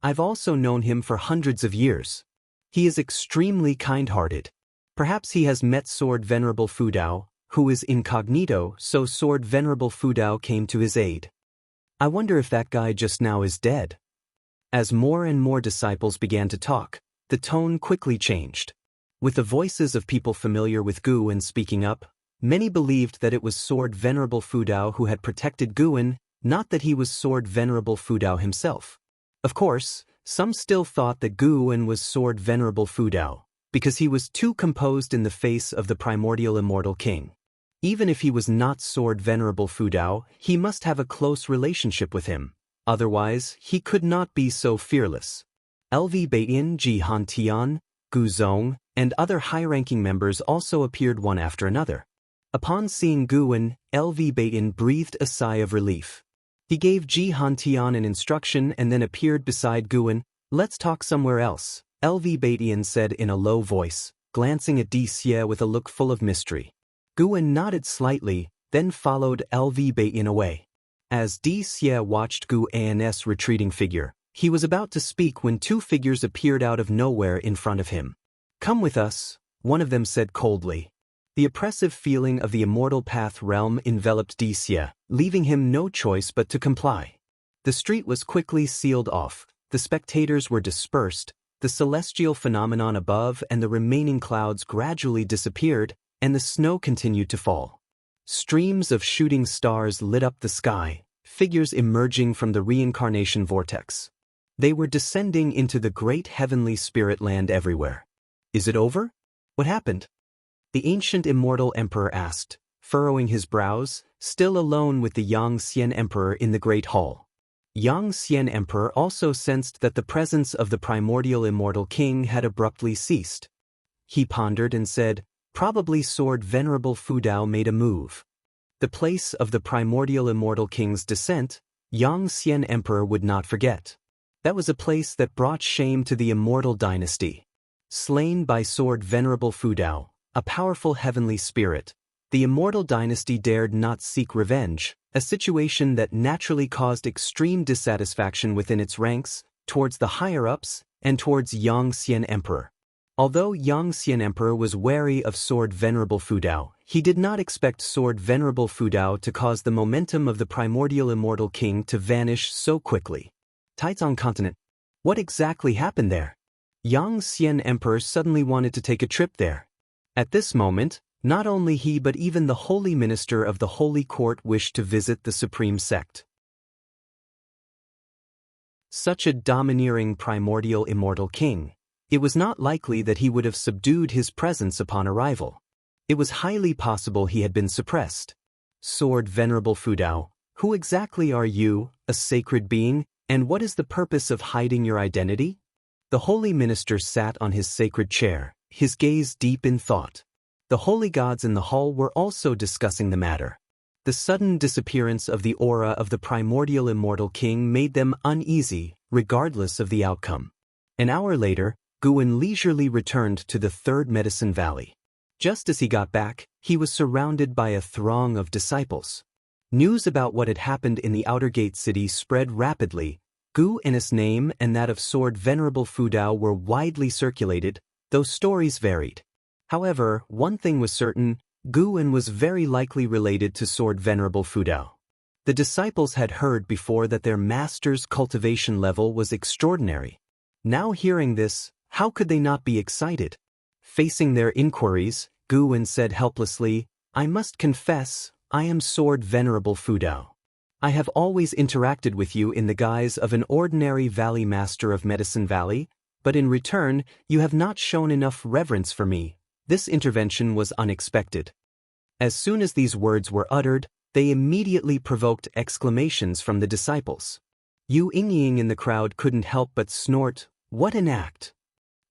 I've also known him for hundreds of years. He is extremely kind-hearted. Perhaps he has met Sword Venerable Fudao, who is incognito, so Sword Venerable Fudao came to his aid. I wonder if that guy just now is dead. As more and more disciples began to talk, the tone quickly changed. With the voices of people familiar with Guan speaking up, many believed that it was Sword Venerable Fudao who had protected Guan, not that he was Sword Venerable Fudao himself. Of course, some still thought that Guan was Sword Venerable Fudao, because he was too composed in the face of the primordial immortal king. Even if he was not Sword Venerable Fudao, he must have a close relationship with him. Otherwise, he could not be so fearless. LV Baiyan, Ji Han Tian, Gu Zong, and other high-ranking members also appeared one after another. Upon seeing Guan, LV Baiyan breathed a sigh of relief. He gave Ji Han Tian an instruction and then appeared beside Guan. Let's talk somewhere else, LV Baiyan said in a low voice, glancing at Xie with a look full of mystery. Guan nodded slightly, then followed LV Baiyan away. As Xie watched Guan's retreating figure, he was about to speak when two figures appeared out of nowhere in front of him. Come with us, one of them said coldly. The oppressive feeling of the immortal path realm enveloped Xie, leaving him no choice but to comply. The street was quickly sealed off, the spectators were dispersed, the celestial phenomenon above and the remaining clouds gradually disappeared, and the snow continued to fall. Streams of shooting stars lit up the sky, figures emerging from the reincarnation vortex. They were descending into the great heavenly spirit land everywhere. Is it over? What happened? The ancient immortal emperor asked, furrowing his brows, still alone with the Yang Xian emperor in the great hall. Yang Xian emperor also sensed that the presence of the primordial immortal king had abruptly ceased. He pondered and said, probably Sword Venerable Fudao made a move. The place of the primordial immortal king's descent, Yang Xian emperor would not forget. That was a place that brought shame to the immortal dynasty. Slain by Sword Venerable Fudao, a powerful heavenly spirit, the immortal dynasty dared not seek revenge, a situation that naturally caused extreme dissatisfaction within its ranks, towards the higher-ups, and towards Yang Xian emperor. Although Yang Xian emperor was wary of Sword Venerable Fudao, he did not expect Sword Venerable Fudao to cause the momentum of the primordial immortal king to vanish so quickly. Taizong continent. What exactly happened there? Yang Xian emperor suddenly wanted to take a trip there. At this moment, not only he but even the holy minister of the holy court wished to visit the supreme sect. Such a domineering primordial immortal king. It was not likely that he would have subdued his presence upon arrival. It was highly possible he had been suppressed. Sword Venerable Fudao, who exactly are you, a sacred being, and what is the purpose of hiding your identity? The holy minister sat on his sacred chair, his gaze deep in thought. The holy gods in the hall were also discussing the matter. The sudden disappearance of the aura of the primordial immortal king made them uneasy, regardless of the outcome. An hour later, Guan leisurely returned to the Third Medicine Valley. Just as he got back, he was surrounded by a throng of disciples. News about what had happened in the Outer Gate city spread rapidly. Guan's name and that of Sword Venerable Fudao were widely circulated, though stories varied. However, one thing was certain, Guan was very likely related to Sword Venerable Fudao. The disciples had heard before that their master's cultivation level was extraordinary. Now hearing this, how could they not be excited? Facing their inquiries, Guwen said helplessly, "I must confess, I am Sword Venerable Fudao. I have always interacted with you in the guise of an ordinary valley master of Medicine Valley, but in return, you have not shown enough reverence for me." This intervention was unexpected. As soon as these words were uttered, they immediately provoked exclamations from the disciples. Yu Yingying in the crowd couldn't help but snort, "What an act!"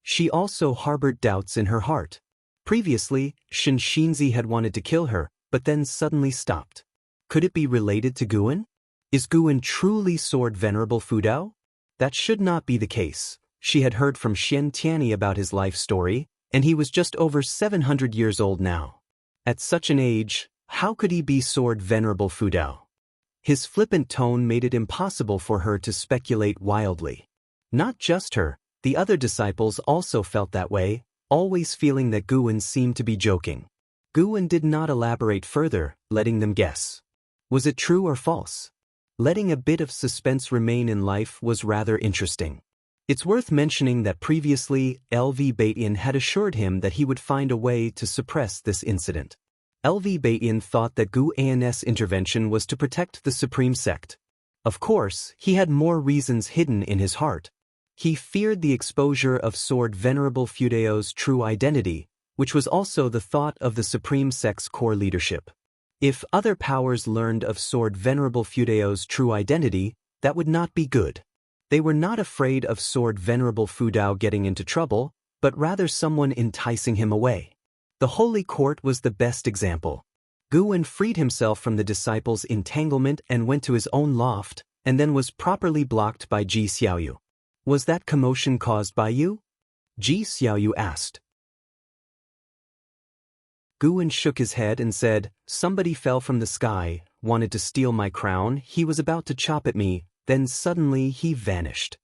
She also harbored doubts in her heart. Previously, Shin Shinzi had wanted to kill her, but then suddenly stopped. Could it be related to Guwen? Is Guwen truly Sword Venerable Fudao? That should not be the case. She had heard from Xian Tianyi about his life story, and he was just over 700 years old now. At such an age, how could he be Sword Venerable Fudao? His flippant tone made it impossible for her to speculate wildly. Not just her, the other disciples also felt that way, always feeling that Guwen seemed to be joking. Guwen did not elaborate further, letting them guess. Was it true or false? Letting a bit of suspense remain in life was rather interesting. It's worth mentioning that previously, LV Baitian had assured him that he would find a way to suppress this incident. LV Baitian thought that Gu An's intervention was to protect the Supreme Sect. Of course, he had more reasons hidden in his heart. He feared the exposure of Sword Venerable Fudao's true identity, which was also the thought of the Supreme Sect's core leadership. If other powers learned of Sword Venerable Fudao's true identity, that would not be good. They were not afraid of Sword Venerable Fudao getting into trouble, but rather someone enticing him away. The Holy Court was the best example. Guwen freed himself from the disciples' entanglement and went to his own loft, and then was properly blocked by Ji Xiaoyu. "Was that commotion caused by you?" Ji Xiaoyu asked. Guwen shook his head and said, "Somebody fell from the sky, wanted to steal my crown, he was about to chop at me, then suddenly he vanished."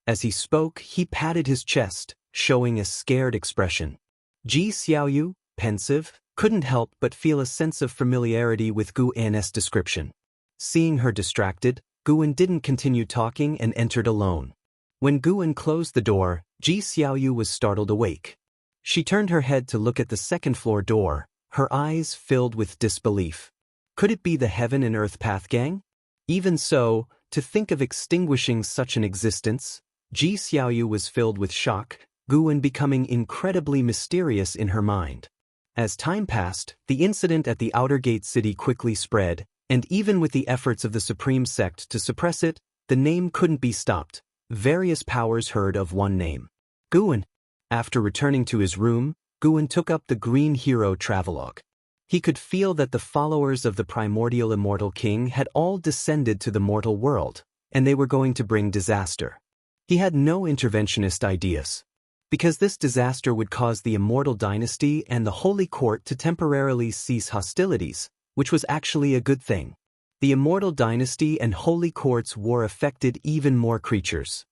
As he spoke, he patted his chest, showing a scared expression. Ji Xiaoyu, pensive, couldn't help but feel a sense of familiarity with Gu An's description. Seeing her distracted, Guwen didn't continue talking and entered alone. When Guwen closed the door, Ji Xiaoyu was startled awake. She turned her head to look at the second-floor door, her eyes filled with disbelief. Could it be the Heaven and Earth Path Gang? Even so, to think of extinguishing such an existence, Ji Xiaoyu was filled with shock, Guwen becoming incredibly mysterious in her mind. As time passed, the incident at the Outer Gate City quickly spread, and even with the efforts of the Supreme Sect to suppress it, the name couldn't be stopped. Various powers heard of one name. Guwen. After returning to his room, Guwen took up the Green Hero Travelogue. He could feel that the followers of the primordial immortal king had all descended to the mortal world, and they were going to bring disaster. He had no interventionist ideas. Because this disaster would cause the immortal dynasty and the Holy Court to temporarily cease hostilities, which was actually a good thing. The immortal dynasty and Holy Court's war affected even more creatures.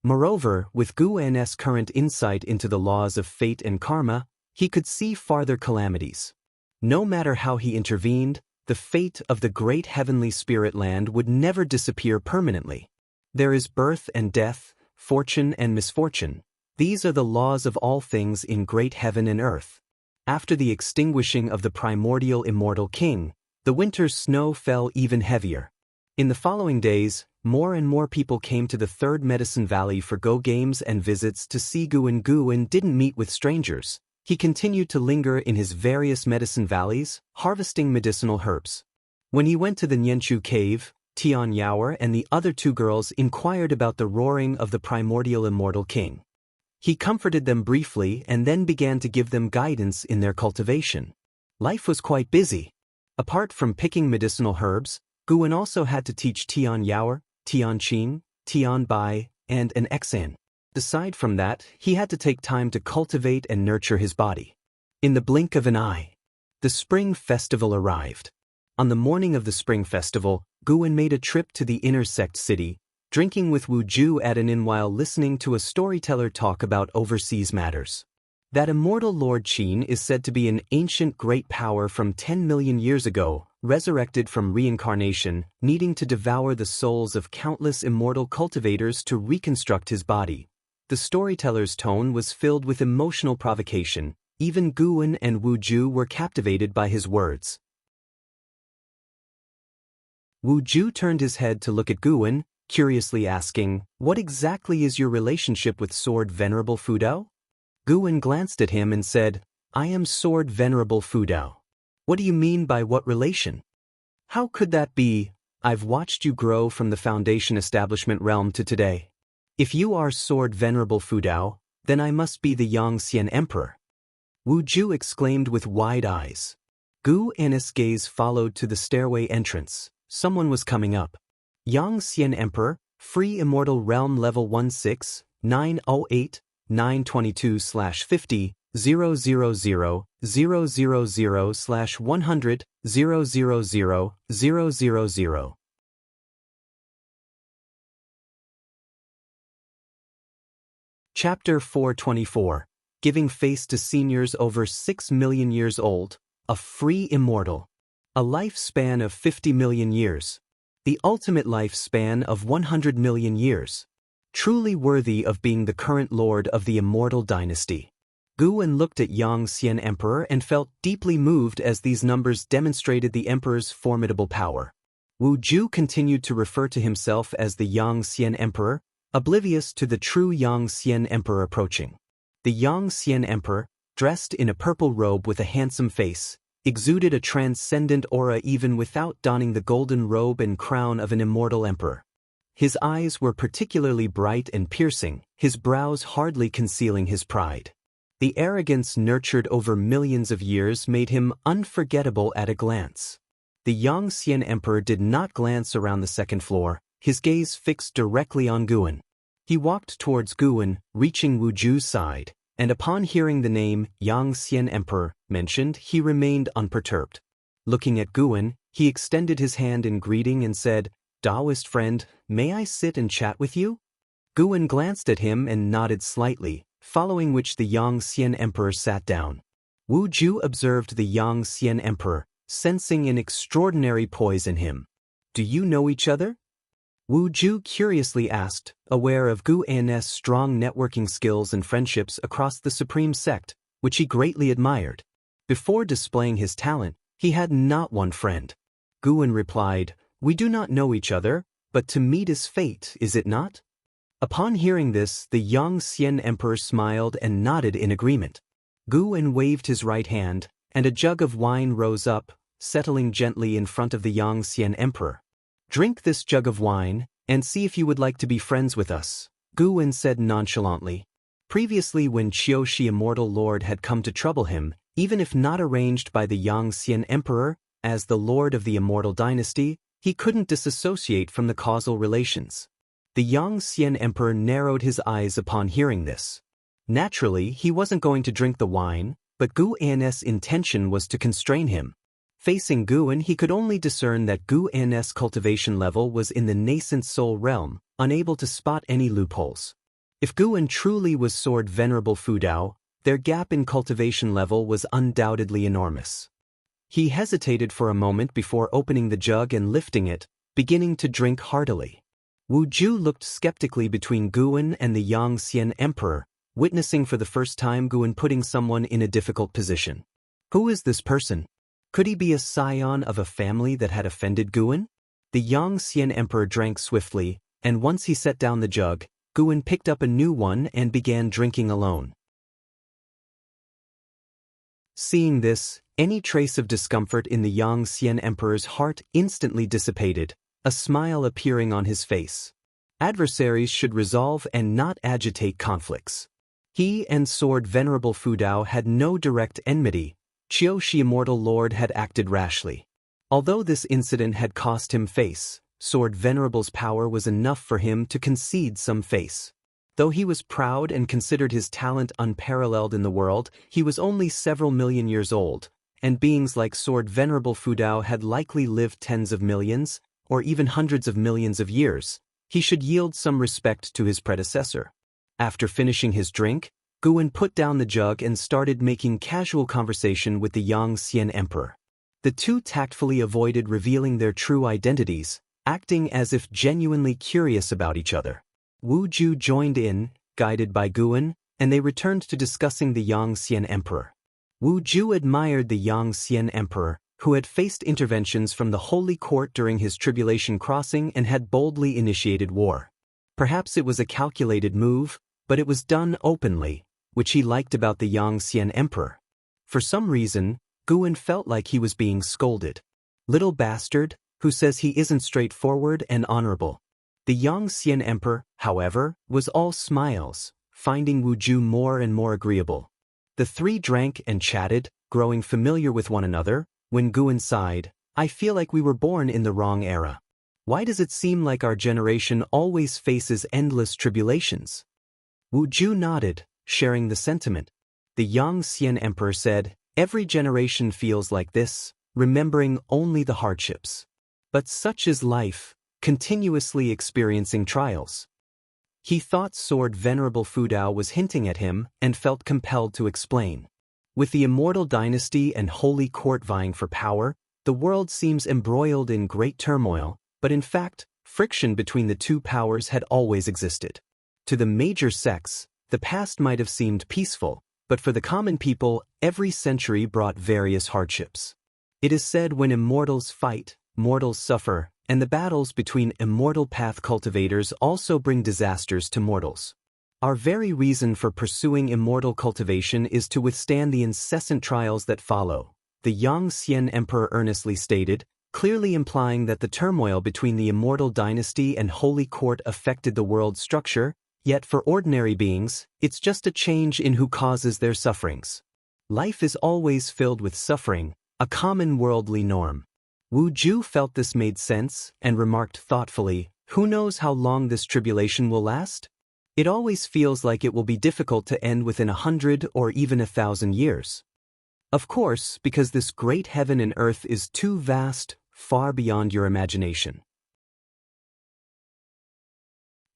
Moreover, with Gu An's current insight into the laws of fate and karma, he could see farther calamities. No matter how he intervened, the fate of the great heavenly spirit land would never disappear permanently. There is birth and death, fortune and misfortune. These are the laws of all things in great heaven and earth. After the extinguishing of the primordial immortal king, the winter snow fell even heavier. In the following days, more and more people came to the Third Medicine Valley for go games and visits to see Guwen. Guwen didn't meet with strangers. He continued to linger in his various medicine valleys, harvesting medicinal herbs. When he went to the Nianchu cave, Tian Yaoer and the other two girls inquired about the roaring of the primordial immortal king. He comforted them briefly and then began to give them guidance in their cultivation. Life was quite busy. Apart from picking medicinal herbs, Guwen also had to teach Tian Yaoer, Tian Qing, Tian Bai, and an Xan. Aside from that, he had to take time to cultivate and nurture his body. In the blink of an eye, the Spring Festival arrived. On the morning of the Spring Festival, Guwen made a trip to the inner sect city, drinking with Wu Ju at an inn while listening to a storyteller talk about overseas matters. That immortal Lord Qin is said to be an ancient great power from 10 million years ago, resurrected from reincarnation, needing to devour the souls of countless immortal cultivators to reconstruct his body. The storyteller's tone was filled with emotional provocation. Even Guan and Wu Ju were captivated by his words. Wu Ju turned his head to look at Guan, curiously asking, "What exactly is your relationship with Sword Venerable Fudao?" Guan glanced at him and said, "I am Sword Venerable Fudao." "What do you mean by what relation?" "How could that be? I've watched you grow from the Foundation Establishment realm to today. If you are Sword Venerable Fudao, then I must be the Yangxian Emperor." Wu Ju exclaimed with wide eyes. Gu An's gaze followed to the stairway entrance. Someone was coming up. Yangxian Emperor, Free Immortal Realm Level 16-908. 922/50 000/100 000. Chapter 424. Giving Face to Seniors Over 6 Million Years Old, a Free Immortal. A lifespan of 50 million years. The ultimate lifespan of 100 million years. Truly worthy of being the current lord of the immortal dynasty. Guan looked at Yangxian Emperor and felt deeply moved as these numbers demonstrated the emperor's formidable power. Wu Ju continued to refer to himself as the Yangxian Emperor, oblivious to the true Yangxian Emperor approaching. The Yangxian Emperor, dressed in a purple robe with a handsome face, exuded a transcendent aura even without donning the golden robe and crown of an immortal emperor. His eyes were particularly bright and piercing, his brows hardly concealing his pride. The arrogance nurtured over millions of years made him unforgettable at a glance. The Yangxian Emperor did not glance around the second floor, his gaze fixed directly on Guan. He walked towards Guan, reaching Wu Ju's side, and upon hearing the name Yangxian Emperor mentioned, he remained unperturbed. Looking at Guan, he extended his hand in greeting and said, "Taoist friend, may I sit and chat with you?" Guan glanced at him and nodded slightly, following which the Yangxian Emperor sat down. Wu Ju observed the Yangxian Emperor, sensing an extraordinary poise in him. "Do you know each other?" Wu Ju curiously asked, aware of Gu An's strong networking skills and friendships across the Supreme Sect, which he greatly admired. Before displaying his talent, he had not one friend. Guan replied, "We do not know each other, but to meet is fate, is it not?" Upon hearing this, the Yangxian Emperor smiled and nodded in agreement. Guan waved his right hand, and a jug of wine rose up, settling gently in front of the Yangxian Emperor. "Drink this jug of wine, and see if you would like to be friends with us," Guan said nonchalantly. Previously, when Qiushi Immortal Lord had come to trouble him, even if not arranged by the Yangxian Emperor, as the Lord of the Immortal Dynasty, he couldn't disassociate from the causal relations. The Yangxian Emperor narrowed his eyes upon hearing this. Naturally, he wasn't going to drink the wine, but Gu An's intention was to constrain him. Facing Guan, he could only discern that Gu An's cultivation level was in the nascent soul realm, unable to spot any loopholes. If Guan truly was Sword Venerable Fudao, their gap in cultivation level was undoubtedly enormous. He hesitated for a moment before opening the jug and lifting it, beginning to drink heartily. Wu Ju looked skeptically between Guan and the Yangxian Emperor, witnessing for the first time Guan putting someone in a difficult position. Who is this person? Could he be a scion of a family that had offended Guan? The Yangxian Emperor drank swiftly, and once he set down the jug, Guan picked up a new one and began drinking alone. Seeing this, any trace of discomfort in the Yangxian Emperor's heart instantly dissipated, a smile appearing on his face. Adversaries should resolve and not agitate conflicts. He and Sword Venerable Fudao had no direct enmity. Qiushi Immortal Lord had acted rashly. Although this incident had cost him face, Sword Venerable's power was enough for him to concede some face. Though he was proud and considered his talent unparalleled in the world, he was only several million years old, and beings like Sword Venerable Fudao had likely lived tens of millions, or even hundreds of millions of years. He should yield some respect to his predecessor. After finishing his drink, Guan put down the jug and started making casual conversation with the Yang Xian Emperor. The two tactfully avoided revealing their true identities, acting as if genuinely curious about each other. Wu Ju joined in, guided by Guan, and they returned to discussing the Yang Xian Emperor. Wu Ju admired the Yang Xian Emperor, who had faced interventions from the Holy Court during his tribulation crossing and had boldly initiated war. Perhaps it was a calculated move, but it was done openly, which he liked about the Yang Xian Emperor. For some reason, Guan felt like he was being scolded. Little bastard, who says he isn't straightforward and honorable. The Yang Xian Emperor, however, was all smiles, finding Wu Ju more and more agreeable. The three drank and chatted, growing familiar with one another, when Guan sighed, "I feel like we were born in the wrong era. Why does it seem like our generation always faces endless tribulations?" Wu Ju nodded, sharing the sentiment. The Yang Xian Emperor said, "Every generation feels like this, remembering only the hardships. But such is life, continuously experiencing trials." He thought Sword Venerable Fudao was hinting at him and felt compelled to explain. With the Immortal Dynasty and Holy Court vying for power, the world seems embroiled in great turmoil, but in fact, friction between the two powers had always existed. To the major sects, the past might have seemed peaceful, but for the common people, every century brought various hardships. It is said when immortals fight, mortals suffer, and the battles between immortal path cultivators also bring disasters to mortals. Our very reason for pursuing immortal cultivation is to withstand the incessant trials that follow, the Yang Xian Emperor earnestly stated, clearly implying that the turmoil between the Immortal Dynasty and Holy Court affected the world's structure, yet for ordinary beings, it's just a change in who causes their sufferings. Life is always filled with suffering, a common worldly norm. Wu Ju felt this made sense and remarked thoughtfully, "Who knows how long this tribulation will last? It always feels like it will be difficult to end within 100 or even 1,000 years. Of course, because this great heaven and earth is too vast, far beyond your imagination."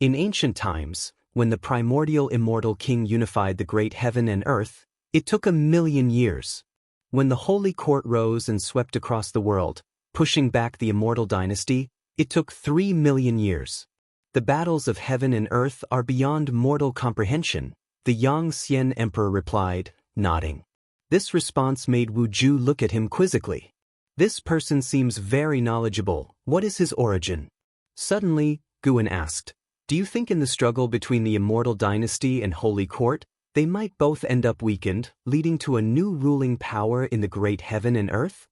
In ancient times, when the primordial immortal king unified the great heaven and earth, it took 1,000,000 years. When the Holy Court rose and swept across the world, pushing back the Immortal Dynasty, it took 3,000,000 years. The battles of heaven and earth are beyond mortal comprehension, the Yang Xian Emperor replied, nodding. This response made Wu Ju look at him quizzically. This person seems very knowledgeable. What is his origin? Suddenly, Guan asked, "Do you think in the struggle between the Immortal Dynasty and Holy Court, they might both end up weakened, leading to a new ruling power in the great heaven and earth?"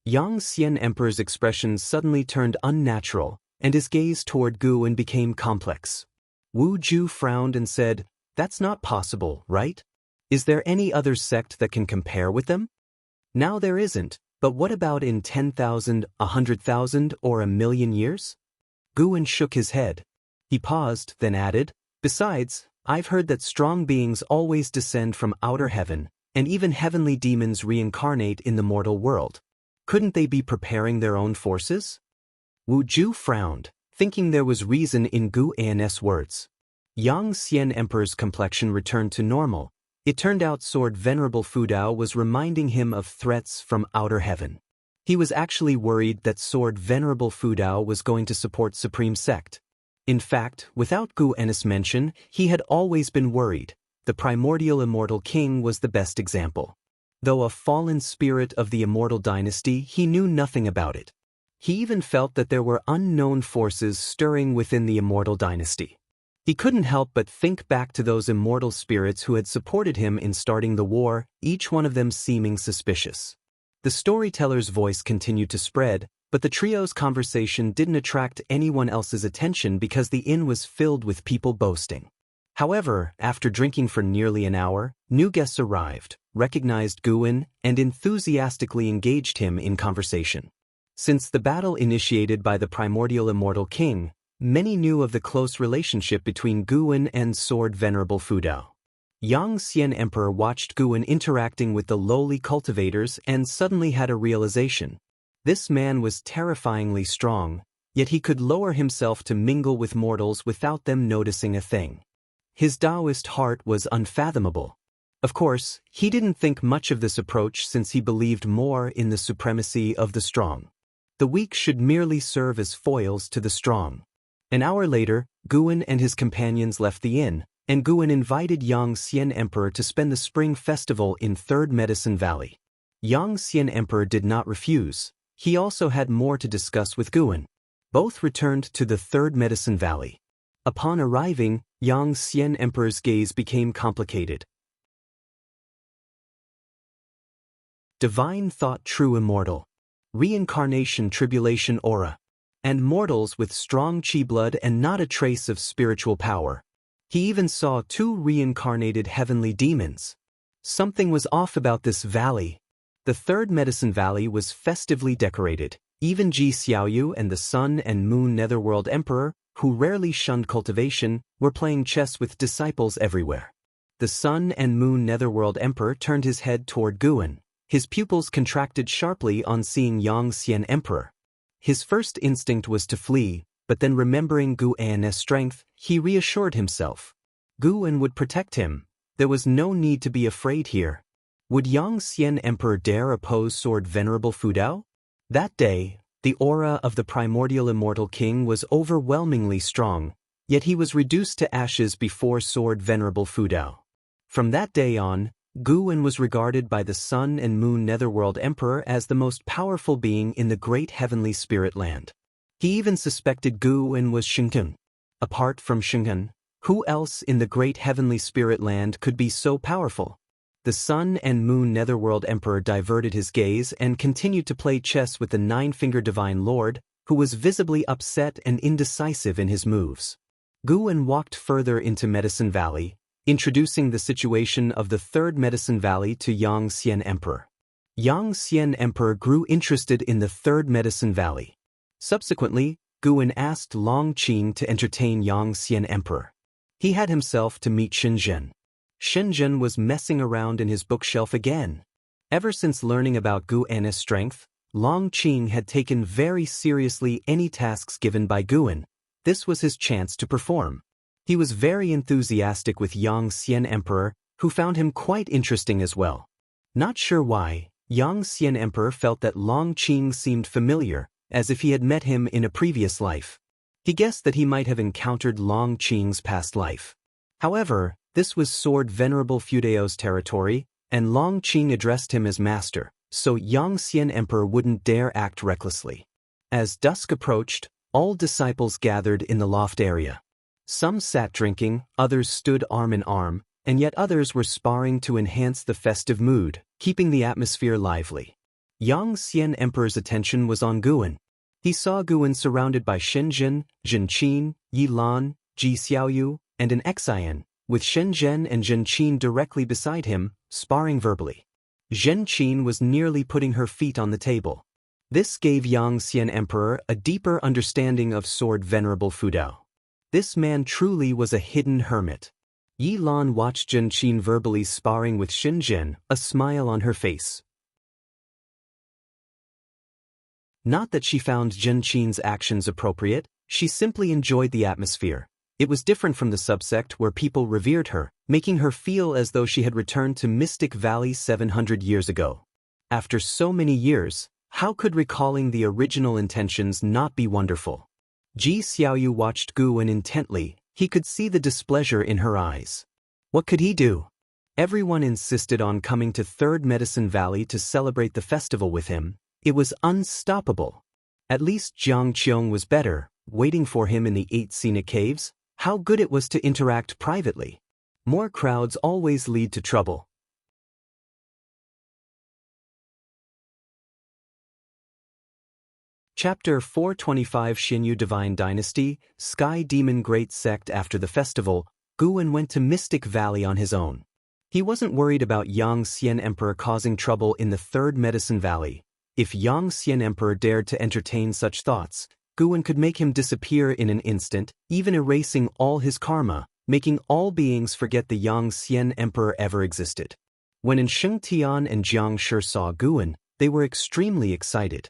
Yang Xian Emperor's expression suddenly turned unnatural, and his gaze toward Guan became complex. Wu Ju frowned and said, "That's not possible, right? Is there any other sect that can compare with them?" "Now there isn't, but what about in 10,000, 100,000, or 1,000,000 years?" Guan shook his head. He paused, then added, "Besides, I've heard that strong beings always descend from outer heaven, and even heavenly demons reincarnate in the mortal world. Couldn't they be preparing their own forces?" Wu Ju frowned, thinking there was reason in Gu An's words. Yang Xian Emperor's complexion returned to normal. It turned out Sword Venerable Fudao was reminding him of threats from outer heaven. He was actually worried that Sword Venerable Fudao was going to support Supreme Sect. In fact, without Gu An's mention, he had always been worried. The primordial immortal king was the best example. Though a fallen spirit of the Immortal Dynasty, he knew nothing about it. He even felt that there were unknown forces stirring within the Immortal Dynasty. He couldn't help but think back to those immortal spirits who had supported him in starting the war, each one of them seeming suspicious. The storyteller's voice continued to spread, but the trio's conversation didn't attract anyone else's attention because the inn was filled with people boasting. However, after drinking for nearly an hour, new guests arrived, recognized Guan, and enthusiastically engaged him in conversation. Since the battle initiated by the primordial immortal king, many knew of the close relationship between Guan and Sword Venerable Fudao. Yang Xian Emperor watched Guan interacting with the lowly cultivators and suddenly had a realization. This man was terrifyingly strong, yet he could lower himself to mingle with mortals without them noticing a thing. His Taoist heart was unfathomable. Of course, he didn't think much of this approach since he believed more in the supremacy of the strong. The weak should merely serve as foils to the strong. An hour later, Guan and his companions left the inn, and Guan invited Yang Xian Emperor to spend the spring festival in Third Medicine Valley. Yang Xian Emperor did not refuse. He also had more to discuss with Guan. Both returned to the Third Medicine Valley. Upon arriving, Yang Xian Emperor's gaze became complicated. Divine thought, true immortal. Reincarnation, tribulation aura. And mortals with strong chi blood and not a trace of spiritual power. He even saw 2 reincarnated heavenly demons. Something was off about this valley. The Third Medicine Valley was festively decorated. Even Ji Xiaoyu and the Sun and Moon Netherworld Emperor, who rarely shunned cultivation, were playing chess with disciples everywhere. The Sun and Moon Netherworld Emperor turned his head toward Guan. His pupils contracted sharply on seeing Yang Xian Emperor. His first instinct was to flee, but then remembering Guan's strength, he reassured himself. Guan would protect him. There was no need to be afraid here. Would Yang Xian Emperor dare oppose Sword Venerable Fudao? That day, the aura of the primordial immortal king was overwhelmingly strong, yet he was reduced to ashes before Sword Venerable Fudao. From that day on, Guan was regarded by the Sun and Moon Netherworld Emperor as the most powerful being in the great heavenly spirit land. He even suspected Guan was Shengteng. Apart from Shengteng, who else in the great heavenly spirit land could be so powerful? The Sun and Moon Netherworld Emperor diverted his gaze and continued to play chess with the 9-Finger Divine Lord, who was visibly upset and indecisive in his moves. Guan walked further into Medicine Valley, introducing the situation of the Third Medicine Valley to Yang Xian Emperor. Yang Xian Emperor grew interested in the Third Medicine Valley. Subsequently, Guan asked Long Qing to entertain Yang Xian Emperor. He had himself to meet Shenzhen. Shenzhen was messing around in his bookshelf again. Ever since learning about Guan's strength, Long Qing had taken very seriously any tasks given by Guan. This was his chance to perform. He was very enthusiastic with Yang Xian Emperor, who found him quite interesting as well. Not sure why, Yang Xian Emperor felt that Long Qing seemed familiar, as if he had met him in a previous life. He guessed that he might have encountered Long Qing's past life. However, this was Sword Venerable Fudao's territory, and Long Qing addressed him as master, so Yang Xian Emperor wouldn't dare act recklessly. As dusk approached, all disciples gathered in the loft area. Some sat drinking, others stood arm in arm, and yet others were sparring to enhance the festive mood, keeping the atmosphere lively. Yang Xian Emperor's attention was on Guan. He saw Guan surrounded by Shenzhen, Zhenqin, Yi Lan, Ji Xiaoyu, and an Xian, with Shenzhen and Zhenqin directly beside him, sparring verbally. Zhenqin was nearly putting her feet on the table. This gave Yang Xian Emperor a deeper understanding of Sword Venerable Fudao. This man truly was a hidden hermit. Yi Lan watched Zhenqin verbally sparring with Shenzhen, a smile on her face. Not that she found Zhenqin's actions appropriate, she simply enjoyed the atmosphere. It was different from the subsect where people revered her, making her feel as though she had returned to Mystic Valley 700 years ago. After so many years, how could recalling the original intentions not be wonderful? Ji Xiaoyu watched Guan intently. He could see the displeasure in her eyes. What could he do? Everyone insisted on coming to Third Medicine Valley to celebrate the festival with him. It was unstoppable. At least Jiang Qiong was better, waiting for him in the 8 scenic caves. How good it was to interact privately. More crowds always lead to trouble. Chapter 425 Xinyu Divine Dynasty, Sky Demon Great Sect. After the festival, Guan went to Mystic Valley on his own. He wasn't worried about Yang Xian Emperor causing trouble in the Third Medicine Valley. If Yang Xian Emperor dared to entertain such thoughts, Guan could make him disappear in an instant, even erasing all his karma, making all beings forget the Yang Xian Emperor ever existed. When Sheng Tian and Jiang Shi saw Guan, they were extremely excited.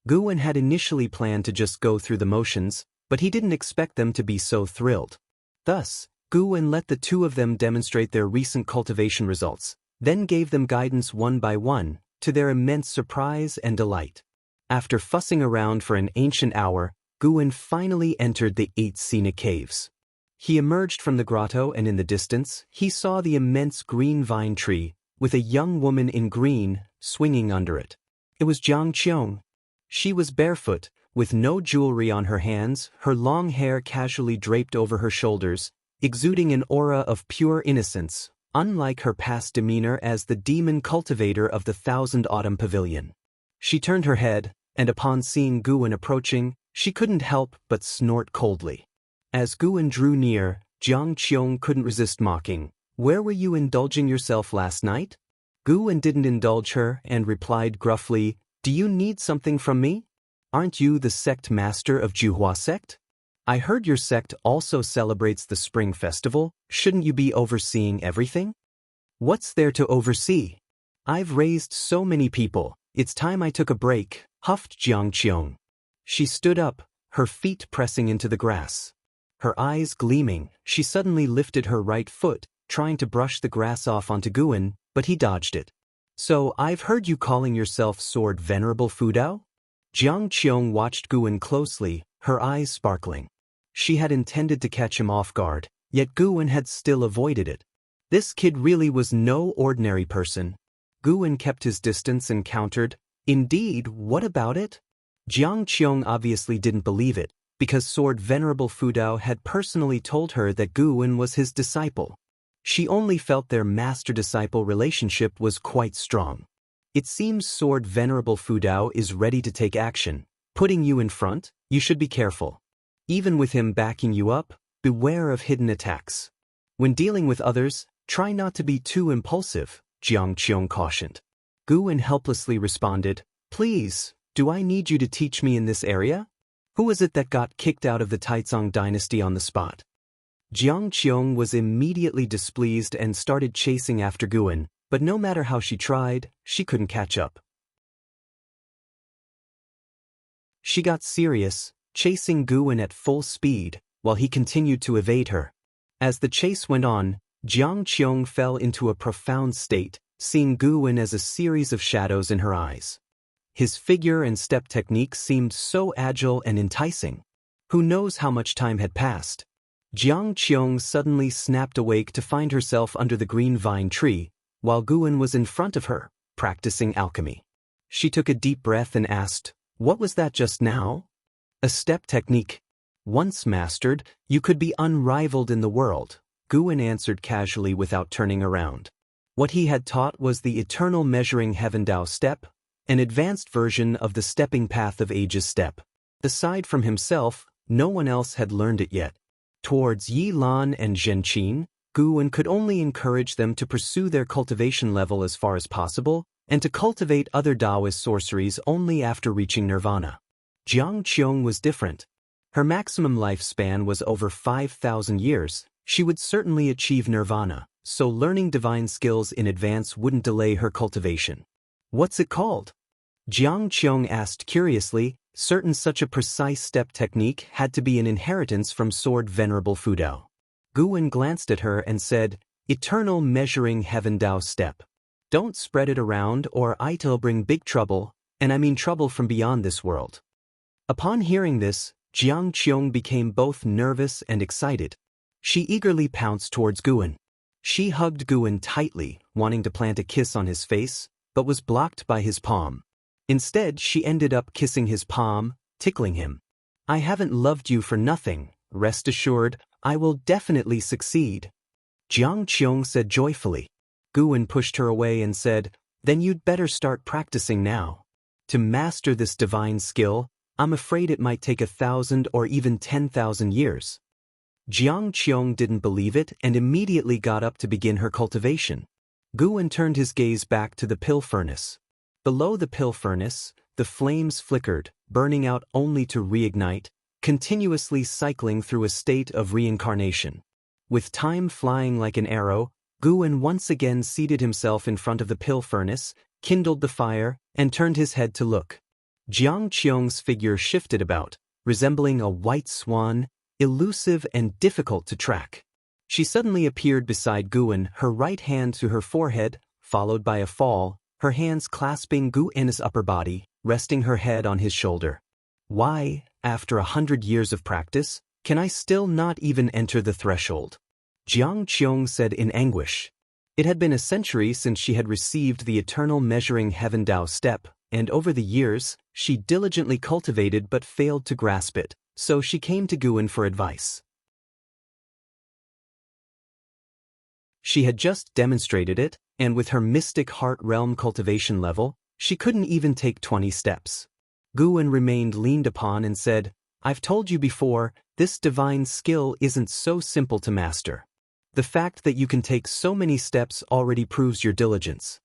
Guan had initially planned to just go through the motions, but he didn't expect them to be so thrilled. Thus, Gu let the two of them demonstrate their recent cultivation results, then gave them guidance one by one, to their immense surprise and delight. After fussing around for an ancient hour, Gu finally entered the 8 scenic caves. He emerged from the grotto and in the distance, he saw the immense green vine tree, with a young woman in green, swinging under it. It was Jiang Qiong. She was barefoot, with no jewelry on her hands, her long hair casually draped over her shoulders, exuding an aura of pure innocence, unlike her past demeanor as the demon cultivator of the Thousand Autumn Pavilion. She turned her head, and upon seeing Gu approaching, she couldn't help but snort coldly. As Gu drew near, Jiang Qiong couldn't resist mocking. "Where were you indulging yourself last night?" Gu didn't indulge her and replied gruffly, "Do you need something from me? Aren't you the sect master of Juhua sect? I heard your sect also celebrates the Spring Festival. Shouldn't you be overseeing everything?" "What's there to oversee? I've raised so many people. It's time I took a break," huffed Jiang Qiong. She stood up, her feet pressing into the grass. Her eyes gleaming, she suddenly lifted her right foot, trying to brush the grass off onto Gu, but he dodged it. "So I've heard you calling yourself Sword Venerable Fudao?" Jiang Qiong watched Gu closely, her eyes sparkling. She had intended to catch him off guard, yet Gu had still avoided it. This kid really was no ordinary person. Gu kept his distance and countered, "Indeed, what about it?" Jiang Qiong obviously didn't believe it, because Sword Venerable Fudao had personally told her that Gu was his disciple. She only felt their master-disciple relationship was quite strong. "It seems Sword Venerable Fudao is ready to take action, putting you in front. You should be careful. Even with him backing you up, beware of hidden attacks. When dealing with others, try not to be too impulsive," Jiang Qiong cautioned. Gu helplessly responded, "Please, do I need you to teach me in this area? Who is it that got kicked out of the Taizong dynasty on the spot?" Jiang Qiong was immediately displeased and started chasing after Gu, but no matter how she tried, she couldn't catch up. She got serious, chasing Gu at full speed, while he continued to evade her. As the chase went on, Jiang Qiong fell into a profound state, seeing Gu as a series of shadows in her eyes. His figure and step technique seemed so agile and enticing. Who knows how much time had passed? Jiang Qiong suddenly snapped awake to find herself under the green vine tree, while Gu was in front of her, practicing alchemy. She took a deep breath and asked, "What was that just now?" "A step technique. Once mastered, you could be unrivaled in the world," Gu answered casually without turning around. What he had taught was the eternal measuring heaven Dao step, an advanced version of the stepping path of ages step. Aside from himself, no one else had learned it yet. Towards Yi Lan and Zhen Qin, Gu could only encourage them to pursue their cultivation level as far as possible, and to cultivate other Taoist sorceries only after reaching nirvana. Jiang Qiong was different. Her maximum lifespan was over 5,000 years. She would certainly achieve nirvana, so learning divine skills in advance wouldn't delay her cultivation. "What's it called?" Jiang Qiong asked curiously, certain such a precise step technique had to be an inheritance from Sword Venerable Fudao. Gu glanced at her and said, "Eternal measuring heaven Dao step. Don't spread it around or it'll bring big trouble, and I mean trouble from beyond this world." Upon hearing this, Jiang Qiong became both nervous and excited. She eagerly pounced towards Gu. She hugged Gu tightly, wanting to plant a kiss on his face, but was blocked by his palm. Instead, she ended up kissing his palm, tickling him. "I haven't loved you for nothing. Rest assured, I will definitely succeed," Jiang Qiong said joyfully. Gu pushed her away and said, "Then you'd better start practicing now. To master this divine skill, I'm afraid it might take 1,000 or even 10,000 years." Jiang Qiong didn't believe it and immediately got up to begin her cultivation. Gu turned his gaze back to the pill furnace. Below the pill furnace, the flames flickered, burning out only to reignite, continuously cycling through a state of reincarnation. With time flying like an arrow, Gu once again seated himself in front of the pill furnace, kindled the fire, and turned his head to look. Jiang Qiong's figure shifted about, resembling a white swan, elusive and difficult to track. She suddenly appeared beside Guan, her right hand to her forehead, followed by a fall, her hands clasping Guan's upper body, resting her head on his shoulder. Why, after 100 years of practice, can I still not even enter the threshold? Jiang Qiong said in anguish. It had been a century since she had received the eternal measuring heaven Dao step, and over the years, she diligently cultivated but failed to grasp it, so she came to Guan for advice. She had just demonstrated it, and with her mystic heart realm cultivation level, she couldn't even take 20 steps. Guan remained leaned upon and said, I've told you before, this divine skill isn't so simple to master. The fact that you can take so many steps already proves your diligence.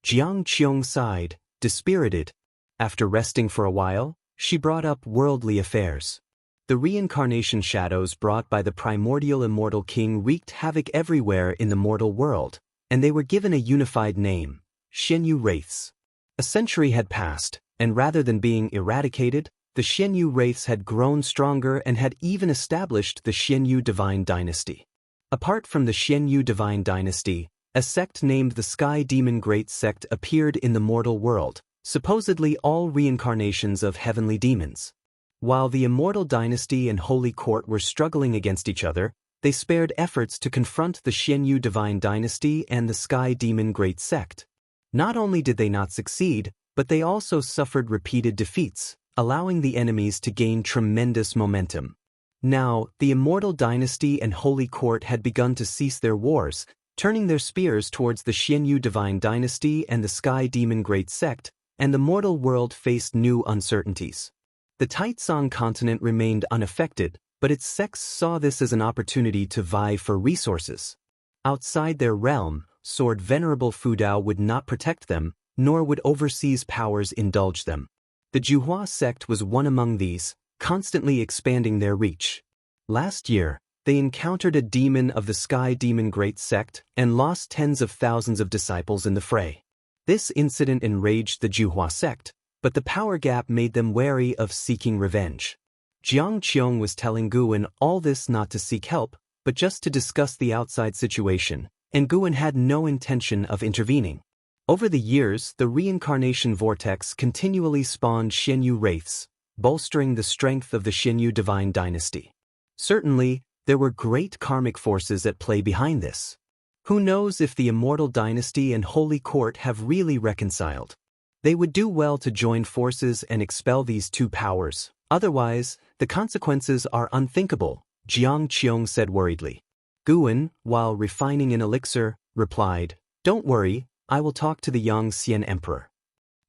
Jiang Qiong sighed, dispirited. After resting for a while, she brought up worldly affairs. The reincarnation shadows brought by the primordial immortal king wreaked havoc everywhere in the mortal world, and they were given a unified name, Xinyu Wraiths. A century had passed, and rather than being eradicated, the Xinyu Wraiths had grown stronger and had even established the Xinyu Divine Dynasty. Apart from the Xinyu Divine Dynasty, a sect named the Sky Demon Great Sect appeared in the mortal world, supposedly all reincarnations of heavenly demons. While the Immortal Dynasty and Holy Court were struggling against each other, they spared efforts to confront the Xinyu Divine Dynasty and the Sky Demon Great Sect. Not only did they not succeed, but they also suffered repeated defeats, allowing the enemies to gain tremendous momentum. Now, the Immortal Dynasty and Holy Court had begun to cease their wars, turning their spears towards the Xinyu Divine Dynasty and the Sky Demon Great Sect, and the mortal world faced new uncertainties. The Taitsong continent remained unaffected, but its sects saw this as an opportunity to vie for resources. Outside their realm, Sword Venerable Fudao would not protect them, nor would overseas powers indulge them. The Juhua sect was one among these, constantly expanding their reach. Last year, they encountered a demon of the Sky Demon Great Sect and lost tens of thousands of disciples in the fray. This incident enraged the Juhua sect, but the power gap made them wary of seeking revenge. Jiang Qiong was telling Guan all this not to seek help, but just to discuss the outside situation, and Guan had no intention of intervening. Over the years, the reincarnation vortex continually spawned Xinyu Wraiths, bolstering the strength of the Xinyu Divine Dynasty. Certainly, there were great karmic forces at play behind this. Who knows if the Immortal Dynasty and Holy Court have really reconciled? They would do well to join forces and expel these two powers, otherwise, the consequences are unthinkable, Jiang Qiong said worriedly. Guan, while refining an elixir, replied, Don't worry, I will talk to the Yangxian Emperor.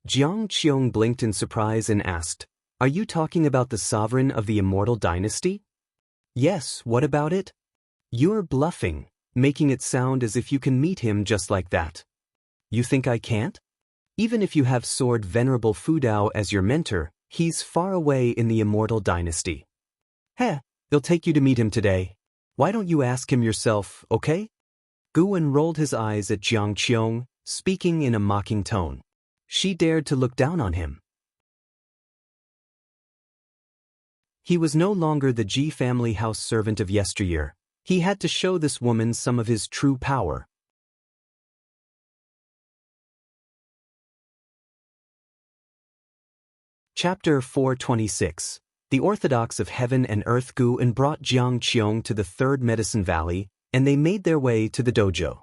Jiang Qiong blinked in surprise and asked, Are you talking about the sovereign of the Immortal Dynasty? Yes, what about it? You're bluffing, making it sound as if you can meet him just like that. You think I can't? Even if you have Sword Venerable Fudao as your mentor, he's far away in the Immortal Dynasty. Heh, they'll take you to meet him today. Why don't you ask him yourself, okay? Guan rolled his eyes at Jiang Qiong, speaking in a mocking tone. She dared to look down on him. He was no longer the Ji family house servant of yesteryear. He had to show this woman some of his true power. Chapter 426. The Orthodox of Heaven and Earth. Guan brought Jiang Qiong to the Third Medicine Valley, and they made their way to the dojo.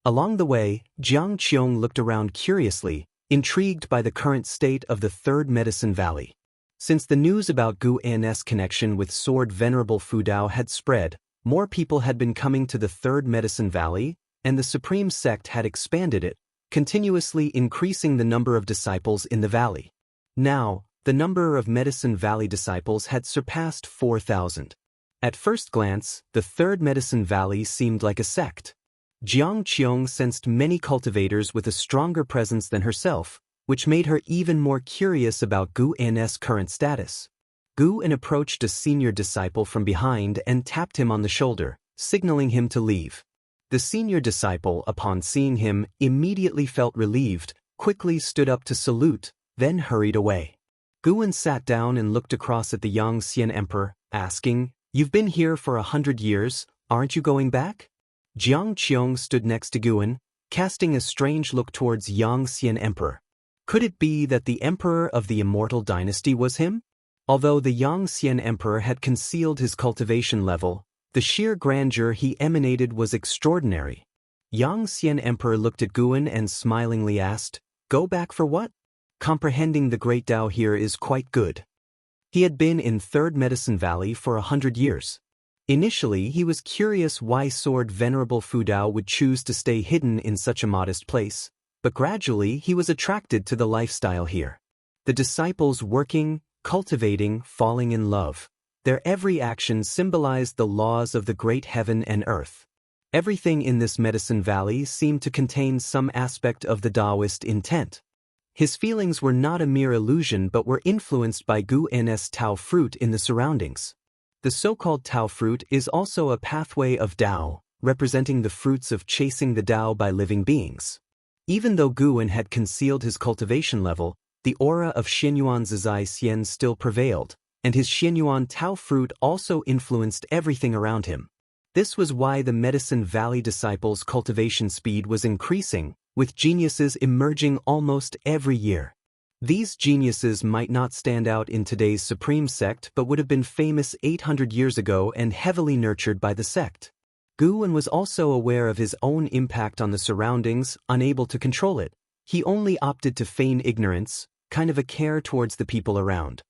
Along the way, Jiang Qiong looked around curiously, intrigued by the current state of the Third Medicine Valley. Since the news about Guan's connection with Sword Venerable Fudao had spread, more people had been coming to the Third Medicine Valley, and the Supreme Sect had expanded it, continuously increasing the number of disciples in the valley. Now, the number of Medicine Valley disciples had surpassed 4,000. At first glance, the Third Medicine Valley seemed like a sect. Jiang Qiong sensed many cultivators with a stronger presence than herself, which made her even more curious about Guan's current status. Guan approached a senior disciple from behind and tapped him on the shoulder, signaling him to leave. The senior disciple, upon seeing him, immediately felt relieved, quickly stood up to salute, then hurried away. Guan sat down and looked across at the Yangxian Emperor, asking, You've been here for 100 years, Aren't you going back? Jiang Qiong stood next to Guan, casting a strange look towards Yang Xian Emperor. Could it be that the Emperor of the Immortal Dynasty was him? Although the Yang Xian Emperor had concealed his cultivation level, the sheer grandeur he emanated was extraordinary. Yang Xian Emperor looked at Guan and smilingly asked, "Go back for what?" Comprehending the great Tao here is quite good. He had been in Third Medicine Valley for 100 years. Initially, he was curious why Sword Venerable Fu Dao would choose to stay hidden in such a modest place, but gradually he was attracted to the lifestyle here. The disciples working, cultivating, falling in love. Their every action symbolized the laws of the great heaven and earth. Everything in this Medicine Valley seemed to contain some aspect of the Taoist intent. His feelings were not a mere illusion but were influenced by Gu N's Tao fruit in the surroundings. The so-called Tao fruit is also a pathway of Tao, representing the fruits of chasing the Tao by living beings. Even though Guan had concealed his cultivation level, the aura of Xianyuan Zizai Xian still prevailed, and his Xianyuan Tao fruit also influenced everything around him. This was why the Medicine Valley disciples' cultivation speed was increasing, with geniuses emerging almost every year. These geniuses might not stand out in today's Supreme Sect but would have been famous 800 years ago and heavily nurtured by the sect. Guan was also aware of his own impact on the surroundings, unable to control it. He only opted to feign ignorance, kind of a care towards the people around.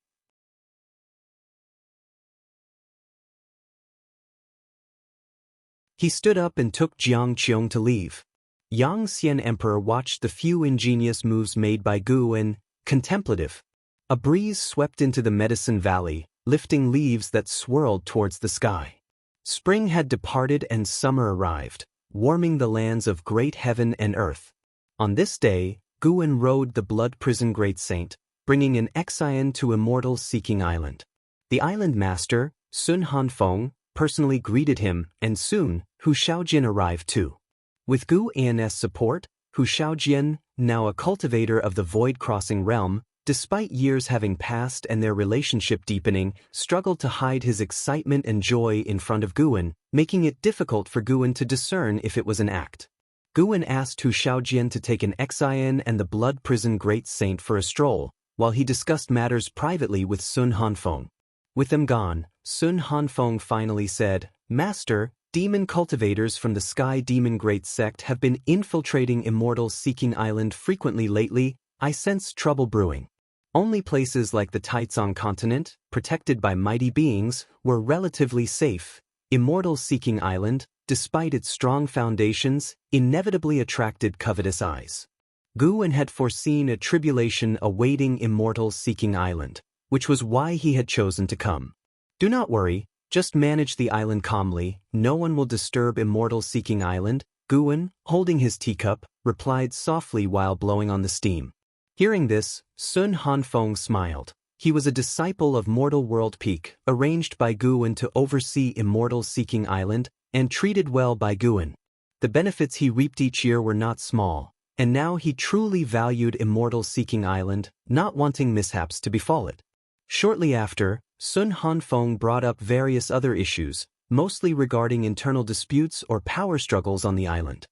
He stood up and took Jiang Qiong to leave. Yang Xian Emperor watched the few ingenious moves made by Guan, contemplative. A breeze swept into the Medicine Valley, lifting leaves that swirled towards the sky. Spring had departed and summer arrived, warming the lands of great heaven and earth. On this day, Guan rode the blood prison great saint, bringing an exile to Immortal Seeking Island. The island master, Sun Hanfeng, personally greeted him, and soon, Hu Shaojian arrived too. With Gu An's support, Hu Shaojian, now a cultivator of the void-crossing realm, despite years having passed and their relationship deepening, struggled to hide his excitement and joy in front of Guan, making it difficult for Guan to discern if it was an act. Guan asked Hu Shaojian to take an exile and the blood prison great saint for a stroll, while he discussed matters privately with Sun Hanfeng. With them gone, Sun Hanfeng finally said, "Master, demon cultivators from the Sky Demon Great Sect have been infiltrating Immortal Seeking Island frequently lately. I sense trouble brewing." Only places like the Taizong continent, protected by mighty beings, were relatively safe. Immortal Seeking Island, despite its strong foundations, inevitably attracted covetous eyes. Guan had foreseen a tribulation awaiting Immortal Seeking Island, which was why he had chosen to come. "Do not worry, just manage the island calmly, no one will disturb Immortal Seeking Island," Guan, holding his teacup, replied softly while blowing on the steam. Hearing this, Sun Hanfeng smiled. He was a disciple of Mortal World Peak, arranged by Guan to oversee Immortal Seeking Island, and treated well by Guan. The benefits he reaped each year were not small, and now he truly valued Immortal Seeking Island, not wanting mishaps to befall it. Shortly after, Sun Hanfeng brought up various other issues, mostly regarding internal disputes or power struggles on the island.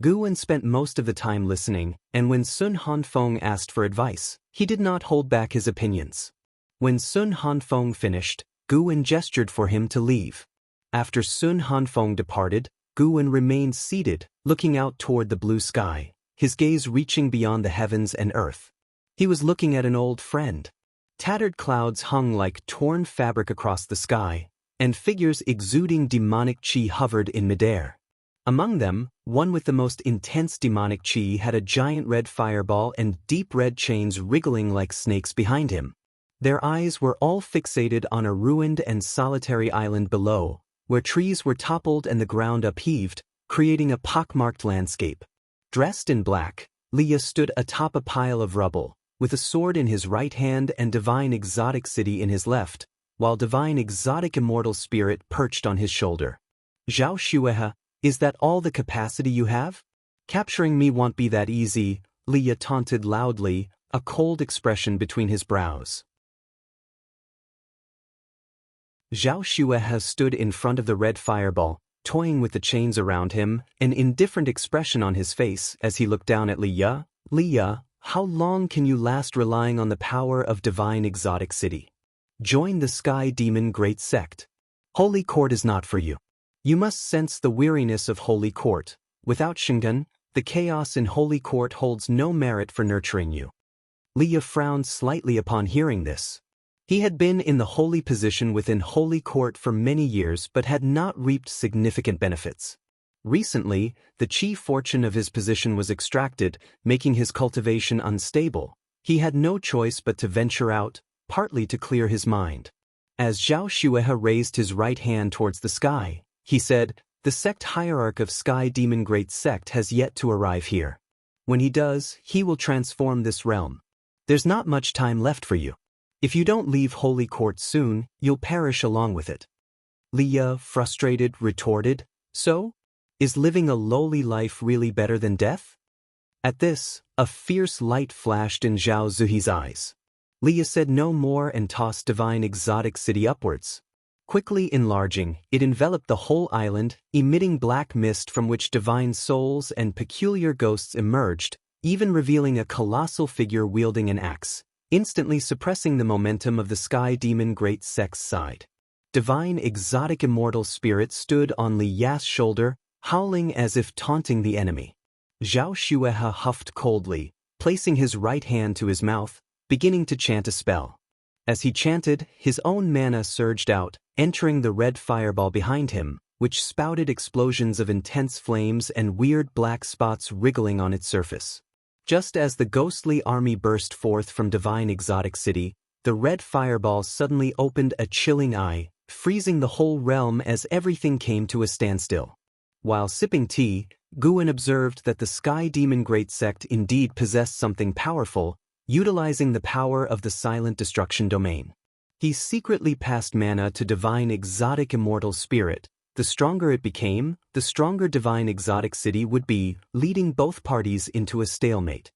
Guan spent most of the time listening, and when Sun Hanfeng asked for advice, he did not hold back his opinions. When Sun Hanfeng finished, Guan gestured for him to leave. After Sun Hanfeng departed, Guan remained seated, looking out toward the blue sky, his gaze reaching beyond the heavens and earth. He was looking at an old friend. Tattered clouds hung like torn fabric across the sky, and figures exuding demonic qi hovered in midair. Among them, one with the most intense demonic qi had a giant red fireball and deep red chains wriggling like snakes behind him. Their eyes were all fixated on a ruined and solitary island below, where trees were toppled and the ground upheaved, creating a pockmarked landscape. Dressed in black, Leah stood atop a pile of rubble, with a sword in his right hand and Divine Exotic City in his left, while Divine Exotic Immortal Spirit perched on his shoulder. "Zhao Xuehe, is that all the capacity you have? Capturing me won't be that easy," Leah taunted loudly, a cold expression between his brows. Zhao Xuehe stood in front of the red fireball, toying with the chains around him, an indifferent expression on his face as he looked down at Liya. Liya, how long can you last relying on the power of divine exotic city? Join the Sky Demon Great Sect. Holy Court is not for you. You must sense the weariness of Holy Court. Without Shingun, the chaos in Holy Court holds no merit for nurturing you. Liya frowned slightly upon hearing this. He had been in the holy position within Holy Court for many years but had not reaped significant benefits. Recently, the chief fortune of his position was extracted, making his cultivation unstable. He had no choice but to venture out, partly to clear his mind. As Zhao Xuehe raised his right hand towards the sky, he said, "The sect hierarch of Sky Demon Great Sect has yet to arrive here. When he does, he will transform this realm. There's not much time left for you. If you don't leave Holy Court soon, you'll perish along with it." Liya, frustrated, retorted, "So? Is living a lowly life really better than death?" At this, a fierce light flashed in Zhao Zuhi's eyes. Liya said no more and tossed divine exotic city upwards. Quickly enlarging, it enveloped the whole island, emitting black mist from which divine souls and peculiar ghosts emerged, even revealing a colossal figure wielding an axe, instantly suppressing the momentum of the Sky Demon Great Sect's side. Divine exotic immortal spirit stood on Liya's shoulder, howling as if taunting the enemy. Zhao Xuehe huffed coldly, placing his right hand to his mouth, beginning to chant a spell. As he chanted, his own mana surged out, entering the red fireball behind him, which spouted explosions of intense flames and weird black spots wriggling on its surface. Just as the ghostly army burst forth from divine exotic city, the red fireball suddenly opened a chilling eye, freezing the whole realm as everything came to a standstill. While sipping tea, Guan observed that the Sky Demon Great Sect indeed possessed something powerful, utilizing the power of the Silent Destruction domain. He secretly passed mana to divine exotic immortal spirit. The stronger it became, the stronger divine exotic city would be, leading both parties into a stalemate.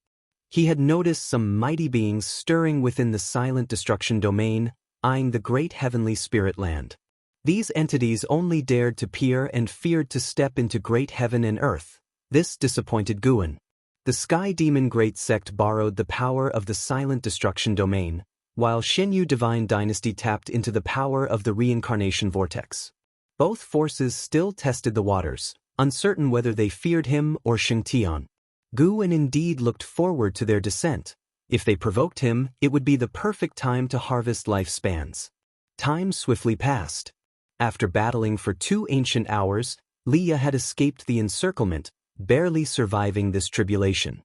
He had noticed some mighty beings stirring within the Silent Destruction domain, eyeing the great heavenly spirit land. These entities only dared to peer and feared to step into great heaven and earth. This disappointed Guan. The Sky Demon Great Sect borrowed the power of the Silent Destruction domain, while Shenyu Divine Dynasty tapped into the power of the Reincarnation Vortex. Both forces still tested the waters, uncertain whether they feared him or Shengtian. Guan indeed looked forward to their descent. If they provoked him, it would be the perfect time to harvest lifespans. Time swiftly passed. After battling for 2 ancient hours, Liya had escaped the encirclement, barely surviving this tribulation.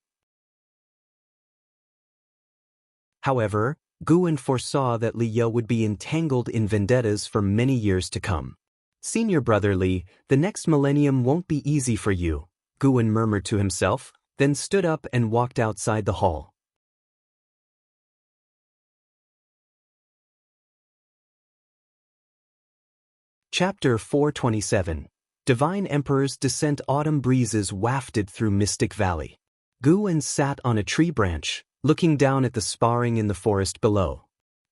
However, Guan foresaw that Liya would be entangled in vendettas for many years to come. "Senior brother Li, the next millennium won't be easy for you," Guan murmured to himself, then stood up and walked outside the hall. Chapter 427. Divine Emperor's Descent. Autumn breezes wafted through Mystic Valley. Guan sat on a tree branch, looking down at the sparring in the forest below.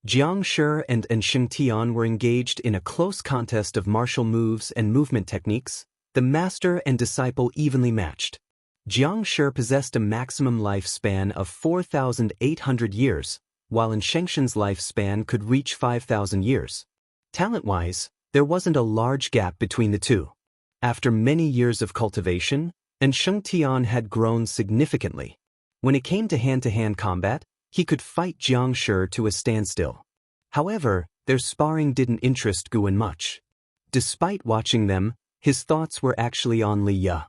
Jiang Shi and Shengtian were engaged in a close contest of martial moves and movement techniques, the master and disciple evenly matched. Jiang Shi possessed a maximum lifespan of 4,800 years, while Shengtian's lifespan could reach 5,000 years. Talent-wise, there wasn't a large gap between the two. After many years of cultivation, Shengtian had grown significantly. When it came to hand-to-hand combat, he could fight Jiang Shi to a standstill. However, their sparring didn't interest Guan much. Despite watching them, his thoughts were actually on Liya.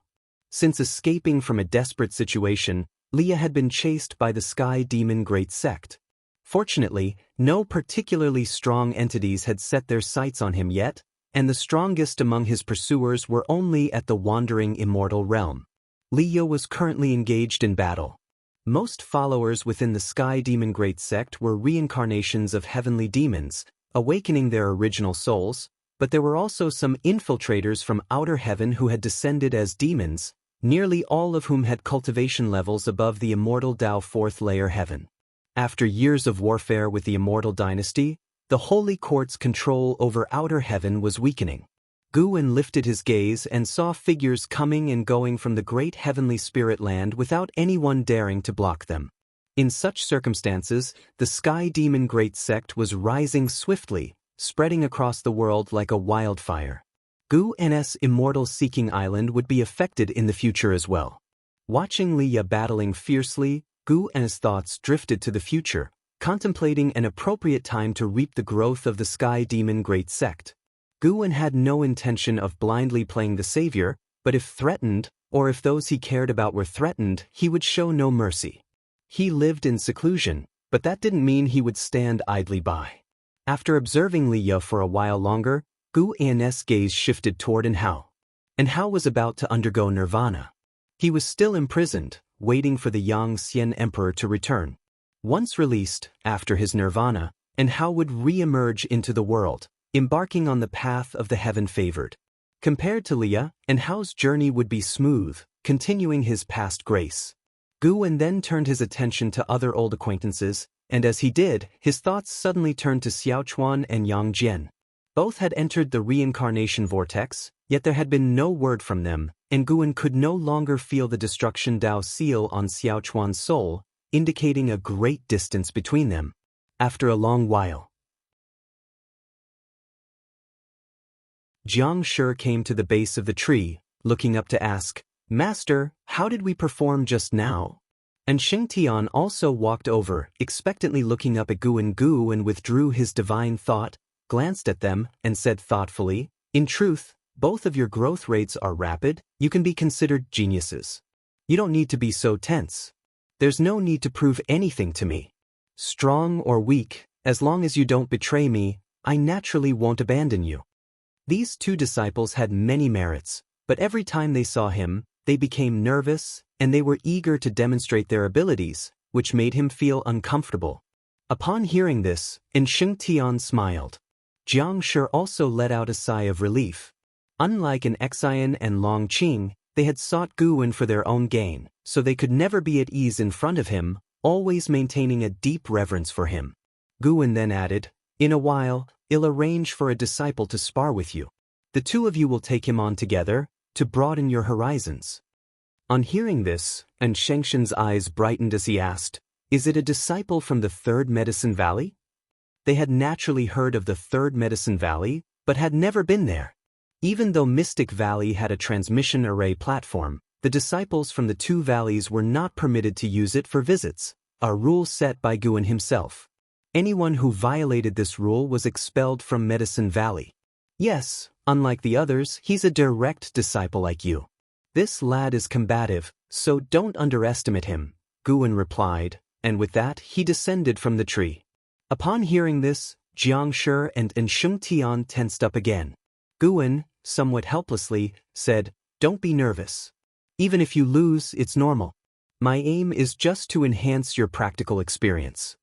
Since escaping from a desperate situation, Liya had been chased by the Sky Demon Great Sect. Fortunately, no particularly strong entities had set their sights on him yet, and the strongest among his pursuers were only at the wandering immortal realm. Liya was currently engaged in battle. Most followers within the Sky Demon Great Sect were reincarnations of heavenly demons, awakening their original souls, but there were also some infiltrators from outer heaven who had descended as demons, nearly all of whom had cultivation levels above the immortal Tao 4th layer heaven. After years of warfare with the immortal dynasty, the Holy Court's control over outer heaven was weakening. Guwen lifted his gaze and saw figures coming and going from the great heavenly spirit land without anyone daring to block them. In such circumstances, the Sky Demon Great Sect was rising swiftly, spreading across the world like a wildfire. Guwen's immortal seeking island would be affected in the future as well. Watching Leia battling fiercely, Guwen's thoughts drifted to the future, contemplating an appropriate time to reap the growth of the Sky Demon Great Sect. Guwen had no intention of blindly playing the savior, but if threatened, or if those he cared about were threatened, he would show no mercy. He lived in seclusion, but that didn't mean he would stand idly by. After observing Leia for a while longer, Guwen's gaze shifted toward Anhao. Anhao was about to undergo nirvana. He was still imprisoned, waiting for the Yang Xian Emperor to return. Once released, after his nirvana, Anhao would re-emerge into the world, embarking on the path of the heaven-favored. Compared to Leia, Anhao's journey would be smooth, continuing his past grace. Guwen then turned his attention to other old acquaintances, and as he did, his thoughts suddenly turned to Xiaochuan and Yang Jian. Both had entered the reincarnation vortex, yet there had been no word from them, and Guwen could no longer feel the destruction Dao seal on Xiaochuan's soul, indicating a great distance between them. After a long while, Jiang Shi came to the base of the tree, looking up to ask, "Master, how did we perform just now?" And Xingtian also walked over, expectantly looking up at Guwen. Guwen withdrew his divine thought, glanced at them, and said thoughtfully, "In truth, both of your growth rates are rapid. You can be considered geniuses. You don't need to be so tense. There's no need to prove anything to me. Strong or weak, as long as you don't betray me, I naturally won't abandon you." These two disciples had many merits, but every time they saw him, they became nervous, and they were eager to demonstrate their abilities, which made him feel uncomfortable. Upon hearing this, Xingtian smiled. Jiang Shi also let out a sigh of relief. Unlike an Xian and Long Qing, they had sought Guwen for their own gain, so they could never be at ease in front of him, always maintaining a deep reverence for him. Guwen then added, "In a while, I'll arrange for a disciple to spar with you. The two of you will take him on together, to broaden your horizons." On hearing this, Shengshen's eyes brightened as he asked, "Is it a disciple from the Third Medicine Valley?" They had naturally heard of the Third Medicine Valley, but had never been there. Even though Mystic Valley had a transmission array platform, the disciples from the two valleys were not permitted to use it for visits, a rule set by Guwen himself. Anyone who violated this rule was expelled from Medicine Valley. "Yes, unlike the others, he's a direct disciple like you. This lad is combative, so don't underestimate him," Guwen replied, and with that he descended from the tree. Upon hearing this, Jiang Shi and Xingtian tensed up again. Guwen, somewhat helplessly, said, "Don't be nervous. Even if you lose, it's normal. My aim is just to enhance your practical experience."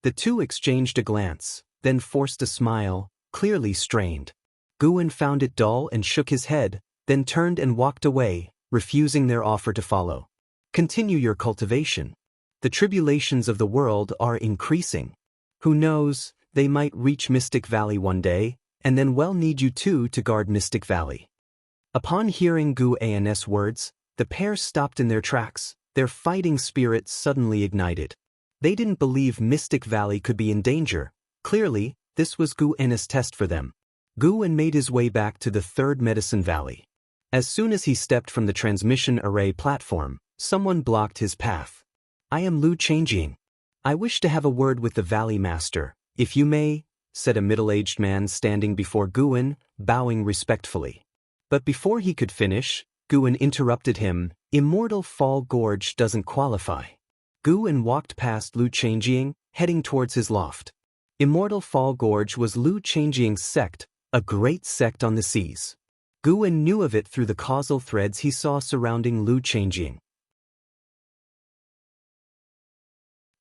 The two exchanged a glance, then forced a smile, clearly strained. Guwen found it dull and shook his head, then turned and walked away, refusing their offer to follow. "Continue your cultivation. The tribulations of the world are increasing. Who knows, they might reach Mystic Valley one day, and then we'll need you two to guard Mystic Valley." Upon hearing Guwen's words, the pair stopped in their tracks, their fighting spirit suddenly ignited. They didn't believe Mystic Valley could be in danger. Clearly, this was Guwen's test for them. Guwen made his way back to the Third Medicine Valley. As soon as he stepped from the transmission array platform, someone blocked his path. "I am Lu Changjing. I wish to have a word with the Valley Master, if you may," said a middle-aged man standing before Guwen, bowing respectfully. But before he could finish, Guwen interrupted him, "Immortal Fall Gorge doesn't qualify." Guwen walked past Lu Changjing, heading towards his loft. Immortal Fall Gorge was Lu Changjing's sect, a great sect on the seas. Guwen knew of it through the causal threads he saw surrounding Lu Changjing.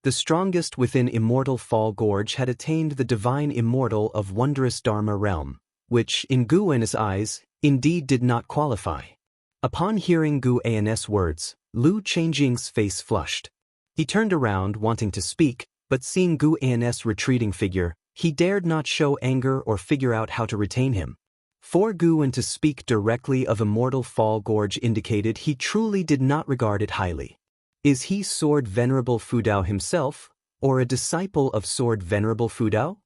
The strongest within Immortal Fall Gorge had attained the divine immortal of wondrous Dharma realm, which, in Guwen's eyes, indeed did not qualify. Upon hearing Guwen's words, Lu Changjing's face flushed. He turned around wanting to speak, but seeing Guwen's retreating figure, he dared not show anger or figure out how to retain him. For Guan to speak directly of immortal Fall Gorge indicated he truly did not regard it highly. Is he Sword Venerable Fudao himself, or a disciple of Sword Venerable Fudao?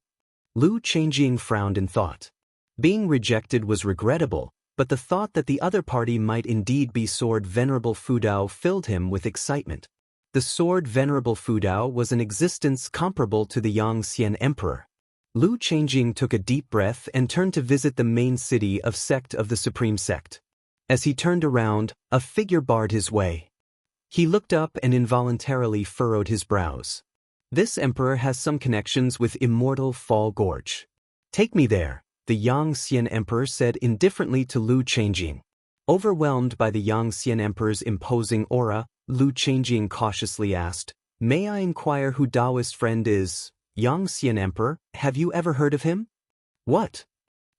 Lu Changjing frowned in thought. Being rejected was regrettable, but the thought that the other party might indeed be Sword Venerable Fudao filled him with excitement. The Sword Venerable Fudao was an existence comparable to the Yangxian Emperor. Lu Changjing took a deep breath and turned to visit the main city of Sect of the Supreme Sect. As he turned around, a figure barred his way. He looked up and involuntarily furrowed his brows. This emperor has some connections with immortal Fall Gorge. Take me there, the Yangxian Emperor said indifferently to Lu Changjing. Overwhelmed by the Yangxian Emperor's imposing aura, Lu Changjing cautiously asked, "May I inquire who Daoist friend is?" "Yangxian Emperor, have you ever heard of him?" "What?"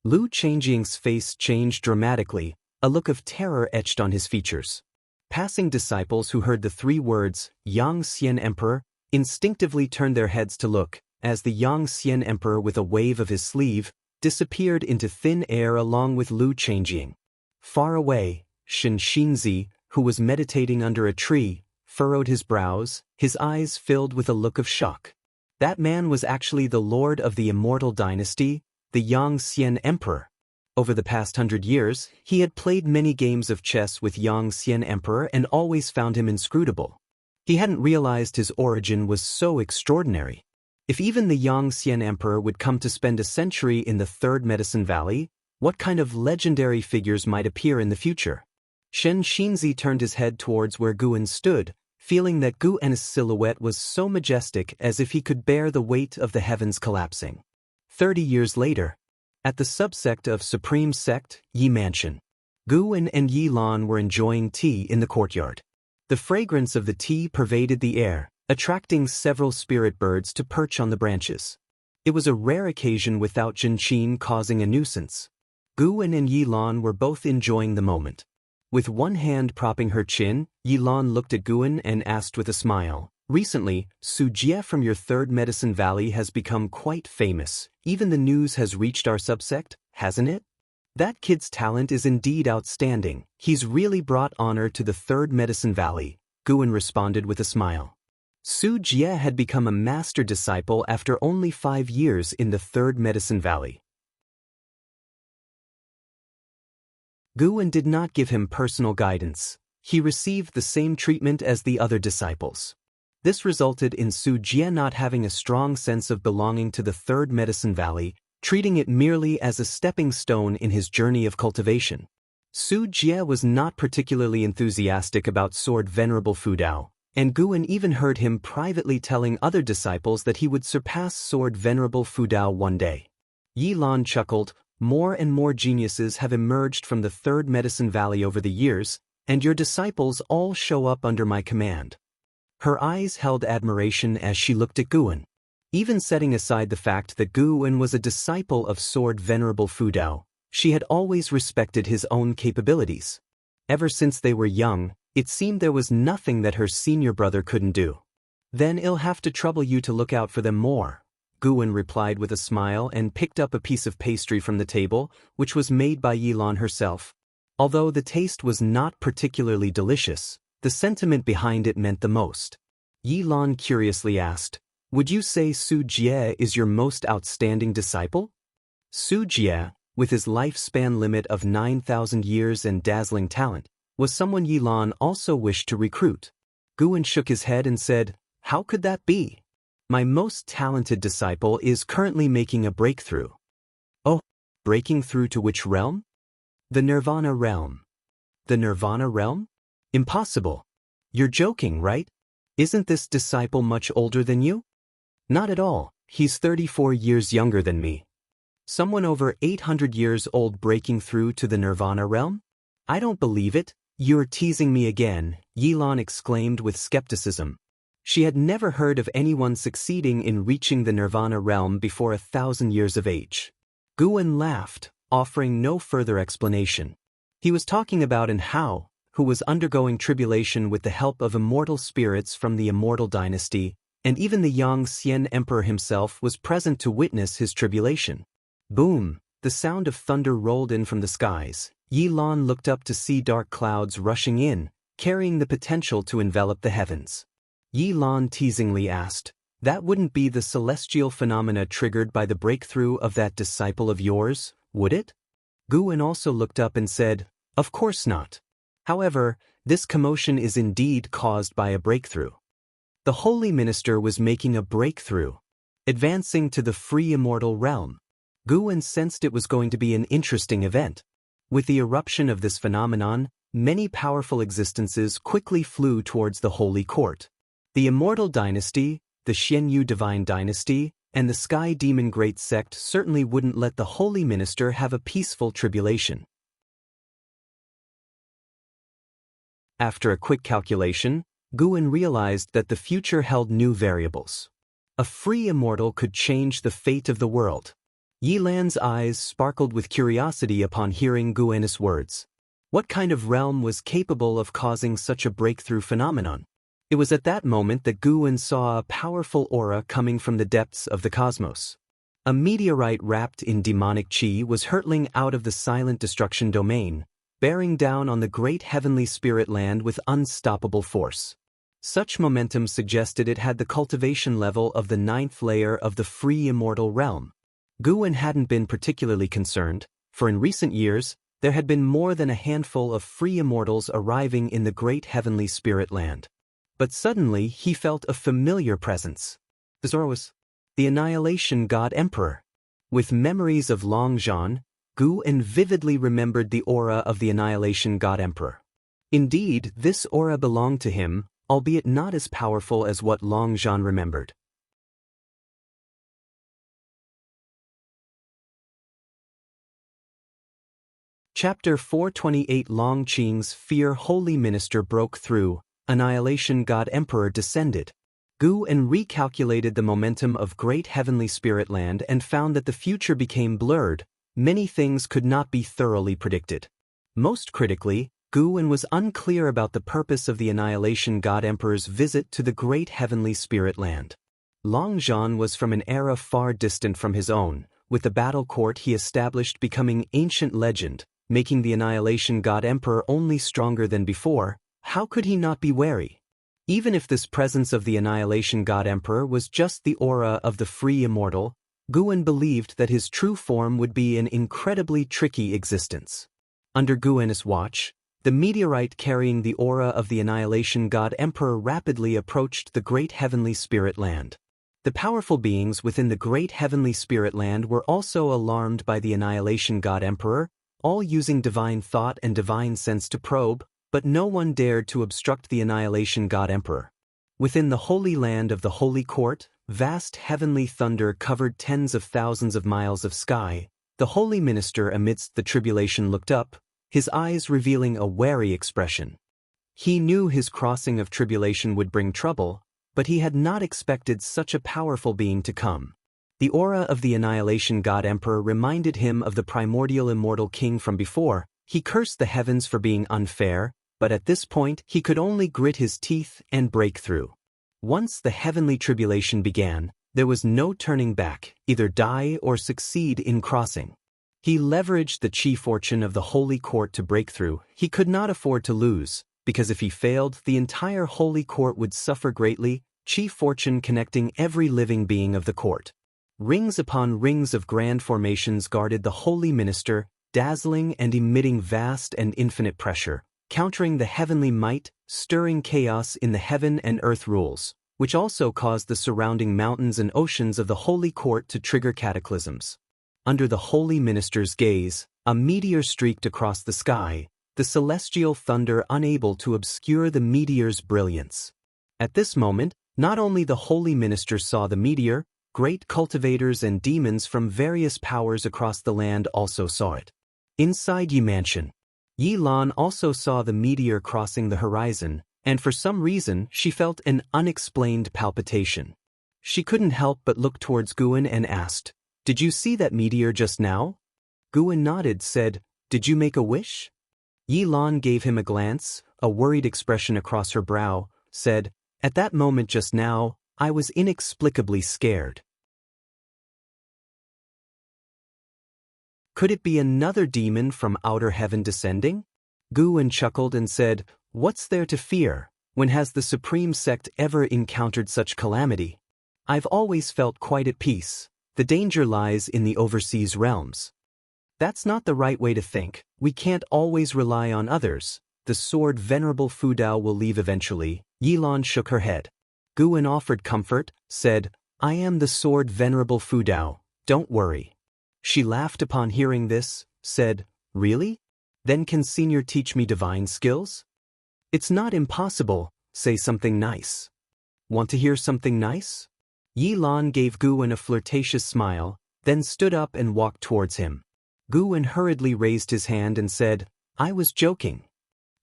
Lu Changjing's face changed dramatically, a look of terror etched on his features. Passing disciples who heard the three words, Yangxian Emperor, instinctively turned their heads to look, as the Yangxian Emperor with a wave of his sleeve, disappeared into thin air along with Lu Changjing. Far away, Shen Xinzi, who was meditating under a tree, furrowed his brows, his eyes filled with a look of shock. That man was actually the lord of the immortal dynasty, the Yangxian Emperor. Over the past 100 years, he had played many games of chess with Yangxian Emperor and always found him inscrutable. He hadn't realized his origin was so extraordinary. If even the Yangxian Emperor would come to spend a century in the Third Medicine Valley, what kind of legendary figures might appear in the future? Shen Xinzi turned his head towards where Guan stood, feeling that Guan's silhouette was so majestic as if he could bear the weight of the heavens collapsing. 30 years later, at the subsect of Supreme Sect, Yi Mansion, Guan and Yi Lan were enjoying tea in the courtyard. The fragrance of the tea pervaded the air, attracting several spirit birds to perch on the branches. It was a rare occasion without Jinqin causing a nuisance. Guan and Yi Lan were both enjoying the moment. With one hand propping her chin, Yi Lan looked at Guan and asked with a smile, "Recently, Su Jie from your Third Medicine Valley has become quite famous. Even the news has reached our subsect, hasn't it?" "That kid's talent is indeed outstanding. He's really brought honor to the Third Medicine Valley," Guan responded with a smile. Su Jie had become a master disciple after only 5 years in the Third Medicine Valley. Guan did not give him personal guidance. He received the same treatment as the other disciples. This resulted in Su Jie not having a strong sense of belonging to the Third Medicine Valley, treating it merely as a stepping stone in his journey of cultivation. Su Jie was not particularly enthusiastic about Sword Venerable Fudao, and Guan even heard him privately telling other disciples that he would surpass Sword Venerable Fudao one day. Yi Lan chuckled, "More and more geniuses have emerged from the Third Medicine Valley over the years, and your disciples all show up under my command." Her eyes held admiration as she looked at Guan. Even setting aside the fact that Guan was a disciple of Sword Venerable Fudao, she had always respected his own capabilities. Ever since they were young, it seemed there was nothing that her senior brother couldn't do. "Then it'll have to trouble you to look out for them more," Guan replied with a smile and picked up a piece of pastry from the table, which was made by Yi Lan herself. Although the taste was not particularly delicious, the sentiment behind it meant the most. Yi Lan curiously asked, "Would you say Su Jie is your most outstanding disciple?" Su Jie, with his lifespan limit of 9,000 years and dazzling talent, was someone Yi Lan also wished to recruit. Guan shook his head and said, "How could that be? My most talented disciple is currently making a breakthrough." "Oh, breaking through to which realm?" "The Nirvana realm." "The Nirvana realm? Impossible. You're joking, right? Isn't this disciple much older than you?" "Not at all. He's 34 years younger than me." "Someone over 800 years old breaking through to the Nirvana realm? I don't believe it. You're teasing me again," Yi Lan exclaimed with skepticism. She had never heard of anyone succeeding in reaching the Nirvana realm before 1,000 years of age. Guan laughed, offering no further explanation. He was talking about An Hao, who was undergoing tribulation with the help of immortal spirits from the immortal dynasty, and even the Yangxian Emperor himself was present to witness his tribulation. Boom! The the sound of thunder rolled in from the skies, Yi Lan looked up to see dark clouds rushing in, carrying the potential to envelop the heavens. Yi Lan teasingly asked, "That wouldn't be the celestial phenomena triggered by the breakthrough of that disciple of yours, would it?" Guan also looked up and said, "Of course not. However, this commotion is indeed caused by a breakthrough." The holy minister was making a breakthrough, advancing to the free immortal realm. Guan sensed it was going to be an interesting event. With the eruption of this phenomenon, many powerful existences quickly flew towards the holy court. The immortal dynasty, the Xianyu divine dynasty, and the sky demon great sect certainly wouldn't let the holy minister have a peaceful tribulation. After a quick calculation, Guan realized that the future held new variables. A free immortal could change the fate of the world. Yi Lan's eyes sparkled with curiosity upon hearing Guan's words. What kind of realm was capable of causing such a breakthrough phenomenon? It was at that moment that Guan saw a powerful aura coming from the depths of the cosmos. A meteorite wrapped in demonic chi was hurtling out of the silent destruction domain, bearing down on the great heavenly spirit land with unstoppable force. Such momentum suggested it had the cultivation level of the 9th layer of the free immortal realm. Guan hadn't been particularly concerned, for in recent years, there had been more than a handful of free immortals arriving in the great heavenly spirit land. But suddenly he felt a familiar presence. The Zora was the Annihilation God Emperor. With memories of Long Zhan, Guan vividly remembered the aura of the Annihilation God Emperor. Indeed, this aura belonged to him, albeit not as powerful as what Long Zhan remembered. Chapter 428 Long Qing's fear holy minister broke through, Annihilation God Emperor descended. Guan recalculated the momentum of great heavenly spirit land and found that the future became blurred. Many things could not be thoroughly predicted. Most critically, Guan was unclear about the purpose of the Annihilation God Emperor's visit to the great heavenly spirit land. Long Zhan was from an era far distant from his own, with the battle court he established becoming ancient legend, making the Annihilation God Emperor only stronger than before. How could he not be wary? Even if this presence of the Annihilation God Emperor was just the aura of the free immortal, Guan believed that his true form would be an incredibly tricky existence. Under Guan's watch, the meteorite carrying the aura of the Annihilation God Emperor rapidly approached the great heavenly spirit land. The powerful beings within the great heavenly spirit land were also alarmed by the Annihilation God Emperor, all using divine thought and divine sense to probe, but no one dared to obstruct the Annihilation God Emperor. Within the holy land of the holy court, vast heavenly thunder covered tens of thousands of miles of sky. The holy minister amidst the tribulation looked up, his eyes revealing a wary expression. He knew his crossing of tribulation would bring trouble, but he had not expected such a powerful being to come. The aura of the Annihilation God Emperor reminded him of the primordial immortal king from before. He cursed the heavens for being unfair, but at this point he could only grit his teeth and break through. Once the heavenly tribulation began, there was no turning back, either die or succeed in crossing. He leveraged the chi fortune of the holy court to break through. He could not afford to lose, because if he failed, the entire holy court would suffer greatly, chi fortune connecting every living being of the court. Rings upon rings of grand formations guarded the holy minister, dazzling and emitting vast and infinite pressure, countering the heavenly might, stirring chaos in the heaven and earth rules, which also caused the surrounding mountains and oceans of the holy court to trigger cataclysms. Under the holy minister's gaze, a meteor streaked across the sky, the celestial thunder unable to obscure the meteor's brilliance. At this moment, not only the holy minister saw the meteor, great cultivators and demons from various powers across the land also saw it. Inside Yi Mansion, Yi Lan also saw the meteor crossing the horizon, and for some reason she felt an unexplained palpitation. She couldn't help but look towards Guan and asked, "Did you see that meteor just now?" Guan nodded, said, "Did you make a wish?" Yi Lan gave him a glance, a worried expression across her brow, said, "At that moment just now, I was inexplicably scared." Could it be another demon from outer heaven descending? Guan chuckled and said, "What's there to fear? When has the supreme sect ever encountered such calamity? I've always felt quite at peace. The danger lies in the overseas realms." "That's not the right way to think. We can't always rely on others. The sword Venerable Fudao will leave eventually." Yilan shook her head. Guan offered comfort, said, "I am the sword Venerable Fudao, don't worry." She laughed upon hearing this, said, "Really? Then can Senior teach me divine skills?" "It's not impossible. Say something nice." "Want to hear something nice?" Yilan gave Guan a flirtatious smile, then stood up and walked towards him. Guan hurriedly raised his hand and said, "I was joking."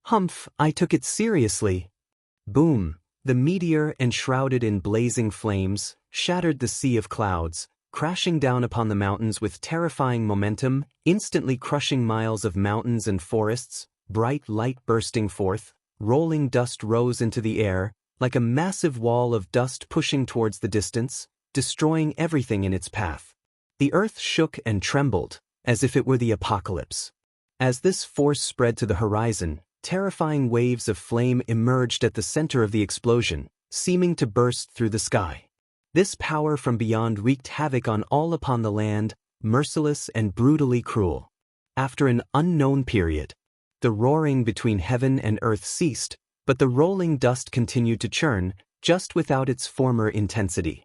"Humph, I took it seriously." Boom! The meteor, enshrouded in blazing flames, shattered the sea of clouds, crashing down upon the mountains with terrifying momentum, instantly crushing miles of mountains and forests, bright light bursting forth, rolling dust rose into the air, like a massive wall of dust pushing towards the distance, destroying everything in its path. The earth shook and trembled, as if it were the apocalypse. As this force spread to the horizon, terrifying waves of flame emerged at the center of the explosion, seeming to burst through the sky. This power from beyond wreaked havoc on all upon the land, merciless and brutally cruel. After an unknown period, the roaring between heaven and earth ceased, but the rolling dust continued to churn, just without its former intensity.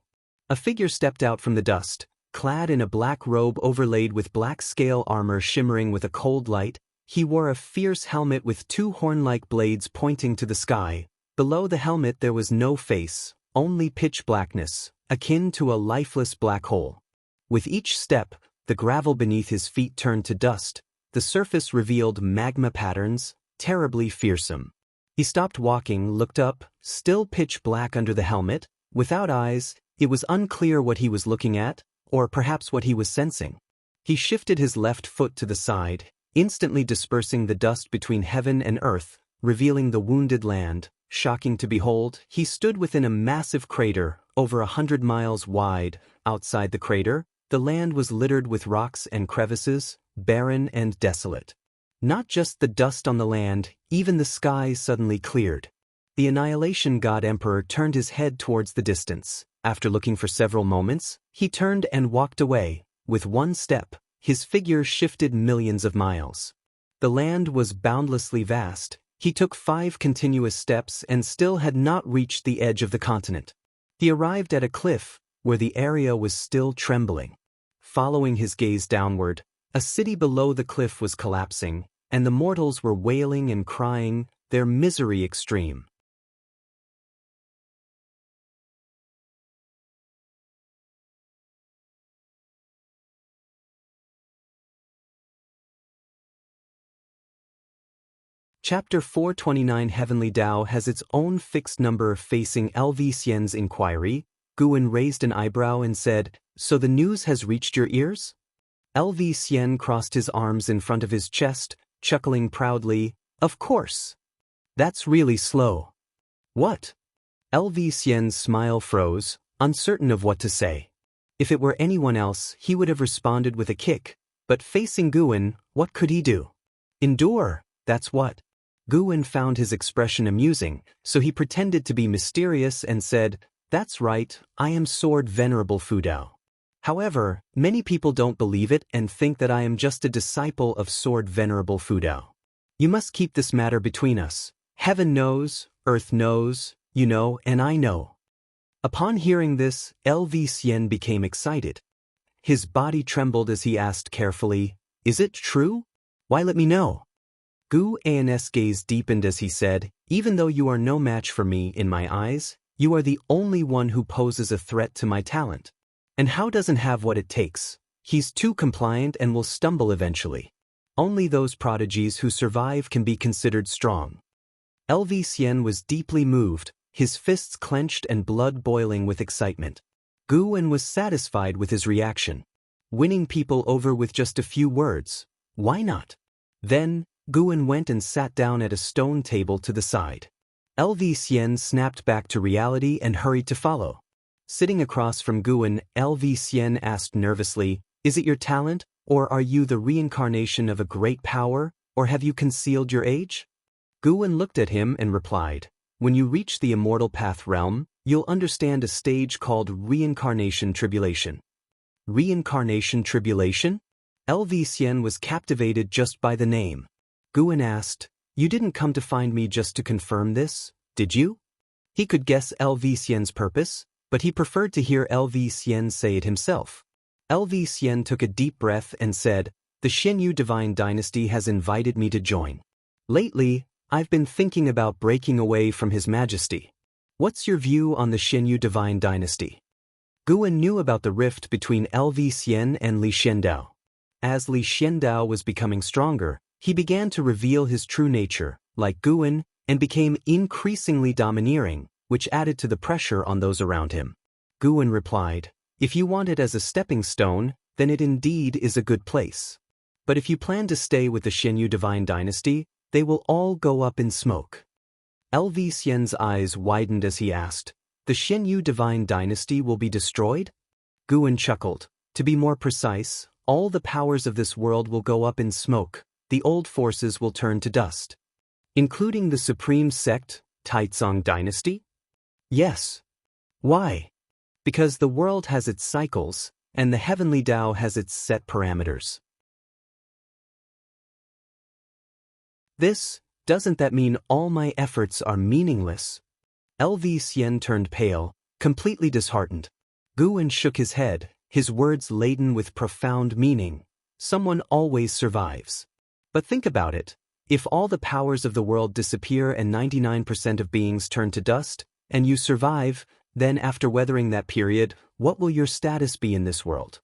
A figure stepped out from the dust, clad in a black robe overlaid with black scale armor shimmering with a cold light. He wore a fierce helmet with two horn-like blades pointing to the sky. Below the helmet there was no face, only pitch blackness, akin to a lifeless black hole. With each step, the gravel beneath his feet turned to dust. The surface revealed magma patterns, terribly fearsome. He stopped walking, looked up, still pitch black under the helmet, without eyes. It was unclear what he was looking at, or perhaps what he was sensing. He shifted his left foot to the side, instantly dispersing the dust between heaven and earth, revealing the wounded land. Shocking to behold, he stood within a massive crater, over 100 miles wide. Outside the crater, the land was littered with rocks and crevices, barren and desolate. Not just the dust on the land, even the sky suddenly cleared. The Annihilation God Emperor turned his head towards the distance. After looking for several moments, he turned and walked away. With one step, his figure shifted millions of miles. The land was boundlessly vast. He took 5 continuous steps and still had not reached the edge of the continent. He arrived at a cliff, where the area was still trembling. Following his gaze downward, a city below the cliff was collapsing, and the mortals were wailing and crying, their misery extreme. Chapter 429 Heavenly Tao has its own fixed number. Facing LV Xian's inquiry, Guan raised an eyebrow and said, "So the news has reached your ears?" LV Xian crossed his arms in front of his chest, chuckling proudly, "Of course. That's really slow." "What?" LV Xian's smile froze, uncertain of what to say. If it were anyone else, he would have responded with a kick, but facing Guan, what could he do? Endure, that's what. Guan found his expression amusing, so he pretended to be mysterious and said, "That's right, I am Sword Venerable Fudao. However, many people don't believe it and think that I am just a disciple of Sword Venerable Fudao. You must keep this matter between us. Heaven knows, earth knows, you know, and I know." Upon hearing this, LV Xian became excited. His body trembled as he asked carefully, "Is it true? Why, let me know." Guan's gaze deepened as he said, "Even though you are no match for me in my eyes, you are the only one who poses a threat to my talent. And Hao doesn't have what it takes. He's too compliant and will stumble eventually. Only those prodigies who survive can be considered strong." LV Xian was deeply moved, his fists clenched and blood boiling with excitement. Guan was satisfied with his reaction. Winning people over with just a few words. Why not? Then, Guan went and sat down at a stone table to the side. LV Xian snapped back to reality and hurried to follow. Sitting across from Guan, LV Xian asked nervously, "Is it your talent, Or are you the reincarnation of a great power, or have you concealed your age? Guwen looked at him and replied, when you reach the immortal path realm, you'll understand a stage called reincarnation tribulation. Reincarnation tribulation? LV Xian was captivated just by the name. Guwen asked, you didn't come to find me just to confirm this, did you? He could guess LV Xian's purpose, but he preferred to hear LV Xian say it himself. LV Xian took a deep breath and said, the Xinyu Divine Dynasty has invited me to join. Lately, I've been thinking about breaking away from His Majesty. What's your view on the Xinyu Divine Dynasty? Guwen knew about the rift between LV Xian and Li Xiandao. As Li Xiandao was becoming stronger, he began to reveal his true nature, like Guwen, and became increasingly domineering, which added to the pressure on those around him. Guwen replied, if you want it as a stepping stone, then it indeed is a good place. But if you plan to stay with the Xinyu Divine Dynasty, they will all go up in smoke. LV Xian's eyes widened as he asked, the Xinyu Divine Dynasty will be destroyed? Guwen chuckled. To be more precise, all the powers of this world will go up in smoke, the old forces will turn to dust. Including the supreme sect, Taizong Dynasty? Yes. Why? Because the world has its cycles, and the heavenly Tao has its set parameters. Doesn't that mean all my efforts are meaningless? LV Xian turned pale, completely disheartened. Guwen shook his head, his words laden with profound meaning. Someone always survives. But think about it. If all the powers of the world disappear and 99% of beings turn to dust, and you survive, then after weathering that period, what will your status be in this world?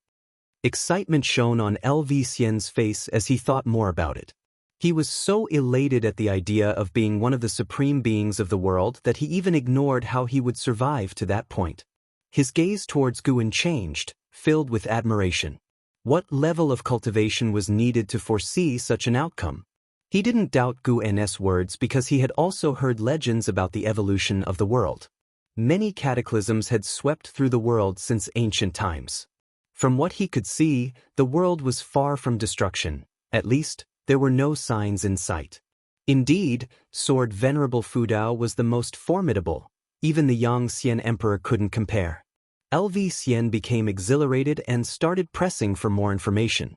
Excitement shone on LV Xian's face as he thought more about it. He was so elated at the idea of being one of the supreme beings of the world that he even ignored how he would survive to that point. His gaze towards Guwen changed, filled with admiration. What level of cultivation was needed to foresee such an outcome? He didn't doubt Guwen's words because he had also heard legends about the evolution of the world. Many cataclysms had swept through the world since ancient times. From what he could see, the world was far from destruction. At least, there were no signs in sight. Indeed, Sword Venerable Fudao was the most formidable. Even the Yang Xian Emperor couldn't compare. LV Xian became exhilarated and started pressing for more information.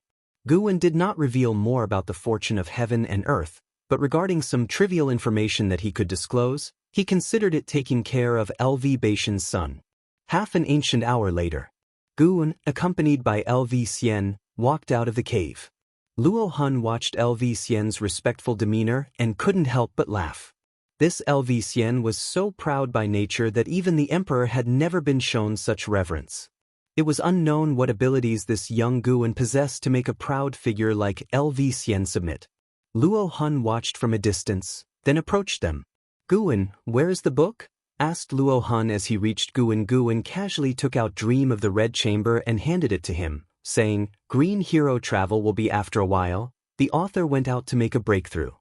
Guwen did not reveal more about the fortune of heaven and earth, but regarding some trivial information that he could disclose, he considered it taking care of LV Baishan's son. Half an ancient hour later, Guwen, accompanied by LV Xian, walked out of the cave. Luo Hun watched LV Xian's respectful demeanor and couldn't help but laugh. This LV Xian was so proud by nature that even the emperor had never been shown such reverence. It was unknown what abilities this young Guwen possessed to make a proud figure like LV Xian submit. Luo Hun watched from a distance, then approached them. Guwen, where is the book? Asked Luo Hun as he reached Guwen. Guwen casually took out Dream of the Red Chamber and handed it to him, saying, Green Hero Travel will be after a while. The author went out to make a breakthrough.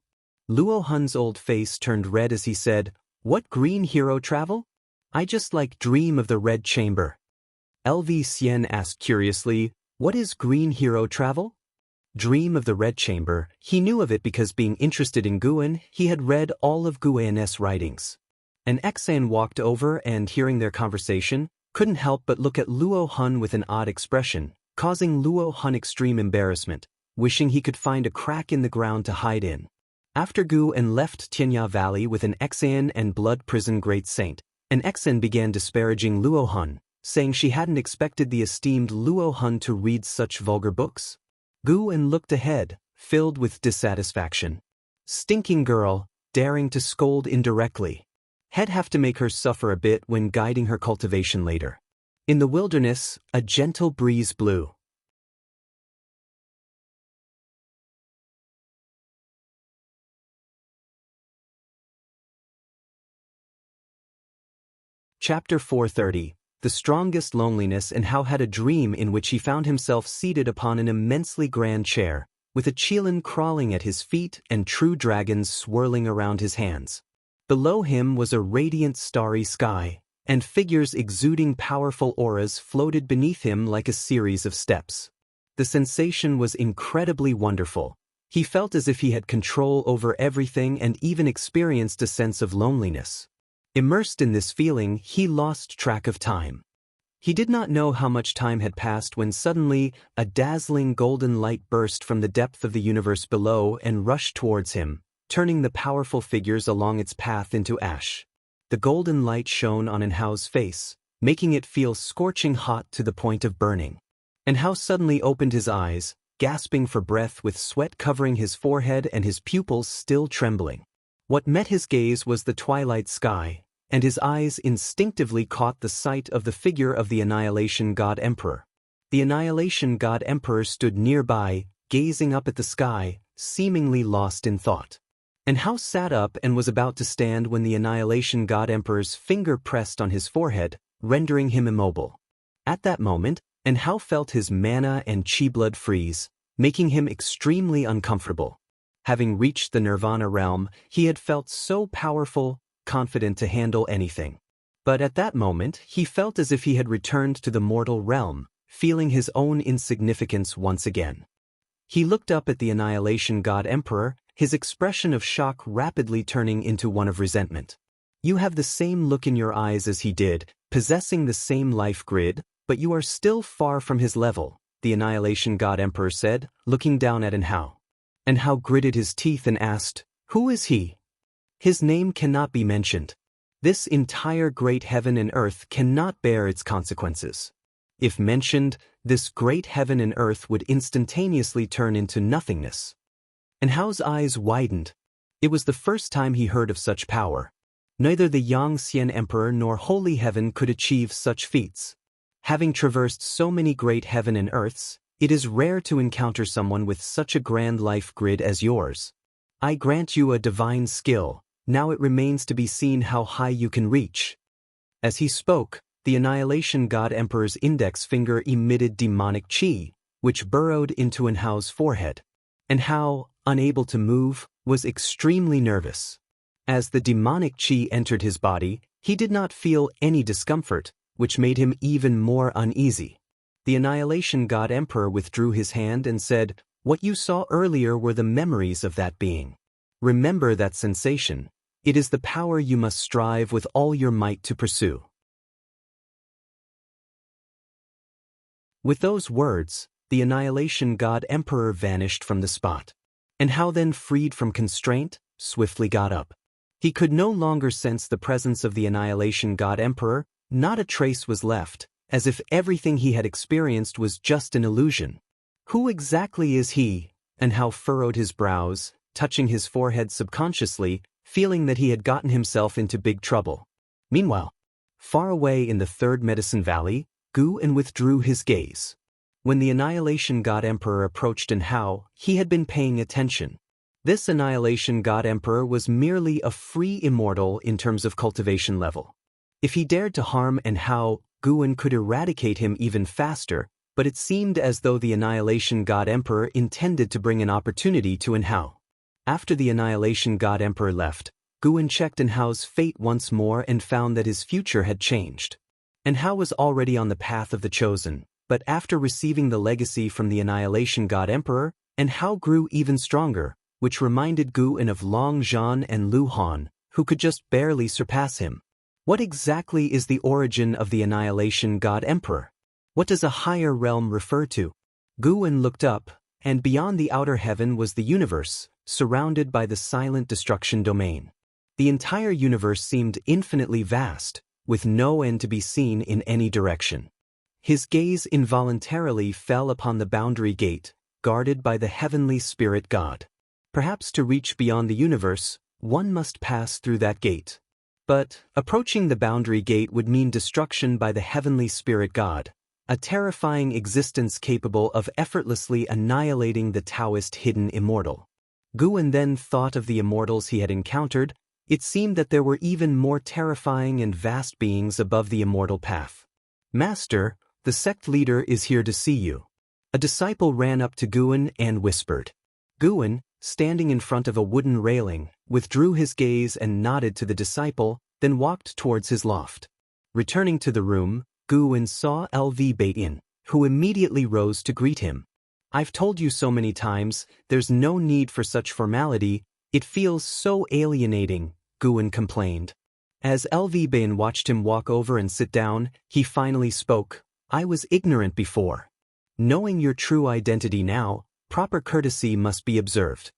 Luo Hun's old face turned red as he said, What Green Hero Travel? I just like Dream of the Red Chamber. LV Xian asked curiously, What is Green Hero Travel? Dream of the Red Chamber. He knew of it because being interested in Guwen, he had read all of Guwen's writings. An Xan walked over and, hearing their conversation, couldn't help but look at Luo Hun with an odd expression, causing Luo Hun extreme embarrassment, wishing he could find a crack in the ground to hide in. After Guwen left Tianya Valley with an Xan and Blood Prison Great Saint, an Xan began disparaging Luo Hun, saying she hadn't expected the esteemed Luo Hun to read such vulgar books. Guwen looked ahead, filled with dissatisfaction. Stinking girl, daring to scold indirectly. He'd have to make her suffer a bit when guiding her cultivation later. In the wilderness, a gentle breeze blew. Chapter 430. The Strongest Loneliness, and How had a dream in which he found himself seated upon an immensely grand chair, with a Qilin crawling at his feet and true dragons swirling around his hands. Below him was a radiant starry sky, and figures exuding powerful auras floated beneath him like a series of steps. The sensation was incredibly wonderful. He felt as if he had control over everything and even experienced a sense of loneliness. Immersed in this feeling, he lost track of time. He did not know how much time had passed when suddenly a dazzling golden light burst from the depth of the universe below and rushed towards him, turning the powerful figures along its path into ash. The golden light shone on Enhao's face, making it feel scorching hot to the point of burning. Enhao suddenly opened his eyes, gasping for breath with sweat covering his forehead and his pupils still trembling. What met his gaze was the twilight sky, and his eyes instinctively caught the sight of the figure of the Annihilation God Emperor. The Annihilation God Emperor stood nearby, gazing up at the sky, seemingly lost in thought. Enhao sat up and was about to stand when the Annihilation God Emperor's finger pressed on his forehead, rendering him immobile. At that moment, Enhao felt his mana and chi blood freeze, making him extremely uncomfortable. Having reached the Nirvana realm, he had felt so powerful, confident to handle anything. But at that moment, he felt as if he had returned to the mortal realm, feeling his own insignificance once again. He looked up at the Annihilation God Emperor, his expression of shock rapidly turning into one of resentment. You have the same look in your eyes as he did, possessing the same life grid, but you are still far from his level, the Annihilation God Emperor said, looking down at Enhao. Enhao gritted his teeth and asked, "Who is he?" "His name cannot be mentioned. This entire great heaven and earth cannot bear its consequences. If mentioned, this great heaven and earth would instantaneously turn into nothingness." Enhao's eyes widened. It was the first time he heard of such power. Neither the Yangxian Emperor nor Holy Heaven could achieve such feats. Having traversed so many great heaven and earths, it is rare to encounter someone with such a grand life grid as yours. I grant you a divine skill. Now it remains to be seen how high you can reach. As he spoke, the Annihilation God Emperor's index finger emitted demonic chi, which burrowed into Enhao's forehead. Enhao, unable to move, was extremely nervous. As the demonic chi entered his body, he did not feel any discomfort, which made him even more uneasy. The Annihilation God Emperor withdrew his hand and said, "What you saw earlier were the memories of that being. Remember that sensation. It is the power you must strive with all your might to pursue." With those words, the Annihilation God Emperor vanished from the spot. Enhao then, freed from constraint, swiftly got up. He could no longer sense the presence of the Annihilation God Emperor. Not a trace was left, as if everything he had experienced was just an illusion. Who exactly is he? Enhao furrowed his brows, touching his forehead subconsciously, feeling that he had gotten himself into big trouble. Meanwhile, far away in the Third Medicine Valley, Groom withdrew his gaze. When the Annihilation God Emperor approached Enhao, he had been paying attention. This Annihilation God Emperor was merely a free immortal in terms of cultivation level. If he dared to harm Enhao, Groom could eradicate him even faster, but it seemed as though the Annihilation God Emperor intended to bring an opportunity to Enhao. After the Annihilation God Emperor left, Groom checked Enhao's fate once more and found that his future had changed. Enhao was already on the path of the chosen, but after receiving the legacy from the Annihilation God Emperor, Enhao grew even stronger, which reminded Groom of Long Zhan and Lu Han, who could just barely surpass him. What exactly is the origin of the Annihilation God Emperor? What does a higher realm refer to? Groom looked up, and beyond the outer heaven was the universe, surrounded by the silent destruction domain. The entire universe seemed infinitely vast, with no end to be seen in any direction. His gaze involuntarily fell upon the boundary gate, guarded by the heavenly spirit god. Perhaps to reach beyond the universe, one must pass through that gate. But approaching the boundary gate would mean destruction by the heavenly spirit god, a terrifying existence capable of effortlessly annihilating the Taoist hidden immortal. Groom then thought of the immortals he had encountered. It seemed that there were even more terrifying and vast beings above the immortal path. "Master, the sect leader is here to see you." A disciple ran up to Groom and whispered. Groom, standing in front of a wooden railing, withdrew his gaze and nodded to the disciple, then walked towards his loft. Returning to the room, Groom saw LV Baitin, who immediately rose to greet him. I've told you so many times, there's no need for such formality, it feels so alienating, Guan complained. As LV watched him walk over and sit down, he finally spoke. I was ignorant before. Knowing your true identity now, proper courtesy must be observed.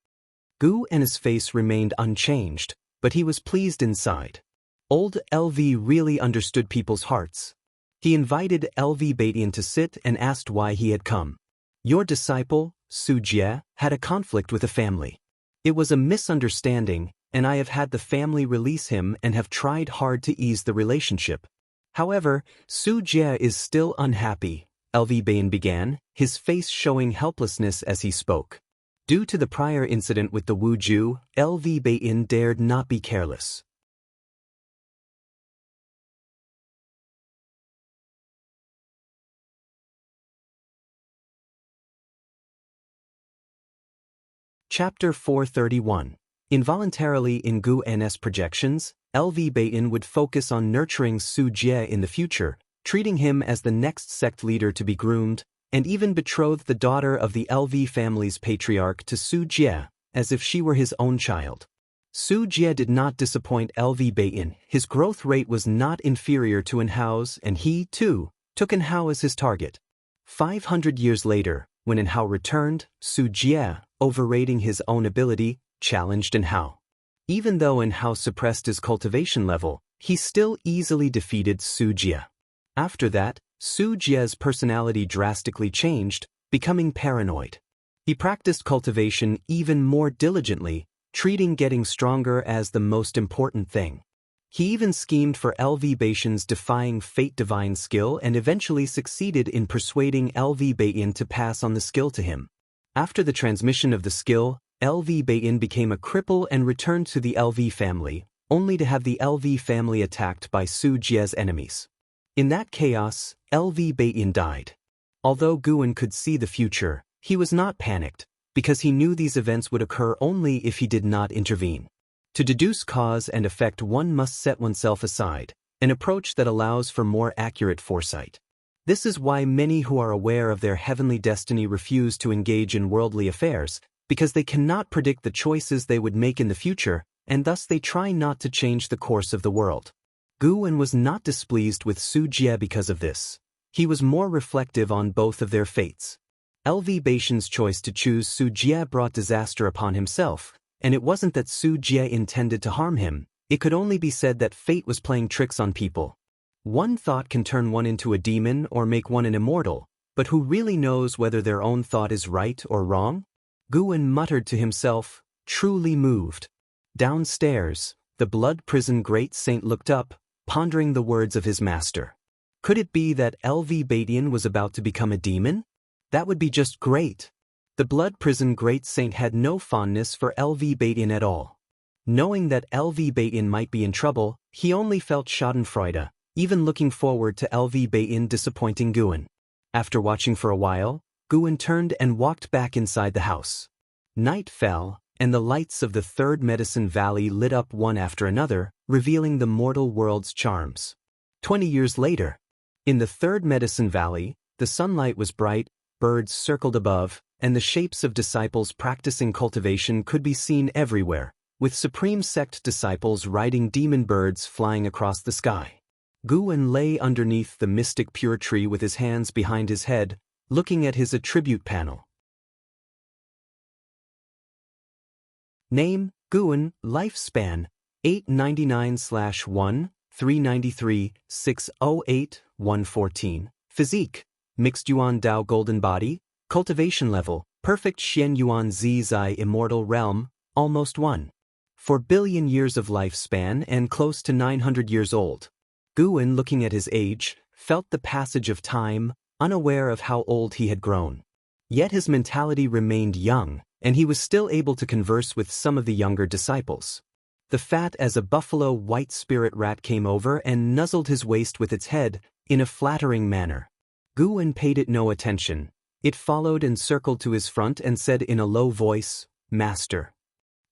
Gu and his face remained unchanged, but he was pleased inside. Old LV really understood people's hearts. He invited LV Batian to sit and asked why he had come. Your disciple, Su Jie, had a conflict with a family. It was a misunderstanding, and I have had the family release him and have tried hard to ease the relationship. However, Su Jie is still unhappy, LV Batian began, his face showing helplessness as he spoke. Due to the prior incident with the Wu Ju, LV Batian dared not be careless. Chapter 431. Involuntarily in Gu N's projections, LV Batian would focus on nurturing Su Jie in the future, treating him as the next sect leader to be groomed, and even betrothed the daughter of the LV family's patriarch to Su Jie, as if she were his own child. Su Jie did not disappoint LV Batian, his growth rate was not inferior to Enhao's and he, too, took Enhao as his target. 500 years later, when Enhao returned, Su Jie, overrating his own ability, challenged Enhao. Even though Enhao suppressed his cultivation level, he still easily defeated Su Jie. After that, Su Jie's personality drastically changed, becoming paranoid. He practiced cultivation even more diligently, treating getting stronger as the most important thing. He even schemed for LV Batian's defying fate divine skill and eventually succeeded in persuading LV Batian to pass on the skill to him. After the transmission of the skill, LV Batian became a cripple and returned to the LV family, only to have the LV family attacked by Su Jie's enemies. In that chaos, LV Batian died. Although Guan could see the future, he was not panicked, because he knew these events would occur only if he did not intervene. To deduce cause and effect, one must set oneself aside, an approach that allows for more accurate foresight. This is why many who are aware of their heavenly destiny refuse to engage in worldly affairs, because they cannot predict the choices they would make in the future, and thus they try not to change the course of the world. Guan was not displeased with Su Jie because of this. He was more reflective on both of their fates. LV Batian's choice to choose Su Jie brought disaster upon himself, and it wasn't that Su Jie intended to harm him, it could only be said that fate was playing tricks on people. One thought can turn one into a demon or make one an immortal, but who really knows whether their own thought is right or wrong? Guan muttered to himself, truly moved. Downstairs, the blood prison great saint looked up, pondering the words of his master. Could it be that LV Batian was about to become a demon? That would be just great. The blood prison great saint had no fondness for LV Batian at all. Knowing that LV Batian might be in trouble, he only felt schadenfreude, even looking forward to LV Batian disappointing Guan. After watching for a while, Guan turned and walked back inside the house. Night fell, and the lights of the third Medicine Valley lit up one after another, revealing the mortal world's charms. 20 years later, in the third Medicine Valley, the sunlight was bright, birds circled above, and the shapes of disciples practicing cultivation could be seen everywhere, with Supreme Sect disciples riding demon birds flying across the sky. Guan lay underneath the mystic pure tree with his hands behind his head, looking at his attribute panel. Name, Guan, lifespan, 899/1, 393, 608, 114. Physique, mixed Yuan Dao golden body. Cultivation level, perfect Xian Yuan Zi Zai immortal realm, almost 1.4 billion years of lifespan and close to 900 years old. Guan, looking at his age, felt the passage of time, unaware of how old he had grown. Yet his mentality remained young, and he was still able to converse with some of the younger disciples. The fat as a buffalo white spirit rat came over and nuzzled his waist with its head, in a flattering manner. Guan paid it no attention. It followed and circled to his front and said in a low voice, "Master."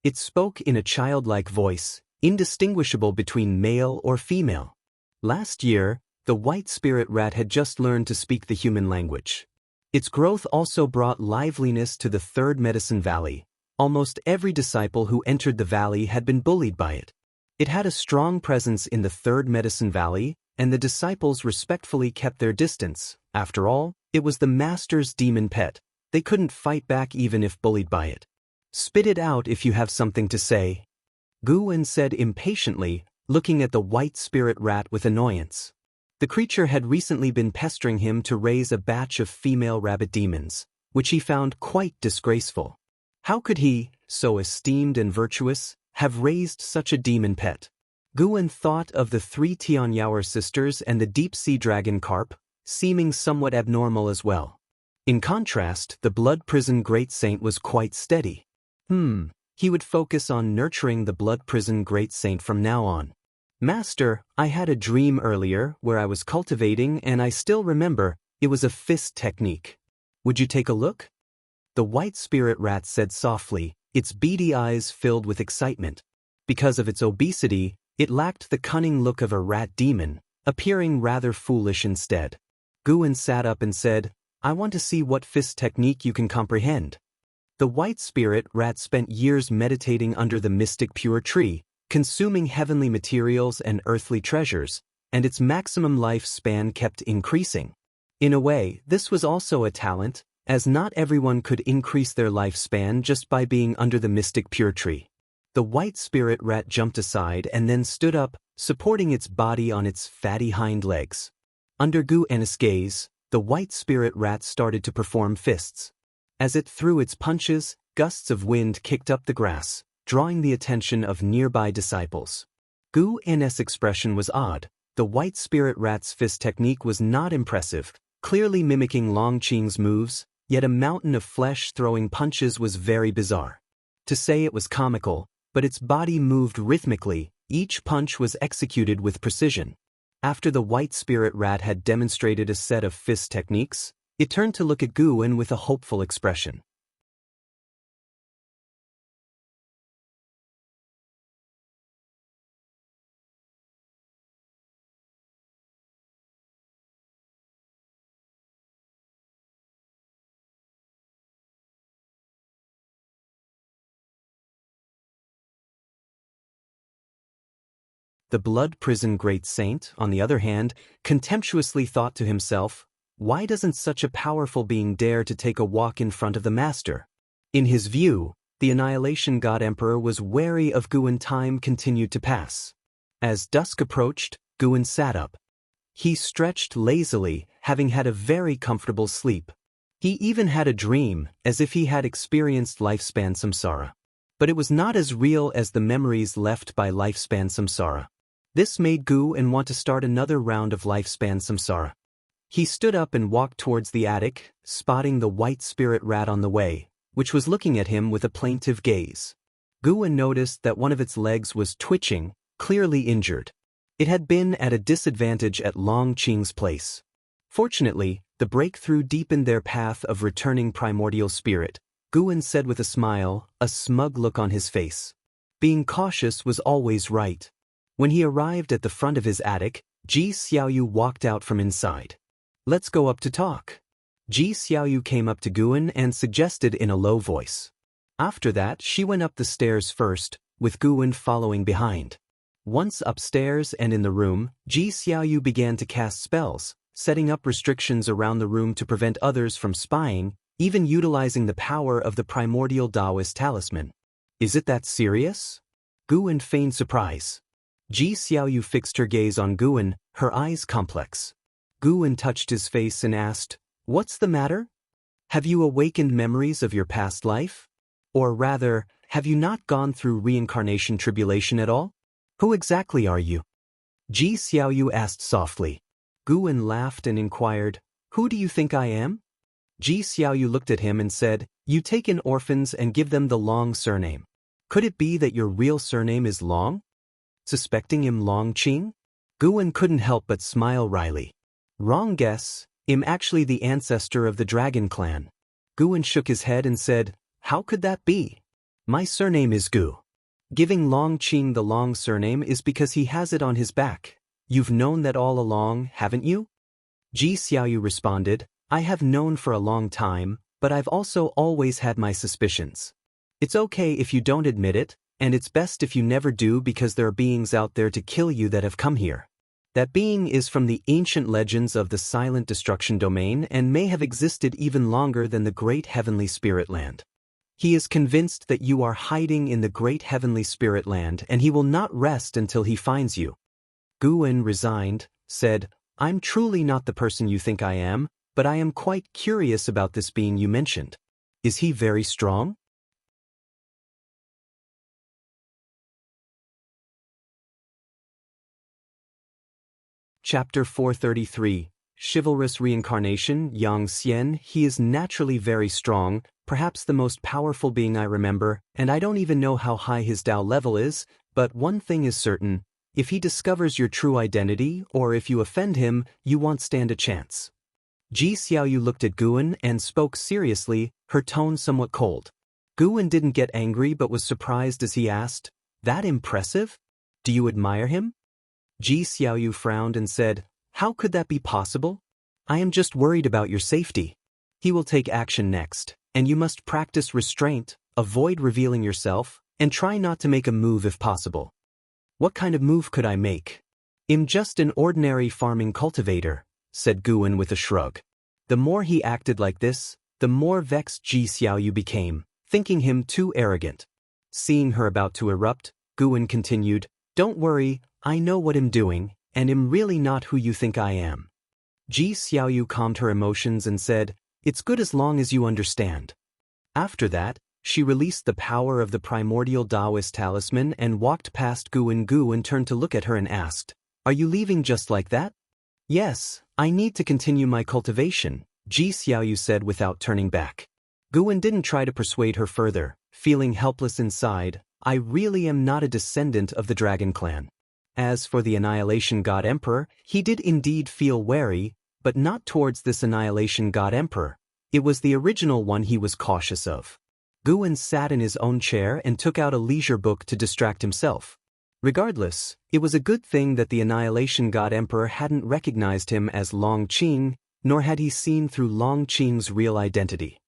It spoke in a childlike voice, indistinguishable between male or female. Last year, the white spirit rat had just learned to speak the human language. Its growth also brought liveliness to the Third Medicine Valley. Almost every disciple who entered the valley had been bullied by it. It had a strong presence in the Third Medicine Valley, and the disciples respectfully kept their distance. After all, it was the master's demon pet. They couldn't fight back even if bullied by it. "Spit it out if you have something to say," Guwen said impatiently, looking at the white spirit rat with annoyance. The creature had recently been pestering him to raise a batch of female rabbit demons, which he found quite disgraceful. How could he, so esteemed and virtuous, have raised such a demon pet? Guwen thought of the 3 Tianyao sisters and the deep-sea dragon carp, seeming somewhat abnormal as well. In contrast, the blood prison great saint was quite steady. He would focus on nurturing the blood prison great saint from now on. "Master, I had a dream earlier where I was cultivating, and I still remember, it was a fist technique. Would you take a look?" The white spirit rat said softly, its beady eyes filled with excitement. Because of its obesity, it lacked the cunning look of a rat demon, appearing rather foolish instead. Guwen sat up and said, "I want to see what fist technique you can comprehend." The white spirit rat spent years meditating under the mystic pure tree, consuming heavenly materials and earthly treasures, and its maximum lifespan kept increasing. In a way, this was also a talent, as not everyone could increase their lifespan just by being under the mystic pure tree. The white spirit rat jumped aside and then stood up, supporting its body on its fatty hind legs. Under Guwen's gaze, the white spirit rat started to perform fists. As it threw its punches, gusts of wind kicked up the grass, drawing the attention of nearby disciples. Guwen's expression was odd. The white spirit rat's fist technique was not impressive, clearly mimicking Long Qing's moves, yet a mountain of flesh throwing punches was very bizarre. To say it was comical, but its body moved rhythmically, each punch was executed with precision. After the white spirit rat had demonstrated a set of fist techniques, it turned to look at Guwen with a hopeful expression. The blood prison great saint, on the other hand, contemptuously thought to himself, "Why doesn't such a powerful being dare to take a walk in front of the master?" In his view, the Annihilation God Emperor was wary of Guwen. Time continued to pass. As dusk approached, Guwen sat up. He stretched lazily, having had a very comfortable sleep. He even had a dream, as if he had experienced lifespan samsara. But it was not as real as the memories left by lifespan samsara. This made Guwen want to start another round of lifespan samsara. He stood up and walked towards the attic, spotting the white spirit rat on the way, which was looking at him with a plaintive gaze. Guwen noticed that one of its legs was twitching, clearly injured. It had been at a disadvantage at Long Qing's place. Fortunately, the breakthrough deepened their path of returning primordial spirit, Guwen said with a smile, a smug look on his face. Being cautious was always right. When he arrived at the front of his attic, Ji Xiaoyu walked out from inside. "Let's go up to talk." Ji Xiaoyu came up to Guwen and suggested in a low voice. After that, she went up the stairs first, with Guwen following behind. Once upstairs and in the room, Ji Xiaoyu began to cast spells, setting up restrictions around the room to prevent others from spying, even utilizing the power of the primordial Taoist talisman. "Is it that serious?" Guwen feigned surprise. Ji Xiaoyu fixed her gaze on Guwen, her eyes complex. Guwen touched his face and asked, "What's the matter? Have you awakened memories of your past life? Or rather, have you not gone through reincarnation tribulation at all? Who exactly are you?" Ji Xiaoyu asked softly. Guwen laughed and inquired, "Who do you think I am?" Ji Xiaoyu looked at him and said, "You take in orphans and give them the Long surname. Could it be that your real surname is Long?" Suspecting him Long Qing? Guwen couldn't help but smile wryly. "Wrong guess, I'm actually the ancestor of the dragon clan." Guwen shook his head and said, "How could that be? My surname is Gu. Giving Long Qing the Long surname is because he has it on his back. You've known that all along, haven't you?" Ji Xiaoyu responded, I have known for a long time, but I've also always had my suspicions. It's okay if you don't admit it, and it's best if you never do because there are beings out there to kill you that have come here. That being is from the ancient legends of the Silent Destruction domain and may have existed even longer than the Great Heavenly Spirit Land. He is convinced that you are hiding in the Great Heavenly Spirit Land and he will not rest until he finds you. Guin, resigned, said, I'm truly not the person you think I am, but I am quite curious about this being you mentioned. Is he very strong? Chapter 433, Chivalrous Reincarnation, Yang Xian. He is naturally very strong, perhaps the most powerful being I remember, and I don't even know how high his Tao level is, but one thing is certain, if he discovers your true identity, or if you offend him, you won't stand a chance. Ji Xiaoyu looked at Guin and spoke seriously, her tone somewhat cold. Guin didn't get angry but was surprised as he asked, That impressive? Do you admire him? Ji Xiaoyu frowned and said, How could that be possible? I am just worried about your safety. He will take action next, and you must practice restraint, avoid revealing yourself, and try not to make a move if possible. What kind of move could I make? I'm just an ordinary farming cultivator, said Guin with a shrug. The more he acted like this, the more vexed Ji Xiaoyu became, thinking him too arrogant. Seeing her about to erupt, Guin continued, Don't worry, I know what I'm doing, and I'm really not who you think I am. Ji Xiaoyu calmed her emotions and said, It's good as long as you understand. After that, she released the power of the primordial Taoist talisman and walked past Guin. Guin turned to look at her and asked, Are you leaving just like that? Yes, I need to continue my cultivation, Ji Xiaoyu said without turning back. Guin didn't try to persuade her further, feeling helpless inside. I really am not a descendant of the Dragon Clan. As for the Annihilation God Emperor, he did indeed feel wary, but not towards this Annihilation God Emperor. It was the original one he was cautious of. Guin sat in his own chair and took out a leisure book to distract himself. Regardless, it was a good thing that the Annihilation God Emperor hadn't recognized him as Long Qing, nor had he seen through Long Qing's real identity.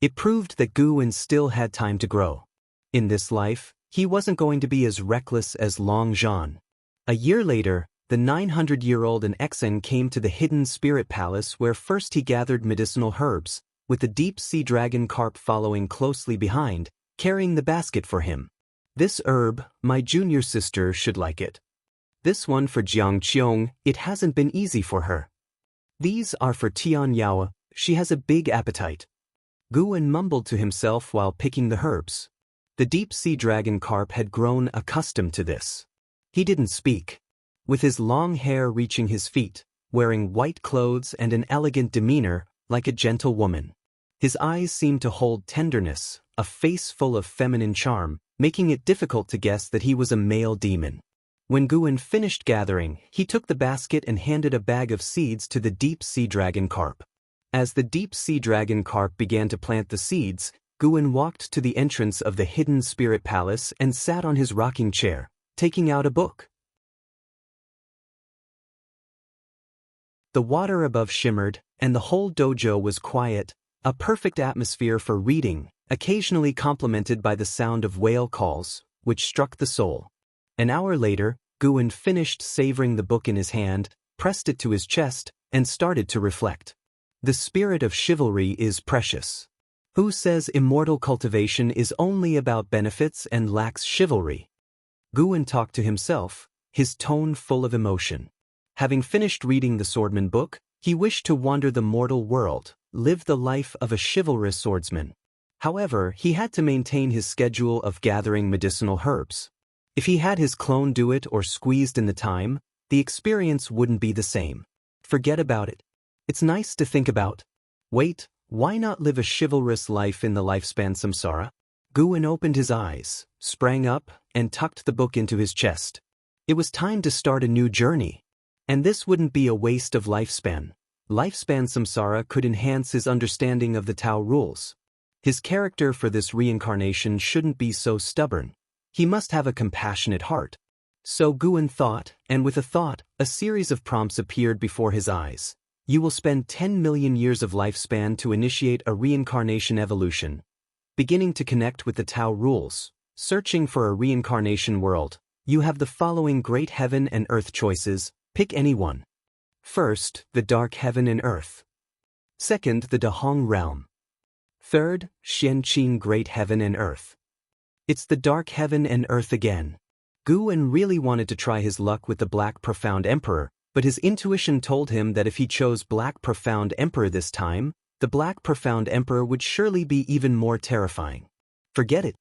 It proved that Guin still had time to grow. In this life, he wasn't going to be as reckless as Long Zhan. A year later, the 900-year-old Exen came to the hidden spirit palace where first he gathered medicinal herbs, with the deep-sea dragon carp following closely behind, carrying the basket for him. This herb, my junior sister should like it. This one for Jiang Qiong, it hasn't been easy for her. These are for Tian Yao, she has a big appetite. Guin mumbled to himself while picking the herbs. The deep-sea dragon carp had grown accustomed to this. He didn't speak. With his long hair reaching his feet, wearing white clothes and an elegant demeanor, like a gentle woman. His eyes seemed to hold tenderness, a face full of feminine charm, making it difficult to guess that he was a male demon. When Guin finished gathering, he took the basket and handed a bag of seeds to the deep-sea dragon carp. As the deep-sea dragon carp began to plant the seeds, Guin walked to the entrance of the hidden spirit palace and sat on his rocking chair, taking out a book. The water above shimmered, and the whole dojo was quiet, a perfect atmosphere for reading, occasionally complemented by the sound of whale calls, which struck the soul. An hour later, Guin finished savoring the book in his hand, pressed it to his chest, and started to reflect. The spirit of chivalry is precious. Who says immortal cultivation is only about benefits and lacks chivalry? Guin talked to himself, his tone full of emotion. Having finished reading the swordman book, he wished to wander the mortal world, live the life of a chivalrous swordsman. However, he had to maintain his schedule of gathering medicinal herbs. If he had his clone do it or squeezed in the time, the experience wouldn't be the same. Forget about it. It's nice to think about. Wait, why not live a chivalrous life in the lifespan samsara? Guin opened his eyes, sprang up, and tucked the book into his chest. It was time to start a new journey. And this wouldn't be a waste of lifespan. Lifespan samsara could enhance his understanding of the Tao rules. His character for this reincarnation shouldn't be so stubborn. He must have a compassionate heart. So Guin thought, and with a thought, a series of prompts appeared before his eyes. You will spend 10 million years of lifespan to initiate a reincarnation evolution, beginning to connect with the Tao rules, searching for a reincarnation world. You have the following great heaven and earth choices, pick any one. First, the dark heaven and earth. Second, the Dahong realm. Third, Xianqing great heaven and earth. It's the dark heaven and earth again. Guan really wanted to try his luck with the Black Profound Emperor, but his intuition told him that if he chose Black Profound Emperor this time, the Black Profound Emperor would surely be even more terrifying. Forget it.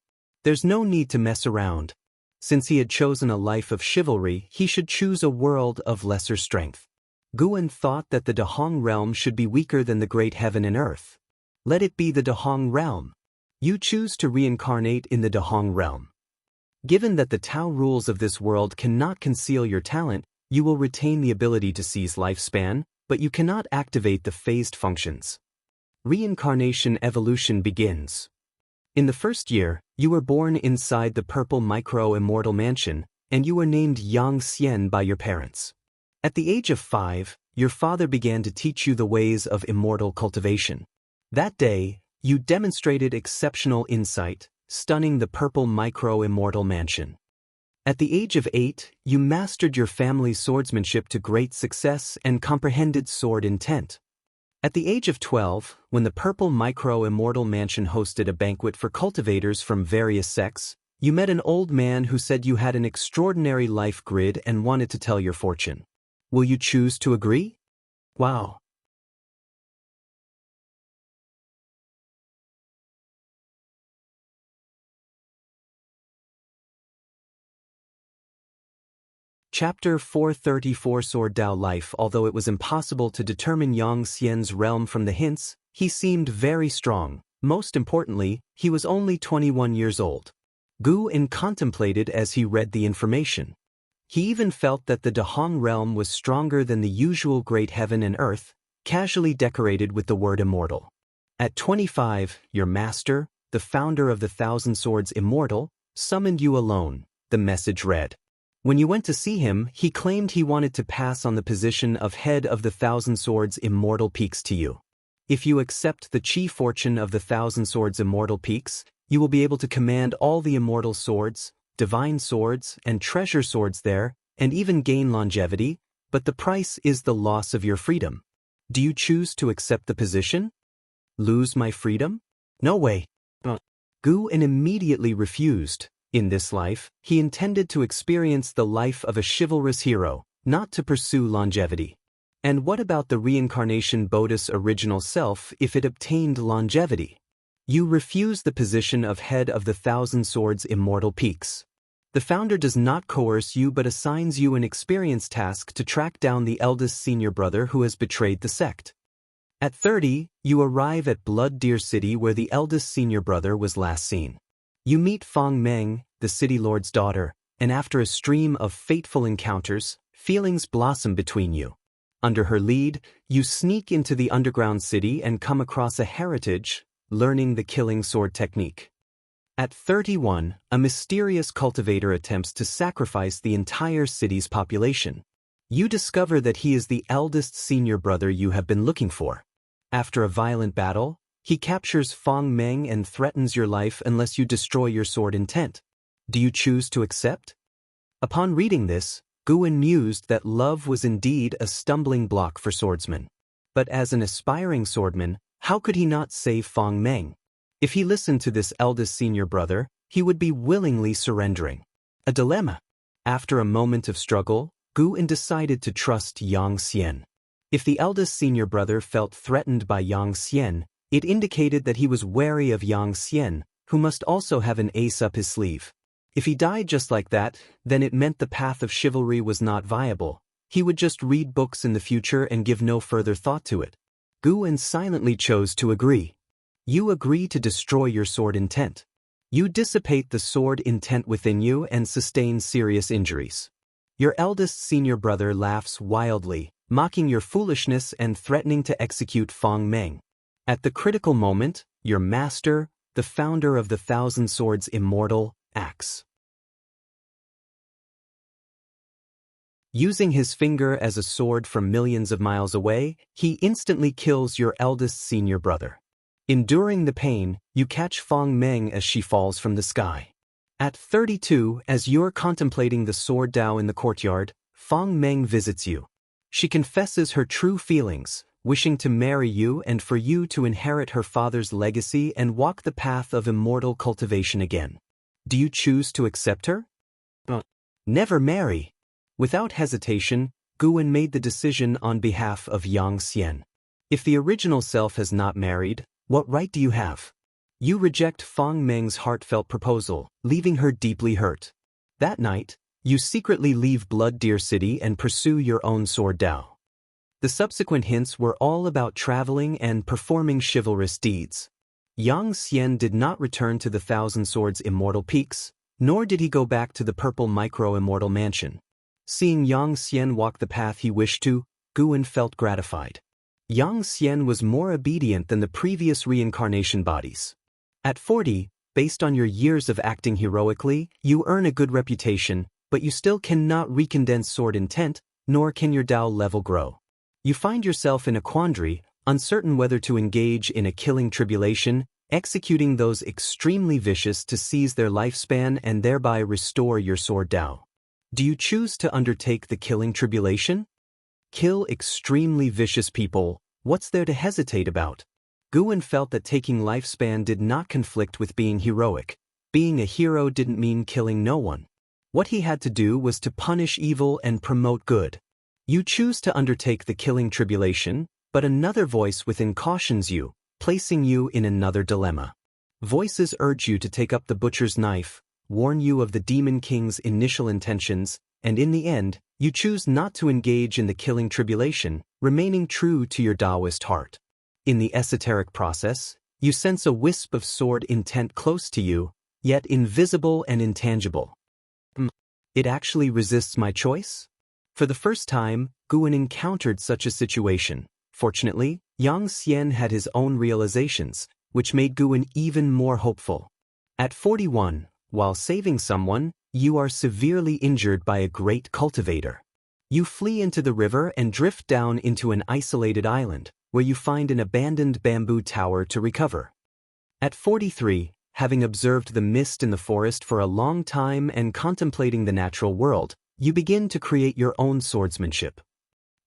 There's no need to mess around. Since he had chosen a life of chivalry, he should choose a world of lesser strength. Guan thought that the Dahong realm should be weaker than the great heaven and earth. Let it be the Dahong realm. You choose to reincarnate in the Dahong realm. Given that the Tao rules of this world cannot conceal your talent, you will retain the ability to seize lifespan, but you cannot activate the phased functions. Reincarnation evolution begins. In the first year, you were born inside the purple micro-immortal mansion, and you were named Yang Xian by your parents. At the age of 5, your father began to teach you the ways of immortal cultivation. That day, you demonstrated exceptional insight, stunning the purple micro-immortal mansion. At the age of 8, you mastered your family's swordsmanship to great success and comprehended sword intent. At the age of 12, when the purple micro-immortal mansion hosted a banquet for cultivators from various sects, you met an old man who said you had an extraordinary life grid and wanted to tell your fortune. Will you choose to agree? Wow. Chapter 434 Sword Dao Life. Although it was impossible to determine Yang Xian's realm from the hints, he seemed very strong. Most importantly, he was only 21 years old. Guan contemplated as he read the information. He even felt that the Dahong realm was stronger than the usual great heaven and earth, casually decorated with the word immortal. At 25, your master, the founder of the Thousand Swords Immortal, summoned you alone, the message read. When you went to see him, he claimed he wanted to pass on the position of head of the Thousand Swords Immortal Peaks to you. If you accept the chi fortune of the Thousand Swords Immortal Peaks, you will be able to command all the immortal swords, divine swords, and treasure swords there, and even gain longevity, but the price is the loss of your freedom. Do you choose to accept the position? Lose my freedom? No way. Guan immediately refused. In this life, he intended to experience the life of a chivalrous hero, not to pursue longevity. And what about the reincarnation Bodhi's original self if it obtained longevity? You refuse the position of head of the Thousand Swords Immortal Peaks. The founder does not coerce you but assigns you an experience task to track down the eldest senior brother who has betrayed the sect. At 30, you arrive at Blood Deer City where the eldest senior brother was last seen. You meet Fang Meng, the city lord's daughter, and after a stream of fateful encounters, feelings blossom between you. Under her lead, you sneak into the underground city and come across a heritage, learning the killing sword technique. At 31, a mysterious cultivator attempts to sacrifice the entire city's population. You discover that he is the eldest senior brother you have been looking for. After a violent battle, he captures Fang Meng and threatens your life unless you destroy your sword intent. Do you choose to accept? Upon reading this, Guan mused that love was indeed a stumbling block for swordsmen. But as an aspiring swordman, how could he not save Fang Meng? If he listened to this eldest senior brother, he would be willingly surrendering. A dilemma. After a moment of struggle, Guan decided to trust Yang Xian. If the eldest senior brother felt threatened by Yang Xian, it indicated that he was wary of Yang Xian, who must also have an ace up his sleeve. If he died just like that, then it meant the path of chivalry was not viable. He would just read books in the future and give no further thought to it. Guan silently chose to agree. You agree to destroy your sword intent. You dissipate the sword intent within you and sustain serious injuries. Your eldest senior brother laughs wildly, mocking your foolishness and threatening to execute Fang Meng. At the critical moment, your master, the founder of the Thousand Swords Immortal, acts. Using his finger as a sword from millions of miles away, he instantly kills your eldest senior brother. Enduring the pain, you catch Feng Meng as she falls from the sky. At 32, as you're contemplating the sword Dao in the courtyard, Feng Meng visits you. She confesses her true feelings, wishing to marry you and for you to inherit her father's legacy and walk the path of immortal cultivation again. Do you choose to accept her? Never marry. Without hesitation, Guwen made the decision on behalf of Yang Xian. If the original self has not married, what right do you have? You reject Feng Meng's heartfelt proposal, leaving her deeply hurt. That night, you secretly leave Blood Deer City and pursue your own sword Dao. The subsequent hints were all about traveling and performing chivalrous deeds. Yang Xian did not return to the Thousand Swords Immortal Peaks, nor did he go back to the Purple Micro-Immortal Mansion. Seeing Yang Xian walk the path he wished to, Guwen felt gratified. Yang Xian was more obedient than the previous reincarnation bodies. At 40, based on your years of acting heroically, you earn a good reputation, but you still cannot recondense sword intent, nor can your Dao level grow. You find yourself in a quandary, uncertain whether to engage in a killing tribulation, executing those extremely vicious to seize their lifespan and thereby restore your sword Dao. Do you choose to undertake the killing tribulation? Kill extremely vicious people, what's there to hesitate about? Guwen felt that taking lifespan did not conflict with being heroic. Being a hero didn't mean killing no one. What he had to do was to punish evil and promote good. You choose to undertake the killing tribulation, but another voice within cautions you, placing you in another dilemma. Voices urge you to take up the butcher's knife, warn you of the Demon King's initial intentions, and in the end, you choose not to engage in the killing tribulation, remaining true to your Taoist heart. In the esoteric process, you sense a wisp of sword intent close to you, yet invisible and intangible. It actually resists my choice? For the first time, Guwen encountered such a situation. Fortunately, Yang Xian had his own realizations, which made Guwen even more hopeful. At 41, while saving someone, you are severely injured by a great cultivator. You flee into the river and drift down into an isolated island, where you find an abandoned bamboo tower to recover. At 43, having observed the mist in the forest for a long time and contemplating the natural world, you begin to create your own swordsmanship.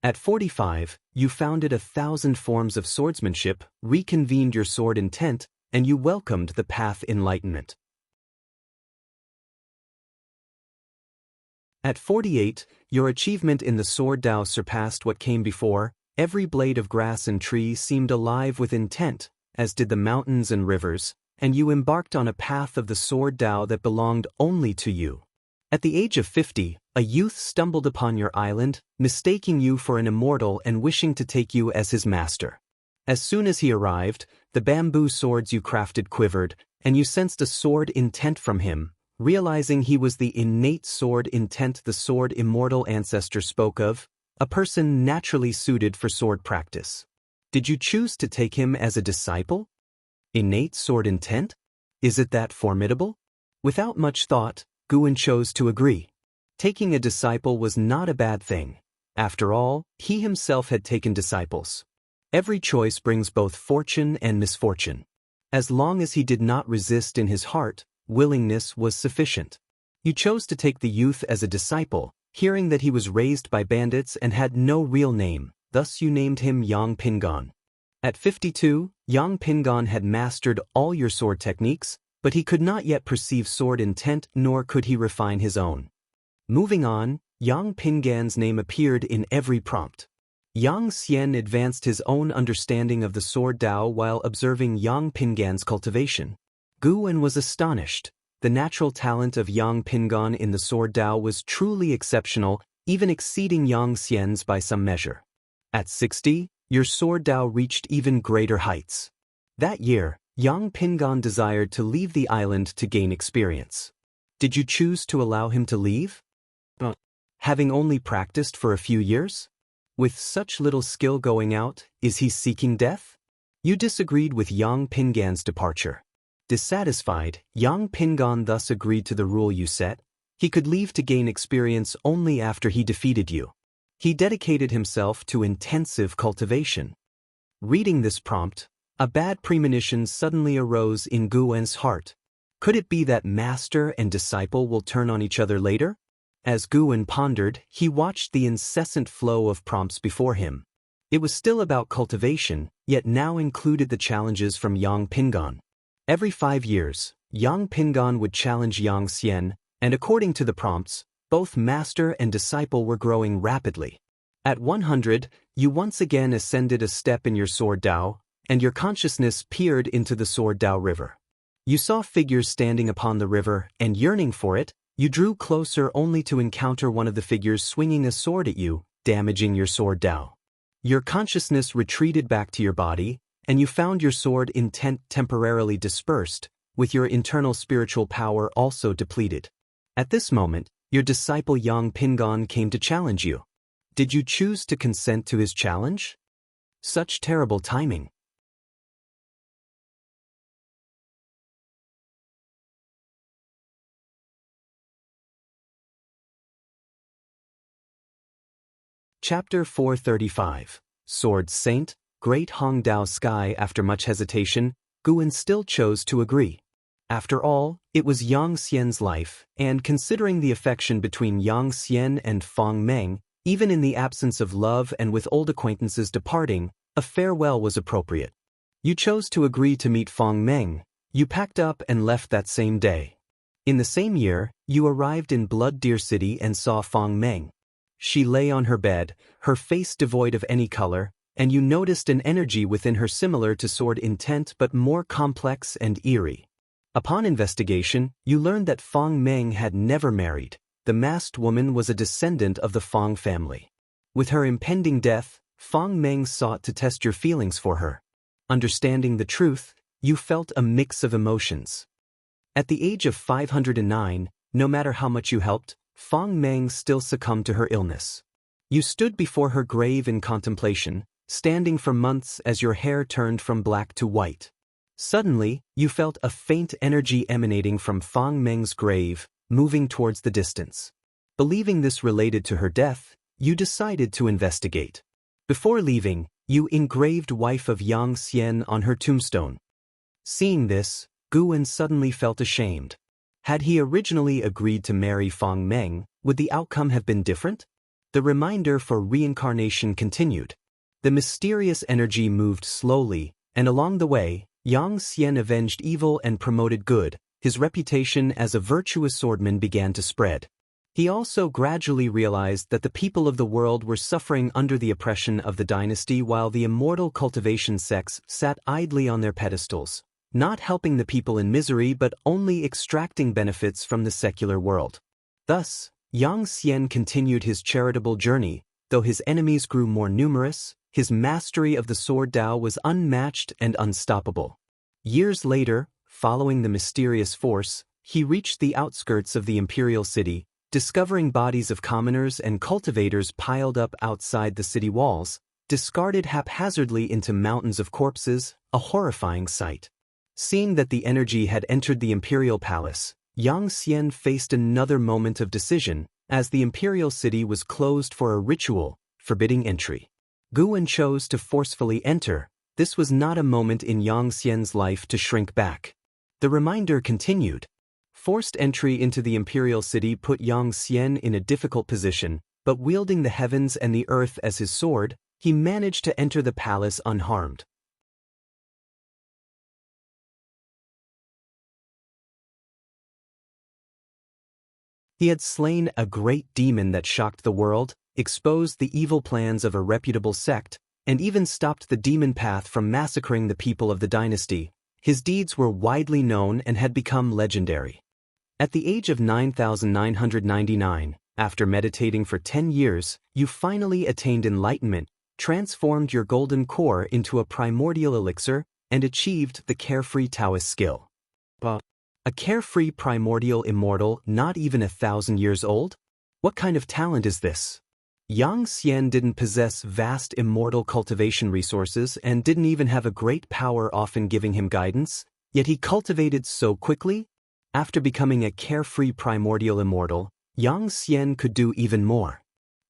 At 45, you founded 1,000 forms of swordsmanship, reconvened your sword intent, and you welcomed the path enlightenment. At 48, your achievement in the sword Dao surpassed what came before. Every blade of grass and tree seemed alive with intent, as did the mountains and rivers, and you embarked on a path of the sword Dao that belonged only to you. At the age of 50, a youth stumbled upon your island, mistaking you for an immortal and wishing to take you as his master. As soon as he arrived, the bamboo swords you crafted quivered, and you sensed a sword intent from him, realizing he was the innate sword intent the sword immortal ancestor spoke of, a person naturally suited for sword practice. Did you choose to take him as a disciple? Innate sword intent? Is it that formidable? Without much thought, Guwen chose to agree. Taking a disciple was not a bad thing. After all, he himself had taken disciples. Every choice brings both fortune and misfortune. As long as he did not resist in his heart, willingness was sufficient. You chose to take the youth as a disciple, hearing that he was raised by bandits and had no real name, thus you named him Yang Pingon. At 52, Yang Pingon had mastered all your sword techniques, but he could not yet perceive sword intent nor could he refine his own. Moving on, Yang Pingan's name appeared in every prompt. Yang Xian advanced his own understanding of the sword Dao while observing Yang Pingan's cultivation. Guwen was astonished. The natural talent of Yang Pingon in the sword Dao was truly exceptional, even exceeding Yang Xian's by some measure. At 60, your sword Dao reached even greater heights. That year, Yang Pingon desired to leave the island to gain experience. Did you choose to allow him to leave? Having only practiced for a few years? With such little skill going out, is he seeking death? You disagreed with Yang Pingan's departure. Dissatisfied, Yang Pingon thus agreed to the rule you set. He could leave to gain experience only after he defeated you. He dedicated himself to intensive cultivation. Reading this prompt, a bad premonition suddenly arose in Guwen's heart. Could it be that master and disciple will turn on each other later? As Guwen pondered, he watched the incessant flow of prompts before him. It was still about cultivation, yet now included the challenges from Yang Pingan. Every 5 years, Yang Pingan would challenge Yang Xian, and according to the prompts, both master and disciple were growing rapidly. At 100, you once again ascended a step in your sword Dao, and your consciousness peered into the sword Dao river. You saw figures standing upon the river, and yearning for it, you drew closer only to encounter one of the figures swinging a sword at you, damaging your sword Dao. Your consciousness retreated back to your body, and you found your sword intent temporarily dispersed, with your internal spiritual power also depleted. At this moment, your disciple Yang Pingan came to challenge you. Did you choose to consent to his challenge? Such terrible timing. Chapter 435. Sword Saint, Great Hongdao Sky. After much hesitation, Guwen still chose to agree. After all, it was Yang Xian's life, and considering the affection between Yang Xian and Feng Meng, even in the absence of love and with old acquaintances departing, a farewell was appropriate. You chose to agree to meet Feng Meng. You packed up and left that same day. In the same year, you arrived in Blood Deer City and saw Feng Meng. She lay on her bed, her face devoid of any color, and you noticed an energy within her similar to sword intent but more complex and eerie. Upon investigation, you learned that Feng Meng had never married. The masked woman was a descendant of the Feng family. With her impending death, Feng Meng sought to test your feelings for her. Understanding the truth, you felt a mix of emotions. At the age of 509, no matter how much you helped, Feng Meng still succumbed to her illness. You stood before her grave in contemplation, standing for months as your hair turned from black to white. Suddenly, you felt a faint energy emanating from Feng Meng's grave, moving towards the distance. Believing this related to her death, you decided to investigate. Before leaving, you engraved wife of Yang Xian on her tombstone. Seeing this, Guwen suddenly felt ashamed. Had he originally agreed to marry Feng Meng, would the outcome have been different? The reminder for reincarnation continued. The mysterious energy moved slowly, and along the way, Yang Xian avenged evil and promoted good. His reputation as a virtuous swordman began to spread. He also gradually realized that the people of the world were suffering under the oppression of the dynasty while the immortal cultivation sects sat idly on their pedestals, not helping the people in misery but only extracting benefits from the secular world. Thus, Yang Xian continued his charitable journey. Though his enemies grew more numerous, his mastery of the sword Dao was unmatched and unstoppable. Years later, following the mysterious force, he reached the outskirts of the imperial city, discovering bodies of commoners and cultivators piled up outside the city walls, discarded haphazardly into mountains of corpses, a horrifying sight. Seeing that the energy had entered the imperial palace, Yang Xian faced another moment of decision, as the imperial city was closed for a ritual, forbidding entry. Guwen chose to forcefully enter. This was not a moment in Yang Xian's life to shrink back. The reminder continued. Forced entry into the imperial city put Yang Xian in a difficult position, but wielding the heavens and the earth as his sword, he managed to enter the palace unharmed. He had slain a great demon that shocked the world, exposed the evil plans of a reputable sect, and even stopped the demon path from massacring the people of the dynasty. His deeds were widely known and had become legendary. At the age of 9,999, after meditating for 10 years, you finally attained enlightenment, transformed your golden core into a primordial elixir, and achieved the carefree Taoist skill. A carefree primordial immortal not even 1,000 years old? What kind of talent is this? Yang Xian didn't possess vast immortal cultivation resources and didn't even have a great power often giving him guidance, yet he cultivated so quickly? After becoming a carefree primordial immortal, Yang Xian could do even more.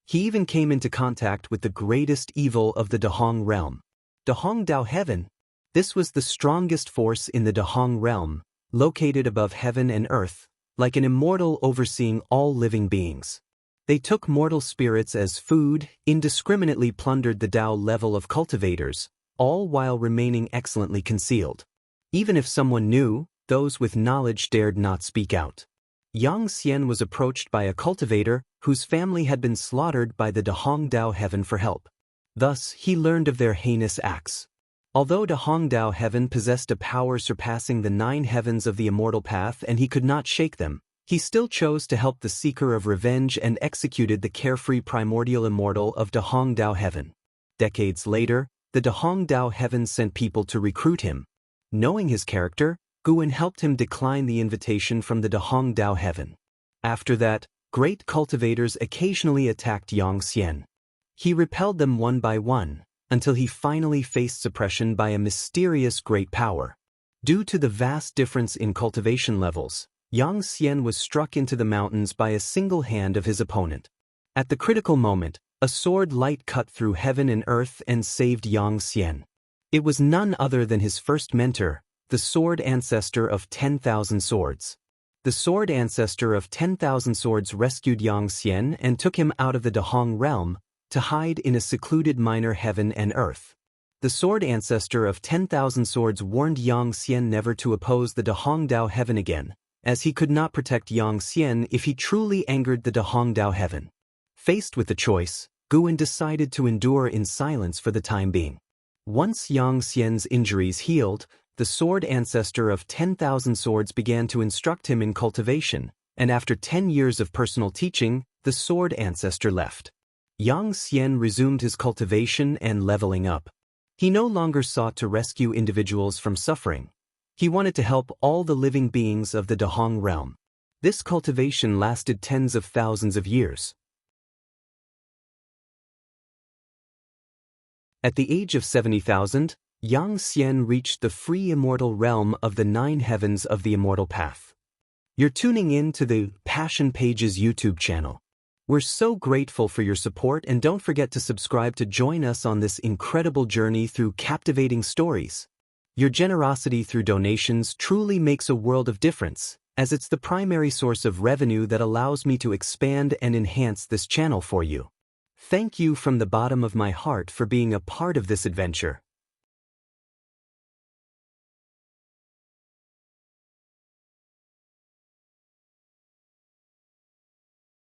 He even came into contact with the greatest evil of the Dahong realm. Dahong Dao Heaven. This was the strongest force in the Dahong realm, located above heaven and earth, like an immortal overseeing all living beings. They took mortal spirits as food, indiscriminately plundered the Dao level of cultivators, all while remaining excellently concealed. Even if someone knew, those with knowledge dared not speak out. Yang Xian was approached by a cultivator whose family had been slaughtered by the Dahong Dao Heaven for help. Thus, he learned of their heinous acts. Although Dahong Dao Heaven possessed a power surpassing the 9 heavens of the immortal path and he could not shake them, he still chose to help the seeker of revenge and executed the carefree primordial immortal of Dahong Dao Heaven. Decades later, the Dahong Dao Heaven sent people to recruit him. Knowing his character, Guan helped him decline the invitation from the Dahong Dao Heaven. After that, great cultivators occasionally attacked Yang Xian. He repelled them one by one, until he finally faced suppression by a mysterious great power. Due to the vast difference in cultivation levels, Yang Xian was struck into the mountains by a single hand of his opponent. At the critical moment, a sword light cut through heaven and earth and saved Yang Xian. It was none other than his first mentor, the sword ancestor of 10,000 swords. The sword ancestor of 10,000 swords rescued Yang Xian and took him out of the Dahong realm to hide in a secluded minor heaven and earth. The sword ancestor of 10,000 swords warned Yang Xian never to oppose the Dahong Dao Heaven again, as he could not protect Yang Xian if he truly angered the Dahong Dao Heaven. Faced with the choice, Guan decided to endure in silence for the time being. Once Yang Xian's injuries healed, the sword ancestor of 10,000 swords began to instruct him in cultivation, and after 10 years of personal teaching, the sword ancestor left. Yang Xian resumed his cultivation and leveling up. He no longer sought to rescue individuals from suffering. He wanted to help all the living beings of the Dahong realm. This cultivation lasted tens of thousands of years. At the age of 70,000, Yang Xian reached the free immortal realm of the 9 heavens of the immortal path. You're tuning in to the Passion Pages YouTube channel. We're so grateful for your support and don't forget to subscribe to join us on this incredible journey through captivating stories. Your generosity through donations truly makes a world of difference, as it's the primary source of revenue that allows me to expand and enhance this channel for you. Thank you from the bottom of my heart for being a part of this adventure.